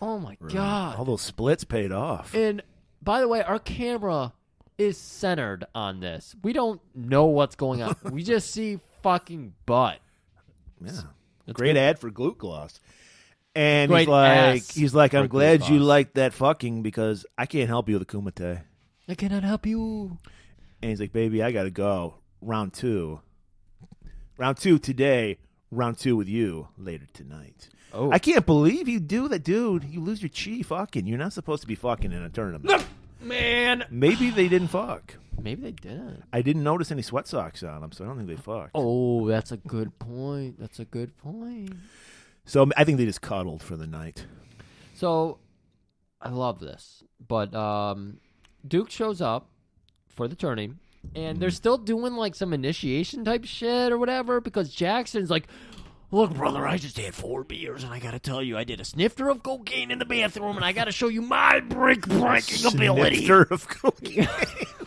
Oh, my God. All those splits paid off. And, by the way, our camera is centered on this. We don't know what's going on. We just see fucking butt. Yeah. That's Great good. ad for glute gloss. And Great he's like, I'm for glad glute you gloss. like that fucking because I can't help you with the kumite. I cannot help you. And he's like, baby, I got to go. Round two. Round two today. Round two with you later tonight. Oh. I can't believe you do that, dude. You lose your chi fucking. You're not supposed to be fucking in a tournament. Man. Maybe they didn't fuck. Maybe they didn't. I didn't notice any sweat socks on them, so I don't think they fucked. Oh, that's a good point. That's a good point. So I think they just cuddled for the night. So I love this. But Duke shows up for the tourney, and they're still doing like some initiation type shit or whatever because Jackson's like, look, brother, I just had 4 beers, and I got to tell you, I did a snifter of cocaine in the bathroom, and I got to show you my breaking ability. Snifter of cocaine.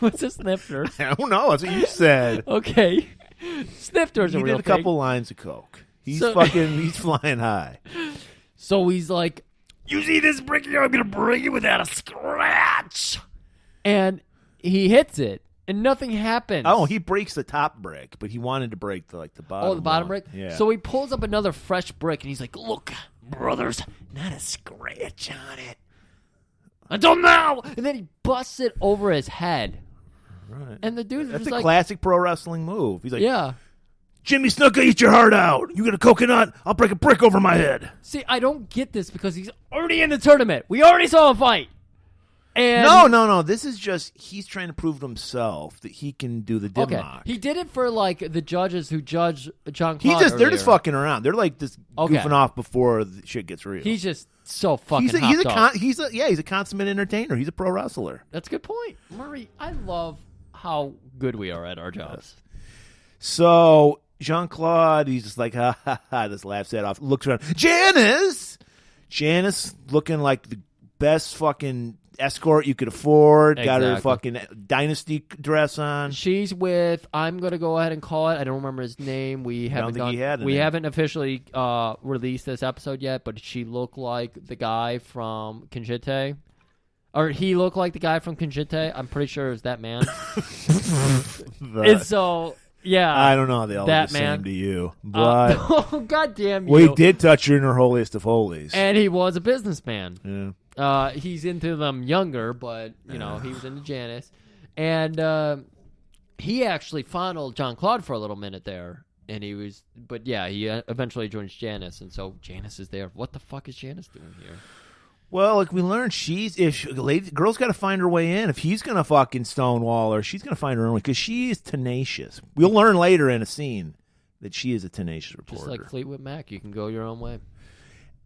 What's a snifter? I don't know. That's what you said. Okay. Snifter's He a real did a thing. couple lines of coke. He's he's flying high. So he's like, you see this brick here? I'm going to break it without a scratch. And he hits it, and nothing happens. Oh, he breaks the top brick, but he wanted to break the bottom. Oh, the bottom one. brick? Yeah. So he pulls up another fresh brick, and he's like, look, brothers, not a scratch on it. Until now! And then he busts it over his head. Right. And the dude's That's just a like, classic pro wrestling move. He's like, yeah. Jimmy Snuka, eat your heart out. You get a coconut, I'll break a brick over my head. See, I don't get this because he's already in the tournament. We already saw him fight. And No. This is just he's trying to prove to himself that he can do the dim Okay, lock. he did it for like the judges who judge Jean-Claude. They're just fucking around. They're like just Okay. goofing off before the shit gets real. He's just so fucking he's a consummate entertainer. He's a pro wrestler. That's a good point, Murray. I love how good we are at our jobs. So Jean-Claude, he's just like, ha ha ha, just laughs it off. Looks around. Janice looking like the best fucking escort you could afford. Got her Exactly. fucking dynasty dress on. She's with. I'm gonna go ahead and call it. I don't remember his name. We haven't think he had a we name. haven't officially released this episode yet, but she looked like the guy from Kinjite. Or he looked like the guy from Kinjite. I'm pretty sure it was that man. And so Yeah. I don't know. They all look That the man. same to you. But Oh, goddamn you. we did touch her in her holiest of holies. And he was a businessman. Yeah. He's into them younger, but, he was into Janice. And he actually fondled John Claude for a little minute there. And he eventually joins Janice. And so Janice is there. What the fuck is Janice doing here? Well, like we learned, girl's got to find her way in. If he's gonna fucking stonewall her, she's gonna find her own way because she is tenacious. We'll learn later in a scene that she is a tenacious reporter. Just like Fleetwood Mac, you can go your own way.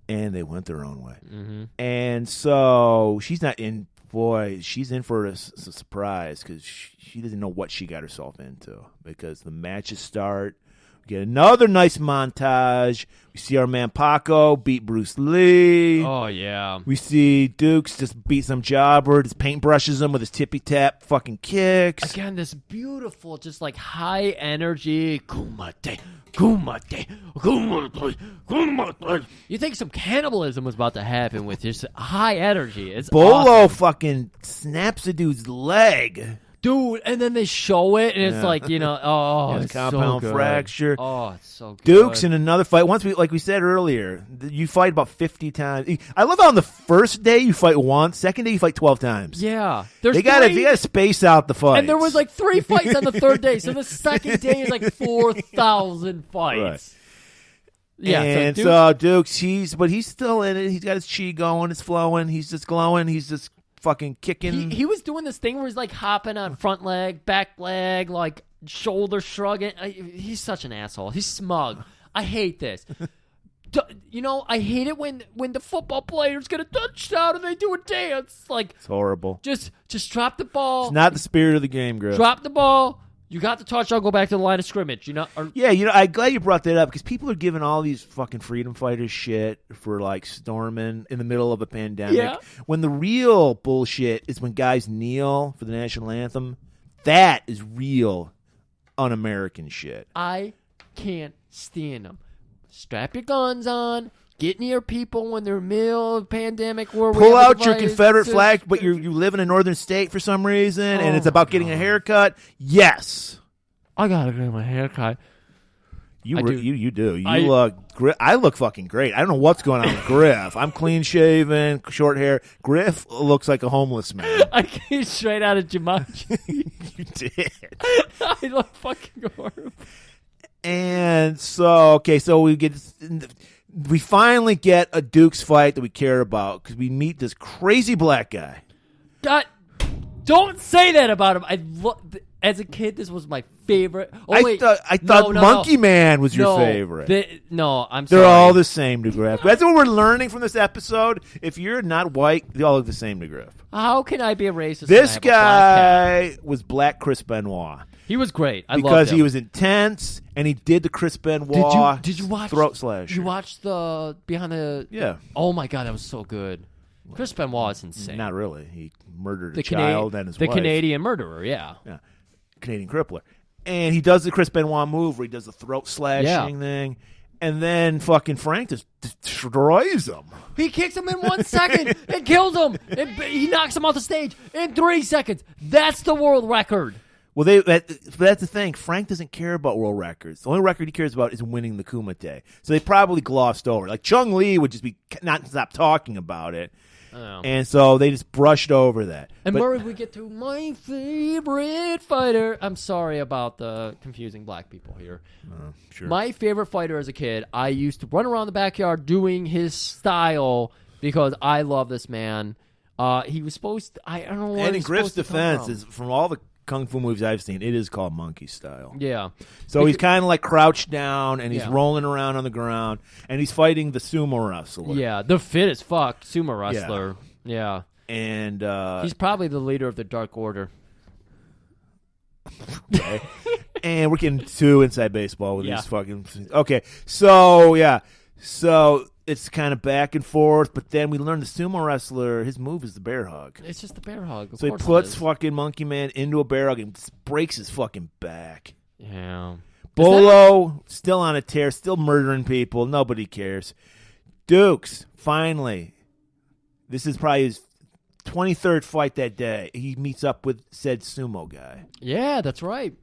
And they went their own way. Mm-hmm. And so she's not in. Boy, she's in for a surprise because she doesn't know what she got herself into because the matches start. Get another nice montage. We see our man Paco beat Bruce Lee. Oh, yeah. We see Dukes just beat some jobber, just paintbrushes him with his tippy-tap fucking kicks. Again, this beautiful, just like high energy. Kumate, kumate, kumate, kumate. You think some cannibalism was about to happen with just high energy. It's Bolo awesome. fucking snaps a dude's leg. Dude, and then they show it, and it's like, it's compound so good. fracture. Oh, it's so good. Dukes in another fight. Like we said earlier, you fight about 50 times. I love how on the first day you fight once, second day you fight 12 times. Yeah. They gotta space out the fights. And there was like 3 fights on the third day, so the second day is like 4,000 fights. Right. Yeah, and so Dukes, he's still in it. He's got his chi going, it's flowing. He's just glowing. He's just fucking kicking. He was doing this thing where he's like hopping on front leg, back leg, like shoulder shrugging. He's such an asshole. He's smug. I hate this. I hate it when the football players get a touchdown and they do a dance. Like, it's horrible. Just drop the ball. It's not the spirit of the game, Griff. Drop the ball. You got the touchdown. Go back to the line of scrimmage. I'm glad you brought that up because people are giving all these fucking freedom fighters shit for like storming in the middle of a pandemic. Yeah. When the real bullshit is when guys kneel for the national anthem. That is real un-American shit. I can't stand them. Strap your guns on. Get near people when they're in the middle of a pandemic. Pull out your Confederate flag, but you live in a northern state for some reason, and it's about getting a haircut. Yes, I gotta get my haircut. You do. I look fucking great. I don't know what's going on with Griff. I'm clean shaven, short hair. Griff looks like a homeless man. I came straight out of Jumanji. You did. I look fucking horrible. And so we finally get a Dukes fight that we care about because we meet this crazy black guy. God, don't say that about him. As a kid, this was my favorite. I thought Monkey Man was your favorite. I'm sorry. They're all the same to Griff. That's what we're learning from this episode. If you're not white, they all look the same to Griff. How can I be a racist? This guy was Black Chris Benoit. He was great. I loved because him. he was intense and he did the Chris Benoit. Did you watch throat slash? You watched the behind the? Yeah. Oh my god, that was so good. Chris Benoit is insane. Not really. He murdered a child and his wife. The Canadian murderer. Yeah. Canadian crippler. And he does the Chris Benoit move where he does the throat slashing thing. And then fucking Frank just destroys him. He kicks him in 1 second and kills him. And he knocks him off the stage in 3 seconds. That's the world record. Well, that's the thing. Frank doesn't care about world records. The only record he cares about is winning the Kumite. So they probably glossed over. Like Chung Lee would just be not stop talking about it. Oh. And so they just brushed over that. And Murray, we get to my favorite fighter. I'm sorry about the confusing black people here. Sure. My favorite fighter as a kid, I used to run around the backyard doing his style because I love this man. He was supposed to, I don't know what And in he's Griff's supposed to come defense, from. is from all the Kung Fu movies I've seen, it is called monkey style. Yeah. So he's kind of like crouched down, and he's Yeah. rolling around on the ground, and he's fighting the sumo wrestler. Yeah, the fit as fuck sumo wrestler. Yeah. And He's probably the leader of the Dark Order. okay. And we're getting too inside baseball with Yeah. these fucking. Okay, so it's kind of back and forth, but then we learn the sumo wrestler, his move is the bear hug. It's just the bear hug. Of So he course it puts is. fucking Monkey Man into a bear hug and just breaks his fucking back. Yeah. Bolo, still on a tear, still murdering people. Nobody cares. Dukes, finally. This is probably his 23rd fight that day. He meets up with said sumo guy. Yeah, that's right.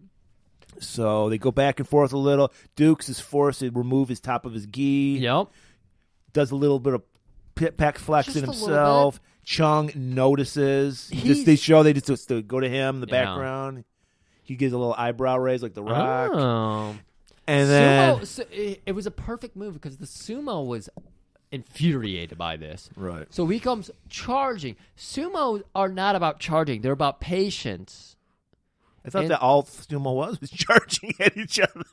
So they go back and forth a little. Dukes is forced to remove his top of his gi. Yep. Does a little bit of pec flexing Just a little himself. Chung notices. They just go to him in the background. He gives a little eyebrow raise like The Rock. Oh. And then it was a perfect move because the sumo was infuriated by this. Right. So he comes charging. Sumo are not about charging. They're about patience. I thought that all sumo was charging at each other.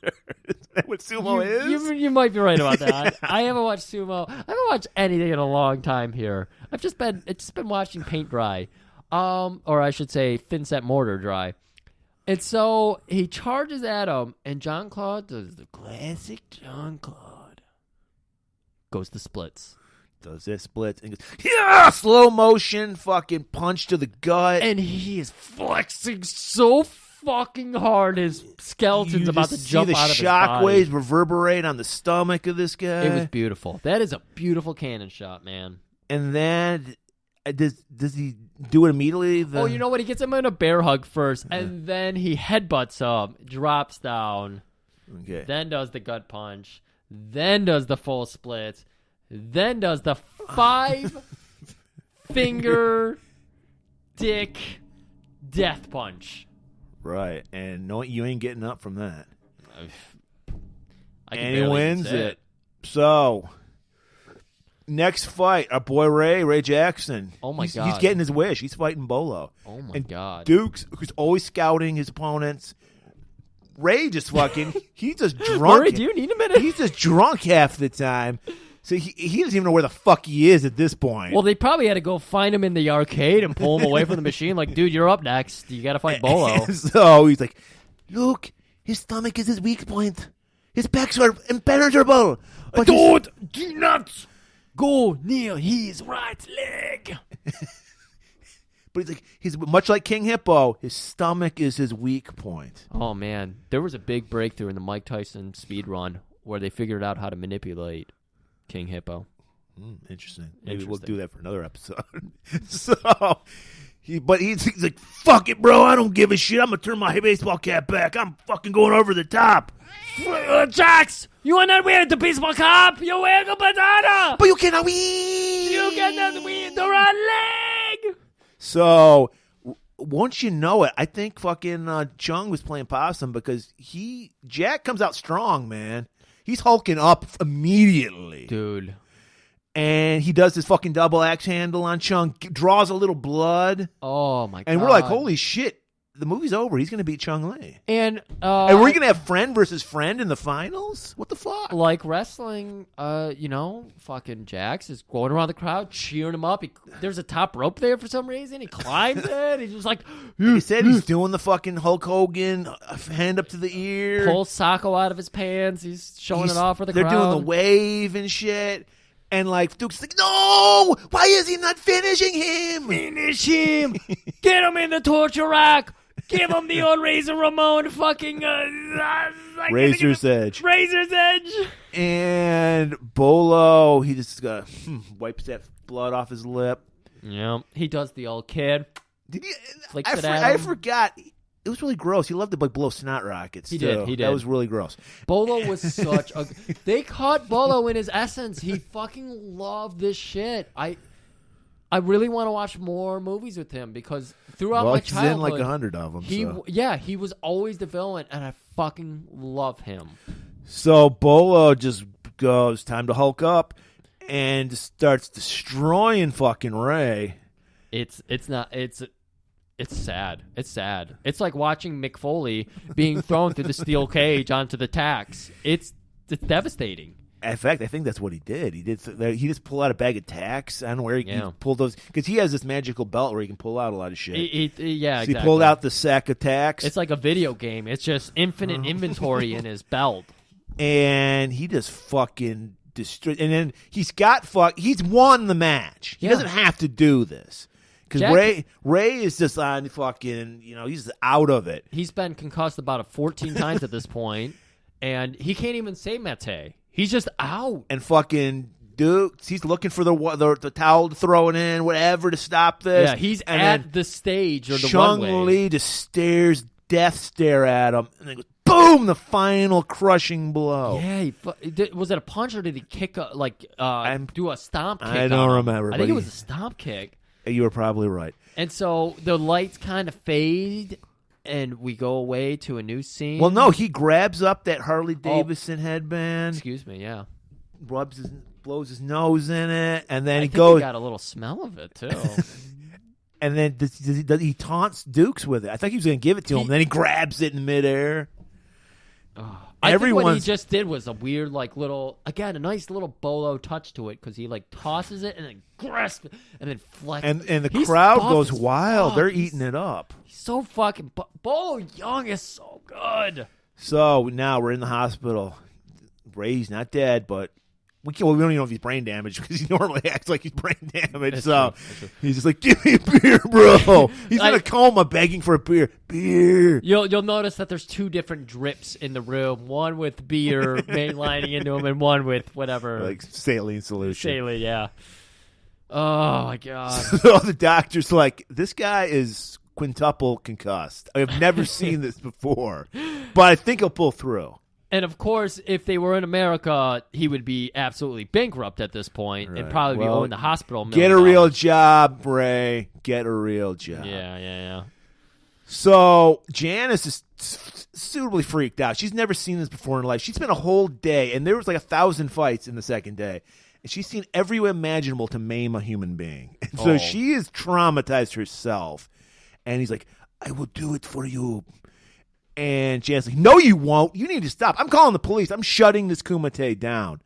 Is that what sumo is? You might be right about that. I haven't watched sumo. I haven't watched anything in a long time here. It's just been watching paint dry, or I should say, thin set mortar dry. And so he charges at him, and John Claude does the classic John Claude. Goes to splits. Does this splits and goes, yeah, slow motion, fucking punch to the gut. And he is flexing so fucking hard, his skeleton's about to jump out of his body. See the shockwaves reverberate on the stomach of this guy. It was beautiful. That is a beautiful cannon shot, man. And then, does he do it immediately? You know what? He gets him in a bear hug first, and then he headbutts him, drops down, then does the gut punch, then does the full splits, then does the 5-finger dick death punch. Right, and no, you ain't getting up from that. And he wins it. So, next fight, our boy Ray Jackson. Oh my God. He's getting his wish. He's fighting Bolo. Oh my God. Dukes, who's always scouting his opponents. Ray just fucking, he's just drunk. Ray, do you need a minute? He's just drunk half the time. So he doesn't even know where the fuck he is at this point. Well, they probably had to go find him in the arcade and pull him away from the machine. Like, dude, you're up next. You got to fight Bolo. So he's like, look, his stomach is his weak point. His pecs are impenetrable. But do not go near his right leg. But he's much like King Hippo. His stomach is his weak point. Oh man, there was a big breakthrough in the Mike Tyson speed run where they figured out how to manipulate King Hippo. Interesting. Maybe we'll do that for another episode. So, he's like, fuck it, bro. I don't give a shit. I'm going to turn my baseball cap back. I'm fucking going over the top. Jax, you are not wearing the baseball cap. You're wearing a banana. But you cannot win. You cannot win the right leg. So, once you know it, I think fucking Chung was playing possum because Jack comes out strong, man. He's hulking up immediately. Dude. And he does this fucking double axe handle on Chung, draws a little blood. Oh, my God. And we're like, holy shit, the movie's over. He's going to beat Chung Lee. And we're going to have friend versus friend in the finals? What the fuck? Like wrestling, fucking Jax is going around the crowd, cheering him up. There's a top rope there for some reason. He climbs it. He's just like... He said he's doing the fucking Hulk Hogan, hand up to the ear. Pulls Sacco out of his pants. He's showing it off for the crowd. They're doing the wave and shit. And like Duke's like, no! Why is he not finishing him? Finish him! Get him in the torture rack! Give him the old Razor Ramon fucking... Razor's Edge. Razor's Edge! And Bolo, he just wipes that blood off his lip. Yeah, he does the old kid. Did he? Flicks it at I him. forgot. It was really gross. He loved to blow snot rockets. He did. That was really gross. Bolo was such a... They caught Bolo in his essence. He fucking loved this shit. I really want to watch more movies with him because throughout my childhood... he's in like 100 of them. He was always the villain, and I fucking love him. So Bolo just goes, time to Hulk up, and starts destroying fucking Ray. It's sad. It's sad. It's like watching Mick Foley being thrown through the steel cage onto the tacks. It's devastating. In fact, I think that's what he did. He just pulled out a bag of tacks. I don't know where he pulled those, because he has this magical belt where he can pull out a lot of shit. Exactly. He pulled out the sack of tacks. It's like a video game. It's just infinite inventory in his belt. And he just fucking destroyed. And then he's won the match. He doesn't have to do this. Because Ray is just on fucking, he's out of it. He's been concussed about 14 times at this point, and he can't even say Mate. He's just out. And fucking Duke, he's looking for the towel to throw it in, whatever, to stop this. Yeah, he's at the stage or the Chung runway. Lee just death stare at him, and then goes, boom, the final crushing blow. Yeah, was it a punch or did he kick do a stomp kick? I don't remember. I think it was a stomp kick. You were probably right. And so the lights kind of fade, and we go away to a new scene. Well, no, he grabs up that Harley Davidson headband. Excuse me, yeah. Blows his nose in it, and then I he think goes. He got a little smell of it too. And then he taunts Dukes with it. I think he was going to give it to him. Then he grabs it in midair. I think what he just did was a weird, a nice little bolo touch to it because he tosses it and then grasps it and then flexes. And the crowd goes wild. They're eating it up. He's so fucking. Bolo Young is so good. So now we're in the hospital. Ray's not dead, but we don't even know if he's brain damaged because he normally acts like he's brain damaged. That's true. He's just like, give me a beer, bro. He's in a coma begging for a beer. Beer. You'll notice that there's two different drips in the room. One with beer mainlining into him and one with whatever. Like saline solution. Saline, yeah. Oh, my God. So the doctor's like, this guy is quintuple concussed. I have never seen this before, but I think he'll pull through. And, of course, if they were in America, he would be absolutely bankrupt at this point and probably be owing the hospital $1 million. Get a real job, Ray. Get a real job. Yeah. So Janice is suitably freaked out. She's never seen this before in her life. She spent a whole day, and there was 1,000 fights in the second day. And she's seen every way imaginable to maim a human being. And so she is traumatized herself. And he's like, I will do it for you. And Jan's like, no, you won't. You need to stop. I'm calling the police. I'm shutting this Kumite down.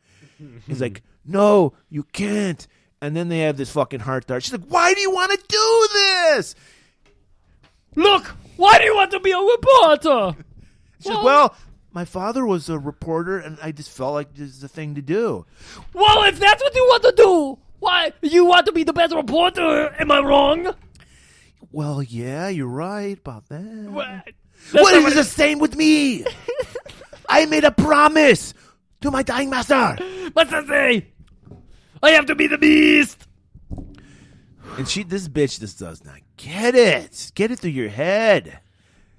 He's like, no, you can't. And then they have this fucking heart dart. She's like, why do you want to do this? Look, why do you want to be a reporter? She's like, well, my father was a reporter, and I just felt like this is the thing to do. Well, if that's what you want to do, why? You want to be the best reporter? Am I wrong? Well, yeah, you're right about that. What is the same with me? I made a promise to my dying master. What's that say? I have to be the beast. And this bitch just does not get it. Get it through your head.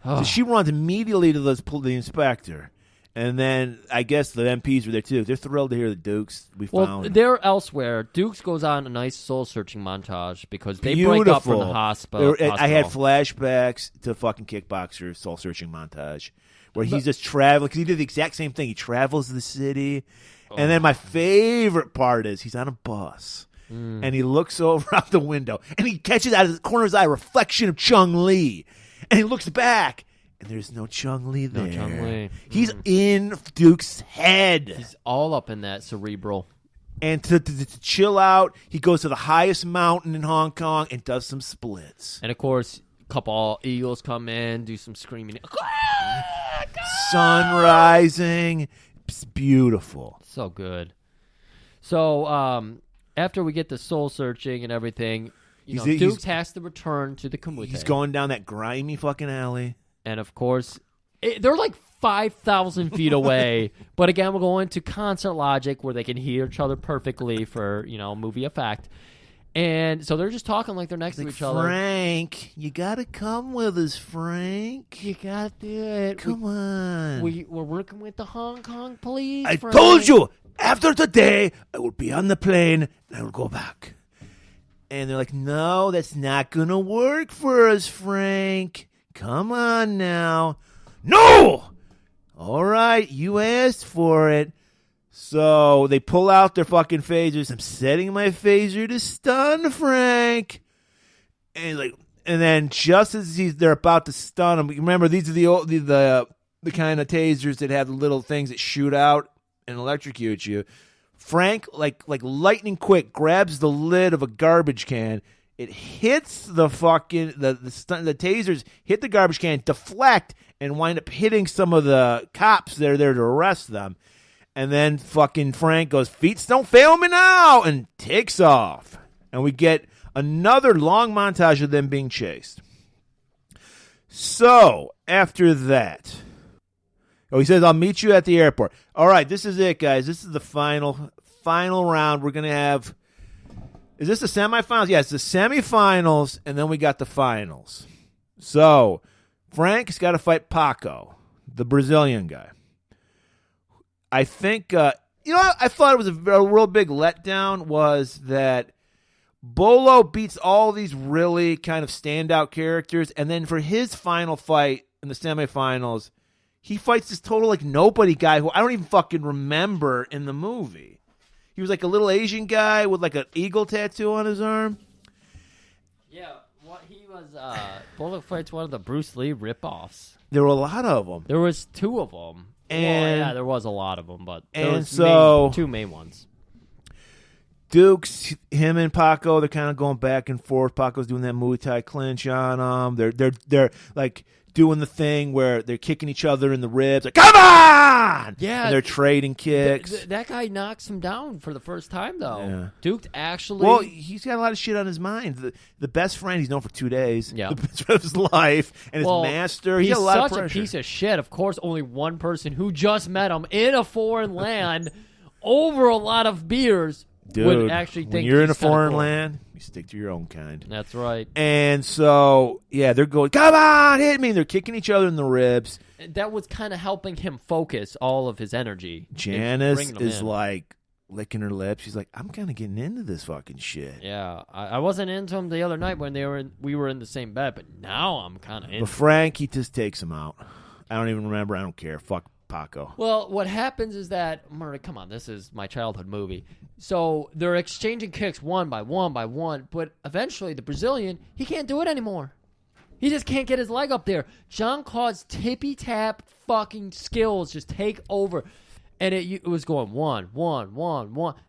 So she runs immediately to the inspector. And then I guess the MPs were there too. They're thrilled to hear the Dukes found. They're elsewhere. Dukes goes on a nice soul-searching montage because they break up from the hospital. I had flashbacks to fucking Kickboxer soul-searching montage where he's just traveling because he did the exact same thing. He travels the city. And then my favorite part is he's on a bus. And he looks over out the window and he catches out of the corner of his eye a reflection of Chung-Li. And he looks back. And there's no Chung-Li there. No Chung-Li. He's in Duke's head. He's all up in that cerebral. And to chill out, he goes to the highest mountain in Hong Kong and does some splits. And, of course, a couple eagles come in, do some screaming. Sun rising. It's beautiful. So good. So, after we get the soul searching and everything, Dukes has to return to the Kumite. He's going down that grimy fucking alley. And, of course, they're 5,000 feet away. But, again, we're going to concert logic where they can hear each other perfectly for, movie effect. And so they're just talking like they're next to each other. Frank, you got to come with us, Frank. You got to do it. Come on. We're working with the Hong Kong police, I Frank. told you, after today, I will be on the plane and I will go back. And they're like, no, that's not going to work for us, Frank. Come on now. No! All right, you asked for it. So they pull out their fucking phasers. I'm setting my phaser to stun Frank. And then just as they're about to stun him, remember these are the kind of tasers that have the little things that shoot out and electrocute you. Frank, like lightning quick, grabs the lid of a garbage can. It hits the fucking the tasers hit the garbage can, deflect, and wind up hitting some of the cops that are there to arrest them. And then fucking Frank goes, feet don't fail me now, and takes off. And we get another long montage of them being chased. So after that, he says, I'll meet you at the airport. All right, this is it, guys. This is the final round. We're going to have... Is this the semifinals? Yeah, it's the semifinals, and then we got the finals. So, Frank's got to fight Paco. the Brazilian guy. I think, I thought it was a real big letdown was that Bolo beats all these really kind of standout characters, and then for his final fight in the semifinals, he fights this total like nobody guy who I don't even fucking remember in the movie. He was like a little Asian guy with like an eagle tattoo on his arm. Yeah, he was. Bolo fights one of the Bruce Lee ripoffs. There were a lot of them. There was 2 of them. And there was a lot of them, but there and was so 2 main ones. Dukes, him and Paco, they're kind of going back and forth. Paco's doing that Muay Thai clinch on them. They're like doing the thing where they're kicking each other in the ribs. Like, come on! Yeah. And they're trading kicks. That guy knocks him down for the first time, though. Yeah. Duke actually... Well, he's got a lot of shit on his mind. The best friend he's known for 2 days. Yeah. The best friend of his life. And his master. He's got a lot of such pressure. a piece of shit. Of course, only one person who just met him in a foreign land over a lot of beers Dude, would actually think when you're in a he's kinda foreign cool. land, you stick to your own kind. That's right. And so, yeah, they're going, come on, hit me. They're kicking each other in the ribs. That was kind of helping him focus all of his energy. Janice is in. like licking her lips. She's like, I'm kind of getting into this fucking shit. Yeah, I wasn't into him the other night when we were in the same bed, but now I'm kind of into But Frank, he just takes him out. I don't even remember. I don't care. Fuck Paco. Well, what happens is that, Murray, come on, this is my childhood movie. So they're exchanging kicks one by one, but eventually the Brazilian, he can't do it anymore. He just can't get his leg up there. Jean-Claude's tippy-tap fucking skills just take over. And it was going one,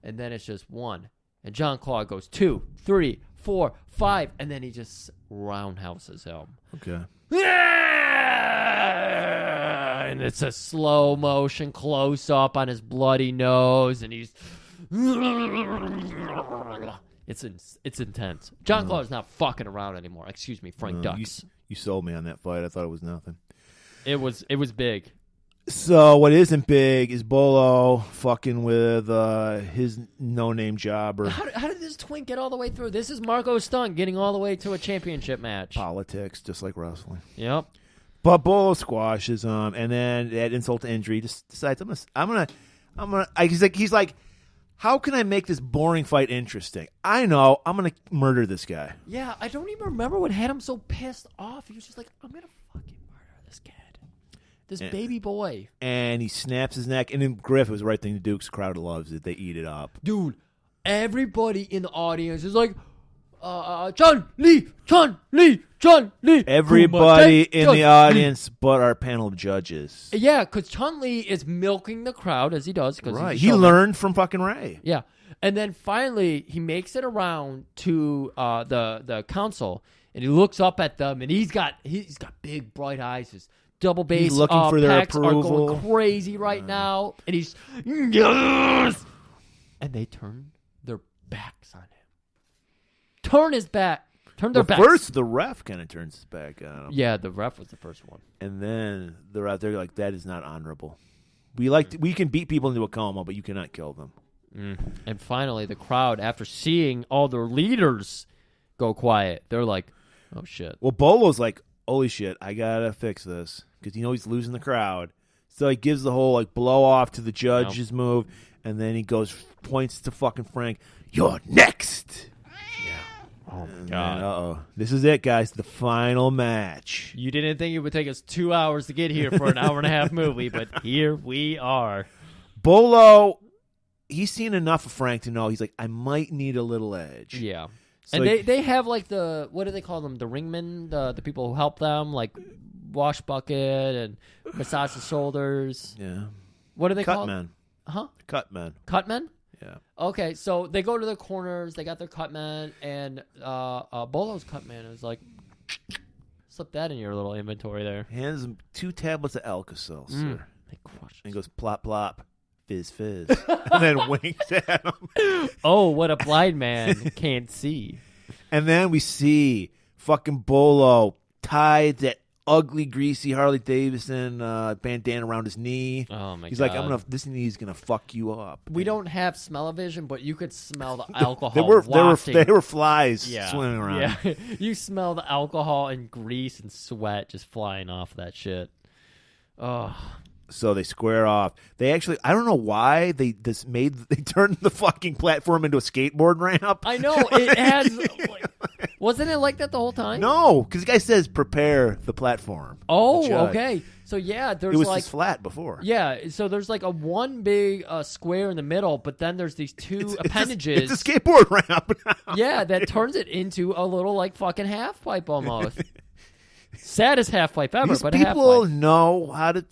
and then it's just one. And Jean-Claude goes 2, 3, 4, 5, and then he just roundhouses him. Okay. And it's a slow motion close up on his bloody nose, and he's it's intense. John Claude's not fucking around anymore. Excuse me, Frank Dux. You sold me on that fight. I thought it was nothing. It was big. So what isn't big is Bolo fucking with his no-name jobber. How did this twink get all the way through? This is Marco Stunt getting all the way to a championship match. Politics, just like wrestling. Yep. But Bolo squashes him, and then at insult to injury, just decides he's like, how can I make this boring fight interesting? I know, I'm gonna murder this guy. Yeah, I don't even remember what had him so pissed off. He was just like, I'm gonna fucking murder this kid, this baby boy. And he snaps his neck. And then Griff, it was the right thing to do because the crowd loves it. They eat it up. Dude, everybody in the audience is like, Chun Li. Everybody in the audience but our panel of judges. Yeah, because Chun Li is milking the crowd as he does. Right. He's He learned from fucking Ray. Yeah. And then finally, he makes it around to the council, and he looks up at them, and he's got big, bright eyes. His double bass He's looking for their pecs approval. are going crazy right now, and he's yes! And they turn their backs on him. Turn their backs. First, the ref kind of turns his back on him. Yeah, the ref was the first one. And then they're out there like, that is not honorable. We can beat people into a coma, but you cannot kill them. And finally, the crowd, after seeing all their leaders go quiet, they're like, oh, shit. Well, Bolo's like, holy shit, I got to fix this. Because he's losing the crowd. So he gives the whole like blow off to the judge's move. And then he points to fucking Frank. You're next. Oh, my God. Uh-oh. This is it, guys. The final match. You didn't think it would take us 2 hours to get here for an hour and a half movie, but here we are. Bolo, he's seen enough of Frank to know he's like, I might need a little edge. Yeah. So and they have like what do they call them? The ringmen, the people who help them, like wash bucket and massage the shoulders. Yeah. What do they Cut call men. Huh? Cut men. Cut men? Yeah. Okay, so they go to the corners, they got their cut man, and Bolo's cut man is like, slip that in your little inventory there. Hands him 2 tablets of Alka-Seltzer. They crush And goes plop, plop, fizz, fizz. And then winks at him. Oh, what a blind man can't see. And then we see fucking Bolo tied that ugly, greasy Harley Davidson bandana around his knee. Oh, my He's God. like, this knee's going to fuck you up. We don't have smell-o-vision, but you could smell the alcohol They were flies swimming around. Yeah, you smell the alcohol and grease and sweat just flying off that shit. Oh. So they square off. They actually, I don't know why they turned the fucking platform into a skateboard ramp. I know it has. Wasn't it like that the whole time? No, because the guy says prepare the platform. Oh, The judge. okay. So yeah, there's It was like just flat before. yeah. So there's like a one big square in the middle, but then there's these two appendages. It's a skateboard ramp. Yeah, that turns it into a little like fucking half pipe almost. Saddest half pipe ever, These but a half people pipe. know how to.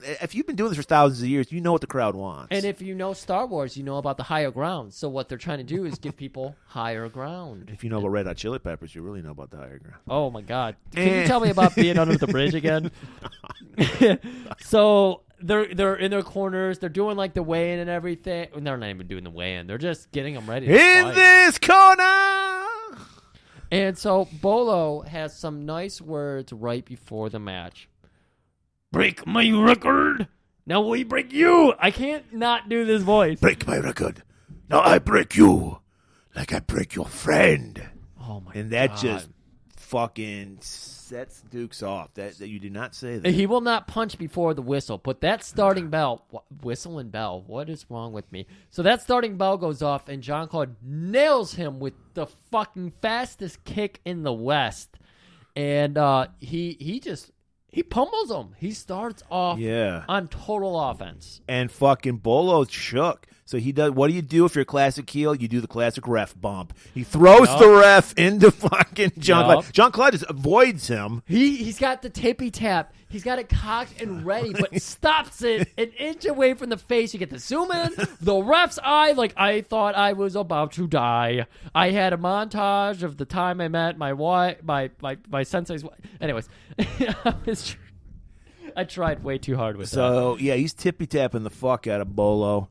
If you've been doing this for thousands of years, you know what the crowd wants. And if you know Star Wars, you know about the higher ground. So what they're trying to do is give people higher ground. If you know about Red Hot Chili Peppers, you really know about the higher ground. Oh my God! Can you tell me about being under the bridge again? So they're in their corners. They're doing like the weigh-in and everything. They're not even doing the weigh-in. They're just getting them ready. To In fight. this corner. And so Bolo has some nice words right before the match. Break my record. Now we break you. I can't not do this voice. Break my record. Now I break you like I break your friend. Oh my God. And that just fucking sets Dukes off. That you did not say that. He will not punch before the whistle, but that starting bell, whistle and bell, what is wrong with me? So that starting bell goes off, and Jean-Claude nails him with the fucking fastest kick in the West. And he pummels him. He starts off on total offense. And fucking Bolo shook. So he does. What do you do if you're a classic heel? You do the classic ref bump. He throws the ref into fucking Jean-Claude. Jean-Claude just avoids him. He's got the tippy tap. He's got it cocked and ready, but stops it an inch away from the face. You get the zoom in, the ref's eye, like I thought I was about to die. I had a montage of the time I met my wife, my sensei's wife. Anyways, I tried way too hard with that. So yeah, he's tippy tapping the fuck out of Bolo.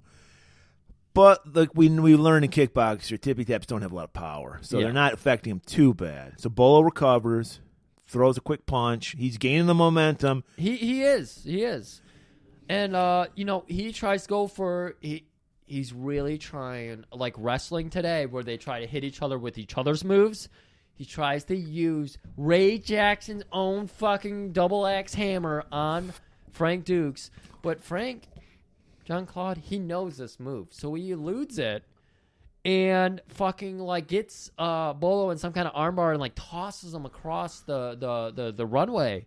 But like we learn in kickboxing, tippy taps don't have a lot of power, so they're not affecting him too bad. So Bolo recovers, throws a quick punch. He's gaining the momentum. He is, and he tries to go for he's really trying like wrestling today, where they try to hit each other with each other's moves. He tries to use Ray Jackson's own fucking double axe hammer on Frank Dukes, but Jean-Claude, he knows this move, so he eludes it and fucking like gets Bolo in some kind of armbar and like tosses him across the runway.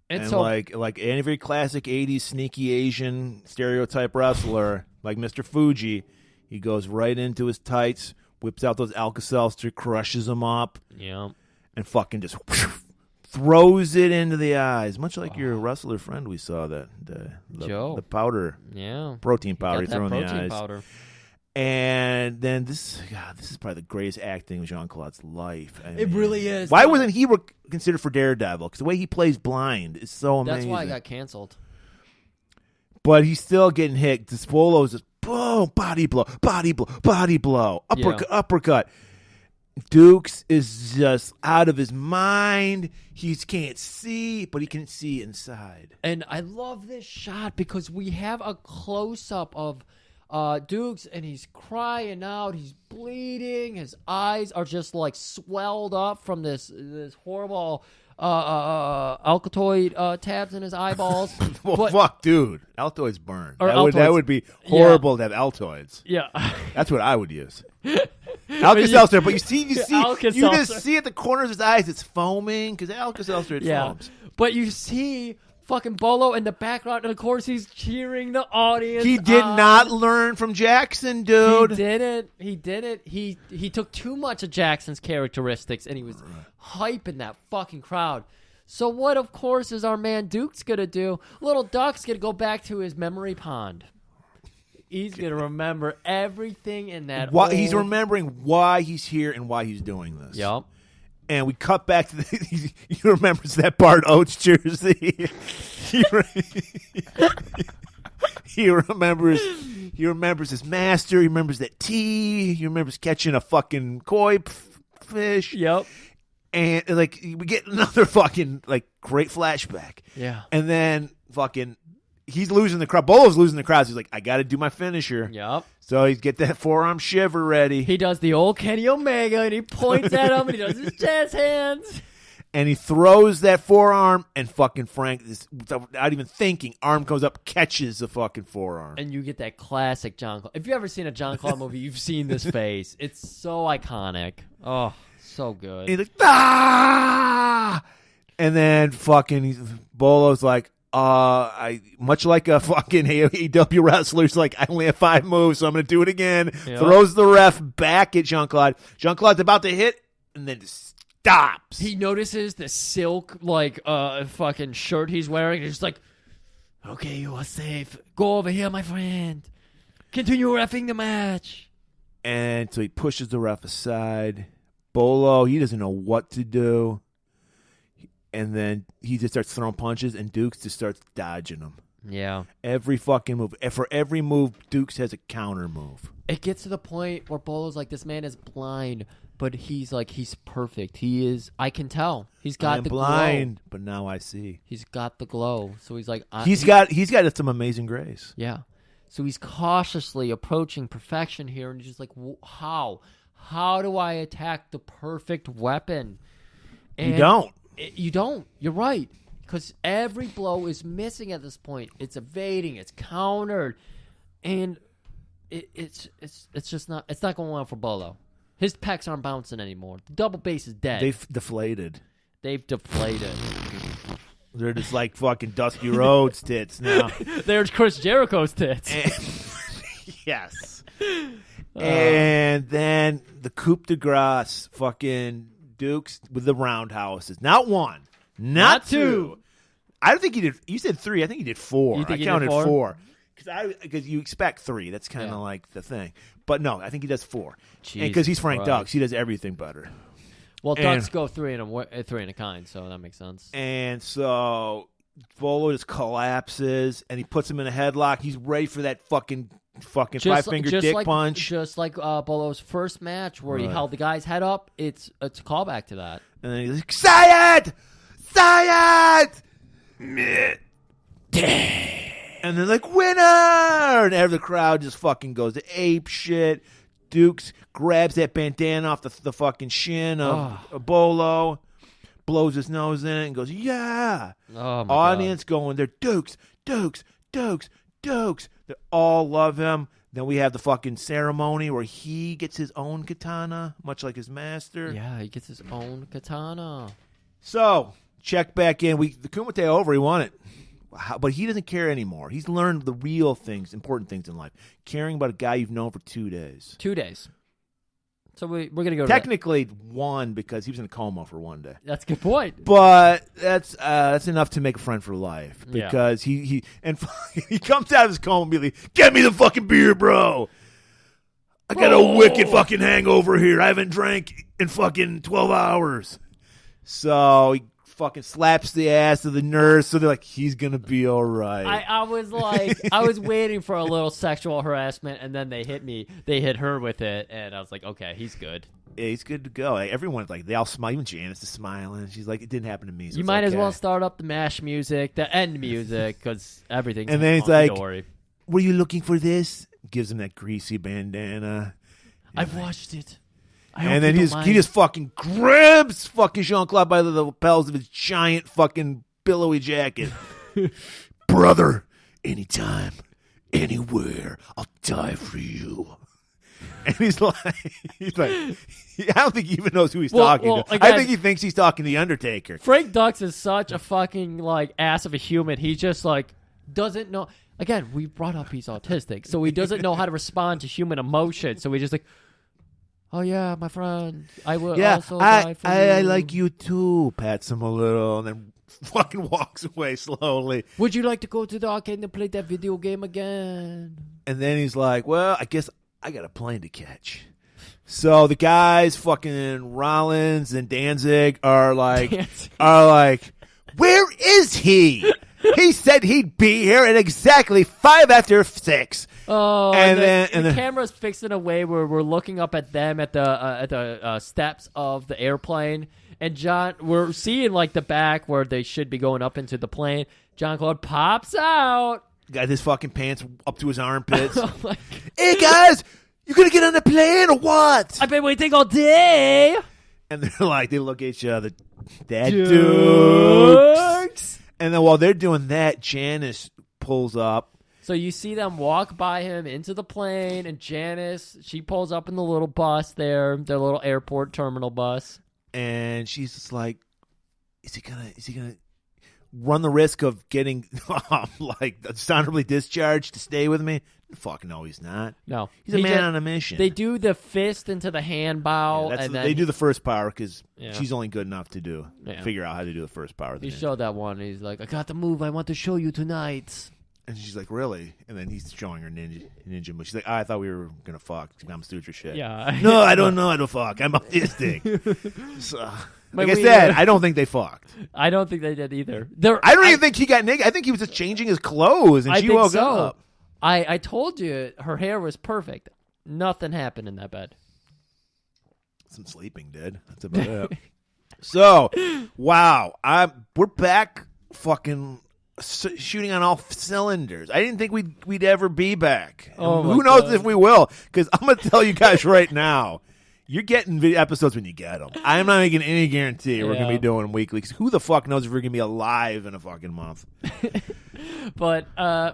And so like every classic 80s sneaky Asian stereotype wrestler, like Mr. Fuji, he goes right into his tights, whips out those Alka-Seltzer, crushes them up, and fucking just throws it into the eyes, much like your wrestler friend we saw Joe. The powder, protein powder, he threw in the eyes. Powder. And then this is probably the greatest acting of Jean-Claude's life. I mean, It really is. Why wasn't he considered for Daredevil? Because the way he plays blind is so amazing. That's why I got canceled. But he's still getting hit. This Bolo's just boom, body blow, uppercut. Dukes is just out of his mind. He can't see, but he can see inside. And I love this shot because we have a close-up of Dukes, and he's crying out. He's bleeding. His eyes are just like swelled up from this horrible Alkaloid tabs in his eyeballs. Well, fuck, dude. Altoids burn. Or That would be horrible to have Altoids. Yeah. That's what I would use. Alka-Seltzer, but you just Alka-Seltzer. see at the corners of his eyes it's foaming because Alka-Seltzer foams. But you see fucking Bolo in the background, and of course he's cheering the audience. He did not learn from Jackson, dude. He didn't. He took too much of Jackson's characteristics, and he was hyping that fucking crowd. So what, of course, is our man Duke's gonna do? Little Duck's gonna go back to his memory pond. He's going to remember everything in that. He's remembering why he's here and why he's doing this. Yep. And we cut back to he remembers that Bart Oates jersey. He remembers his master. He remembers that tea. He remembers catching a fucking koi fish. Yep. And like we get another fucking like great flashback. Yeah. And then fucking he's losing the crowd. Bolo's losing the crowd. So he's like, I got to do my finisher. Yep. So he's get that forearm shiver ready. He does the old Kenny Omega, and he points at him, and he does his jazz hands. And he throws that forearm, and fucking Frank, without even thinking, arm goes up, catches the fucking forearm. And you get that classic John Claude. If you've ever seen a John Claude movie, you've seen this face. It's so iconic. Oh, so good. And he's like, ah! And then fucking Bolo's like, I much like a fucking AEW wrestler, he's like, I only have 5 moves, so I'm going to do it again. Yep. Throws the ref back at Jean-Claude. Jean-Claude's about to hit, and then stops. He notices the silk, fucking shirt he's wearing, and he's like, okay, you are safe. Go over here, my friend. Continue reffing the match. And so he pushes the ref aside. Bolo, he doesn't know what to do. And then he just starts throwing punches, and Dukes just starts dodging them. Yeah. Every fucking move. For every move, Dukes has a counter move. It gets to the point where Bolo's like, this man is blind, but he's perfect. He is, I can tell. He's got I'm the blind, glow. but now I see. He's got the glow. So he's like, He's got some amazing grace. Yeah. So he's cautiously approaching perfection here, and he's just like, how? How do I attack the perfect weapon? And You don't. You don't. You're right. Because every blow is missing at this point. It's evading. It's countered. And it's just not. It's not going well for Bolo. His pecs aren't bouncing anymore. The double base is dead. They've deflated. They've deflated. They're just like fucking Dusty Rhodes tits now. There's Chris Jericho's tits. Yes. And then the coup de grace, fucking Dukes with the roundhouses. Not one. Not two. I don't think he did. You said 3. I think he did 4. You think I he counted did 4. Because you expect 3. That's kind of like the thing. But no, I think he does 4. Because he's Frank Dux. He does everything better. Well, Ducks go 3 in a kind, so that makes sense. And so Bolo just collapses, and he puts him in a headlock. He's ready for that fucking 5-finger dick punch. Just like Bolo's first match where he held the guy's head up. It's a callback to that. And then he's like, say it! Say it! And they're like, winner! And the crowd just fucking goes to ape shit. Dukes grabs that bandana off the fucking shin of Bolo, blows his nose in it, and goes, yeah! Oh my Audience going, they're Dukes, Dukes, Dukes, Dukes. They all love him. Then we have the fucking ceremony where he gets his own katana, much like his master. Yeah, he gets his own katana. So, check back in. The Kumite over. He won it. But he doesn't care anymore. He's learned the real things, important things in life. Caring about a guy you've known for 2 days. 2 days. So we're going to go Technically 1 because he was in a coma for 1 day. That's a good point. But that's enough to make a friend for life. Because he comes out of his coma and be like, get me the fucking beer, bro. I got a wicked fucking hangover here. I haven't drank in fucking 12 hours. So he fucking slaps the ass of the nurse, so they're like, he's gonna be all right. I was like, I was waiting for a little sexual harassment, and then they hit her with it, and I was like, okay, he's good. Yeah, he's good to go. Like, everyone's like, they all smile. Even Janice is smiling. She's like, it didn't happen to me. So you might as well start up the MASH music, the end music, because everything's and then he's like, dory. were you looking for this? Gives him that greasy bandana. I've watched it. And then he just fucking grabs fucking Jean-Claude by the lapels of his giant fucking billowy jacket. Brother, anytime, anywhere, I'll die for you. And he's like, I don't think he even knows who he's talking to. Again, I think he thinks he's talking to the Undertaker. Frank Dux is such a fucking ass of a human. He just doesn't know. Again, we brought up he's autistic, so he doesn't know how to respond to human emotion. So he just oh yeah, my friend, I will also die for you. I like you too. Pats him a little, and then fucking walks away slowly. Would you like to go to the arcade and play that video game again? And then he's like, well, I guess I got a plane to catch. So the guys, fucking Rollins and Danzig, are like, where is he? He said he'd be here at exactly 5 after 6. Oh, and the camera's fixed in a way where we're looking up at them at the steps of the airplane, and we're seeing the back where they should be going up into the plane. Jean-Claude pops out, got his fucking pants up to his armpits. Hey guys, you gonna get on the plane or what? I've been waiting all day. And they're like, they look at each other. Dukes. And then while they're doing that, Janice pulls up. So you see them walk by him into the plane, and Janice, she pulls up in the little bus there, their little airport terminal bus. And she's just like, is he gonna run the risk of getting like dishonorably discharged to stay with me? Fuck no, he's not. No. He's a man on a mission. They do the fist into the hand bow. Yeah, and then they do the first power because Yeah. she's only good enough to Yeah. figure out how to do the first power. He showed that one. He's like, I got the move I want to show you tonight. And she's like, really? And then he's showing her ninja move. She's like, I thought we were going to fuck. I'm stupid shit. Yeah. No, I don't know how to fuck. I'm autistic. So, like I we- said, I don't think they fucked. I don't think they did either. I don't even think he got naked. I think he was just changing his clothes and I she think woke so. up. I told you her hair was perfect. Nothing happened in that bed. Some sleeping did. That's about it. So, wow. We're back fucking shooting on all cylinders. I didn't think we'd ever be back. Oh, Who my knows God. if we will? Because I'm going to tell you guys right now, you're getting episodes when you get them. I'm not making any guarantee we're going to be doing weekly. 'Cause who the fuck knows if we're going to be alive in a fucking month? But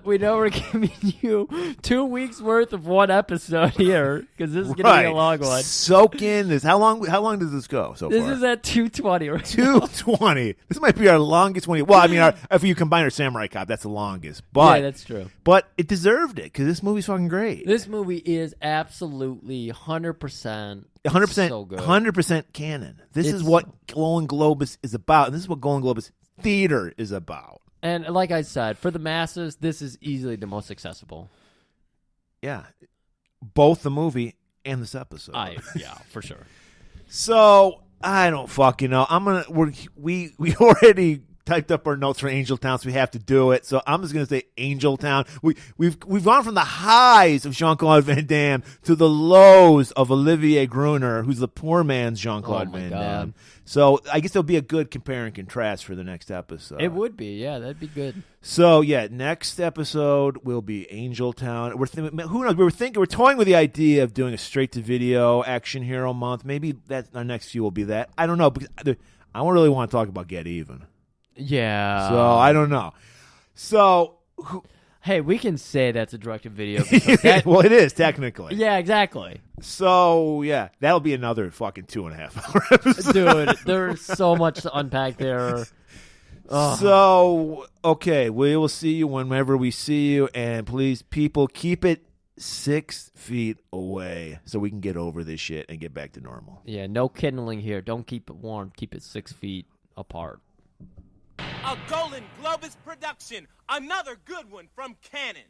we know we're giving you 2 weeks worth of one episode here because this is going to be a long one. Soak in this. How long does this go so This far? is at 2:20 right now. 2:20. This might be our longest one. Well, I mean, if you combine our Samurai Cop, that's the longest. But Yeah, that's true. But it deserved it because this movie's fucking great. This movie is absolutely 100%. 100%, so good. 100% canon. This is It's- what golan-globus is about. And this is what golan-globus theater is about. And like I said, for the masses, this is easily the most accessible. Yeah, both the movie and this episode. Yeah, for sure. So I don't fucking know. We already typed up our notes for Angel Town, so we have to do it. So I'm just gonna say Angel Town. We've gone from the highs of Jean-Claude Van Damme to the lows of Olivier Gruner, who's the poor man's Jean-Claude Oh, my Van God. Damme. So I guess there'll be a good compare and contrast for the next episode. It would be, yeah, that'd be good. So yeah, next episode will be Angel Town. Who knows? We're toying with the idea of doing a straight to video action hero month. Maybe that our next few will be that. I don't know because I don't really want to talk about Get Even. Yeah. So I don't know. So hey, we can say that's a directed video. because that- well, it is technically. yeah, exactly. So yeah, that'll be another fucking 2.5 hour episode. Dude, there's so much to unpack there. Ugh. So okay, we will see you whenever we see you, and please, people, keep it 6 feet away so we can get over this shit and get back to normal. Yeah, no kindling here. Don't keep it warm. Keep it 6 feet apart. A Golan-globus production, another good one from Canon.